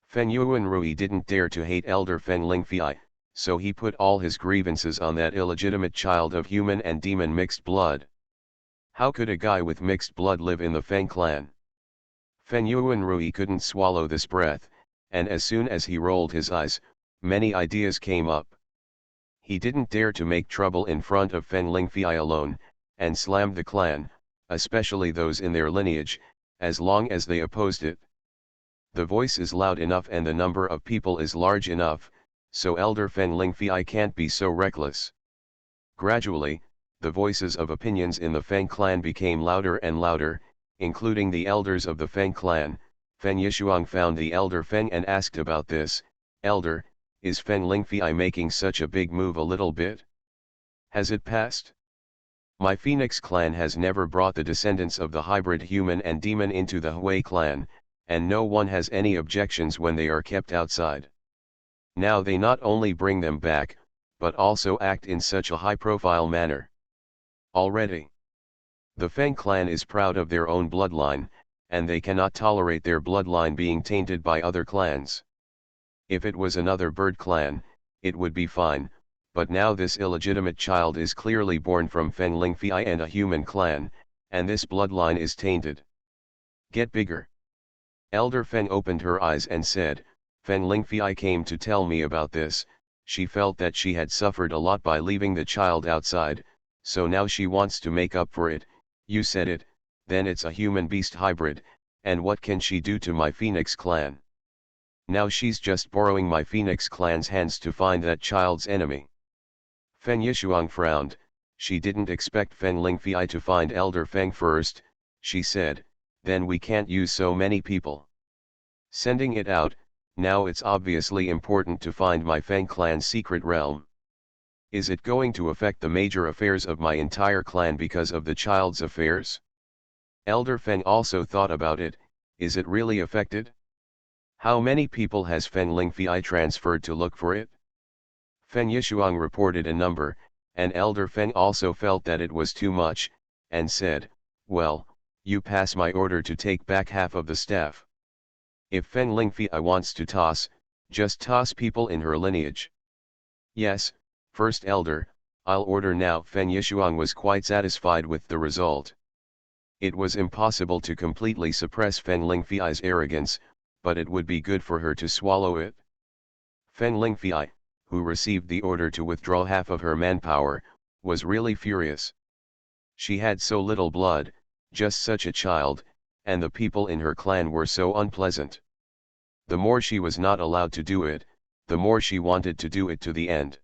Feng Yuanrui didn't dare to hate Elder Feng Lingfei, so he put all his grievances on that illegitimate child of human and demon mixed blood. How could a guy with mixed blood live in the Feng clan? Feng Yuanrui couldn't swallow this breath, and as soon as he rolled his eyes, many ideas came up. He didn't dare to make trouble in front of Feng Lingfei alone, and slammed the clan, especially those in their lineage, as long as they opposed it. The voice is loud enough and the number of people is large enough, so Elder Feng Lingfei can't be so reckless. Gradually, the voices of opinions in the Feng clan became louder and louder, including the elders of the Feng clan. Feng Yishuang found the Elder Feng and asked about this. "Elder, is Feng Lingfei making such a big move a little bit? Has it passed? My Phoenix clan has never brought the descendants of the hybrid human and demon into the Hui clan, and no one has any objections when they are kept outside. Now they not only bring them back, but also act in such a high-profile manner. Already, the Feng clan is proud of their own bloodline, and they cannot tolerate their bloodline being tainted by other clans. If it was another bird clan, it would be fine, but now this illegitimate child is clearly born from Feng Lingfei and a human clan, and this bloodline is tainted. Get bigger." Elder Feng opened her eyes and said, "Feng Lingfei came to tell me about this. She felt that she had suffered a lot by leaving the child outside, so now she wants to make up for it. You said it, then it's a human-beast hybrid, and what can she do to my Phoenix clan? Now she's just borrowing my Phoenix clan's hands to find that child's enemy." Feng Yishuang frowned. She didn't expect Feng Lingfei to find Elder Feng first. She said, "Then we can't use so many people. Sending it out, now it's obviously important to find my Feng clan's secret realm. Is it going to affect the major affairs of my entire clan because of the child's affairs?" Elder Feng also thought about it. Is it really affected? How many people has Feng Lingfei transferred to look for it? Feng Yishuang reported a number, and Elder Feng also felt that it was too much, and said, "Well, you pass my order to take back half of the staff. If Feng Lingfei wants to toss, just toss people in her lineage." "Yes, First Elder, I'll order now." Feng Yishuang was quite satisfied with the result. It was impossible to completely suppress Feng Lingfei's arrogance, but it would be good for her to swallow it. Feng Lingfei, who received the order to withdraw half of her manpower, was really furious. She had so little blood, Just such a child, and the people in her clan were so unpleasant. The more she was not allowed to do it, the more she wanted to do it to the end.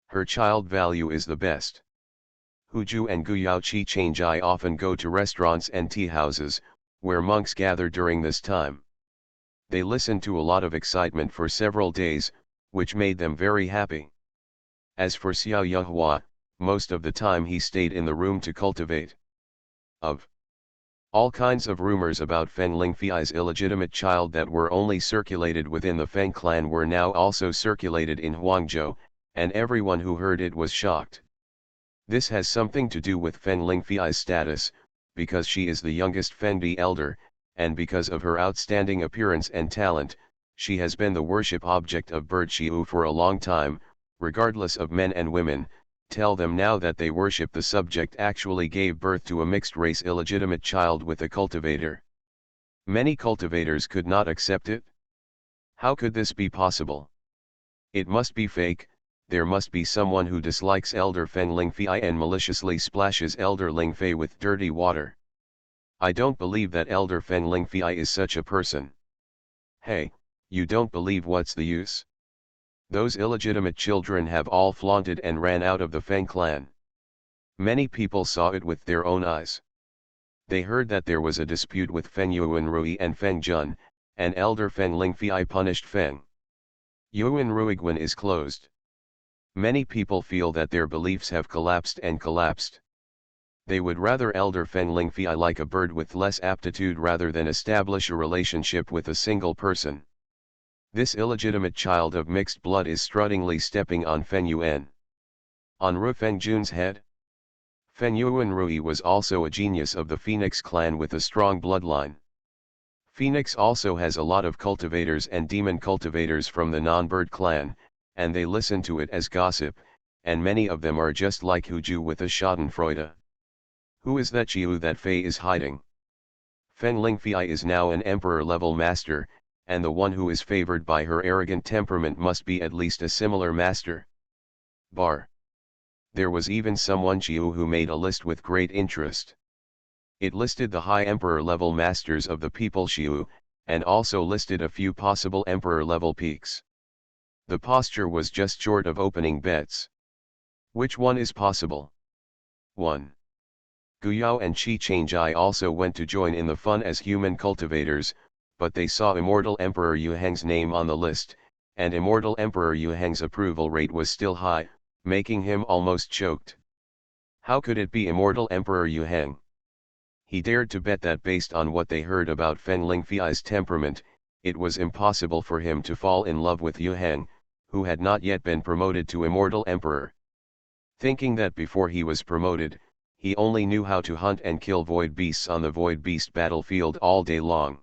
Her child value is the best. Huju and Guyao Chi Changjai often go to restaurants and tea houses, where monks gather during this time. They listened to a lot of excitement for several days, which made them very happy. As for Xiao Yuhua, most of the time he stayed in the room to cultivate. Of all kinds of rumors about Feng Lingfei's illegitimate child that were only circulated within the Feng clan were now also circulated in Huangzhou, and everyone who heard it was shocked. This has something to do with Feng Lingfei's status, because she is the youngest Fengdi elder, and because of her outstanding appearance and talent, she has been the worship object of bird Xiu for a long time, regardless of men and women. Tell them now that they worship the subject actually gave birth to a mixed-race illegitimate child with a cultivator. Many cultivators could not accept it. How could this be possible? It must be fake. There must be someone who dislikes Elder Feng Lingfei and maliciously splashes Elder Lingfei with dirty water. I don't believe that Elder Feng Lingfei is such a person. Hey, you don't believe, what's the use? Those illegitimate children have all flaunted and ran out of the Feng clan. Many people saw it with their own eyes. They heard that there was a dispute with Feng Yuanrui and Feng Jun, and Elder Feng Lingfei punished Feng Yuanruiguan is closed. Many people feel that their beliefs have collapsed and collapsed. They would rather Elder Feng Lingfei like a bird with less aptitude rather than establish a relationship with a single person. This illegitimate child of mixed blood is struttingly stepping on Feng Yuan. On Ru Fengjun's head? Feng Yuanrui was also a genius of the Phoenix clan with a strong bloodline. Phoenix also has a lot of cultivators and demon cultivators from the non-bird clan, and they listen to it as gossip, and many of them are just like Huju with a schadenfreude. Who is that Chiu that Fei is hiding? Feng Lingfei is now an emperor-level master, and the one who is favored by her arrogant temperament must be at least a similar master. Bar. There was even someone Chiu who made a list with great interest. It listed the high emperor-level masters of the people Chiu, and also listed a few possible emperor-level peaks. The posture was just short of opening bets. Which one is possible? 1. Guyao and Qi Changjai also went to join in the fun as human cultivators, but they saw Immortal Emperor Yu Heng's name on the list, and Immortal Emperor Yu Heng's approval rate was still high, making him almost choked. How could it be Immortal Emperor Yu Heng? He dared to bet that based on what they heard about Feng Lingfei's temperament, it was impossible for him to fall in love with Yu Heng, who had not yet been promoted to Immortal Emperor. Thinking that before he was promoted, he only knew how to hunt and kill void beasts on the void beast battlefield all day long.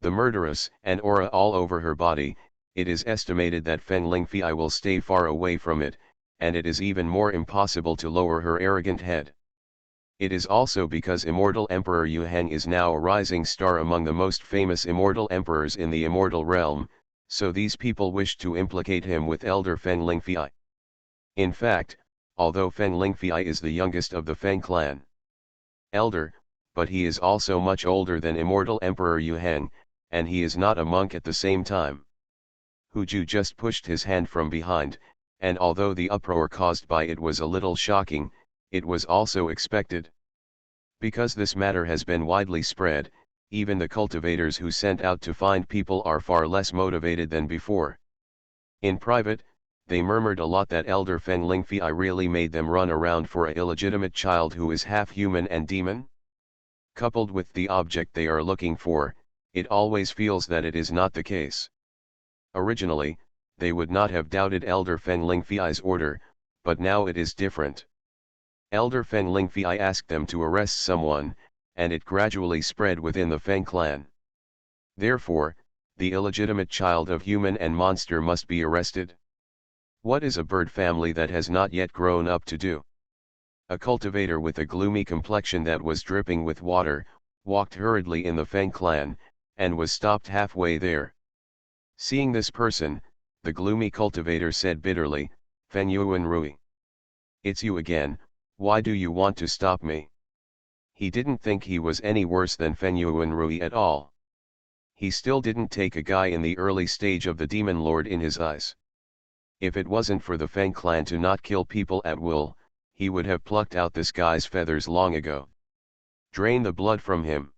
The murderous and aura all over her body, it is estimated that Feng Lingfei will stay far away from it, and it is even more impossible to lower her arrogant head. It is also because Immortal Emperor Yu Heng is now a rising star among the most famous immortal emperors in the immortal realm, so these people wish to implicate him with Elder Feng Lingfei. In fact, although Feng Lingfei is the youngest of the Feng clan, elder, but he is also much older than Immortal Emperor Yu Heng, and he is not a monk at the same time. Huju just pushed his hand from behind, and although the uproar caused by it was a little shocking, it was also expected. Because this matter has been widely spread, even the cultivators who sent out to find people are far less motivated than before. In private, they murmured a lot that Elder Feng Lingfei really made them run around for a illegitimate child who is half human and demon. Coupled with the object they are looking for, it always feels that it is not the case. Originally, they would not have doubted Elder Feng Lingfei's order, but now it is different. Elder Feng Lingfei asked them to arrest someone, and it gradually spread within the Feng clan. Therefore, the illegitimate child of human and monster must be arrested. What is a bird family that has not yet grown up to do? A cultivator with a gloomy complexion that was dripping with water, walked hurriedly in the Feng clan, and was stopped halfway there. Seeing this person, the gloomy cultivator said bitterly, "Feng Yuanrui. It's you again, why do you want to stop me?" He didn't think he was any worse than Fenyuan Rui at all. He still didn't take a guy in the early stage of the Demon Lord in his eyes. If it wasn't for the Feng clan to not kill people at will, he would have plucked out this guy's feathers long ago. Drain the blood from him.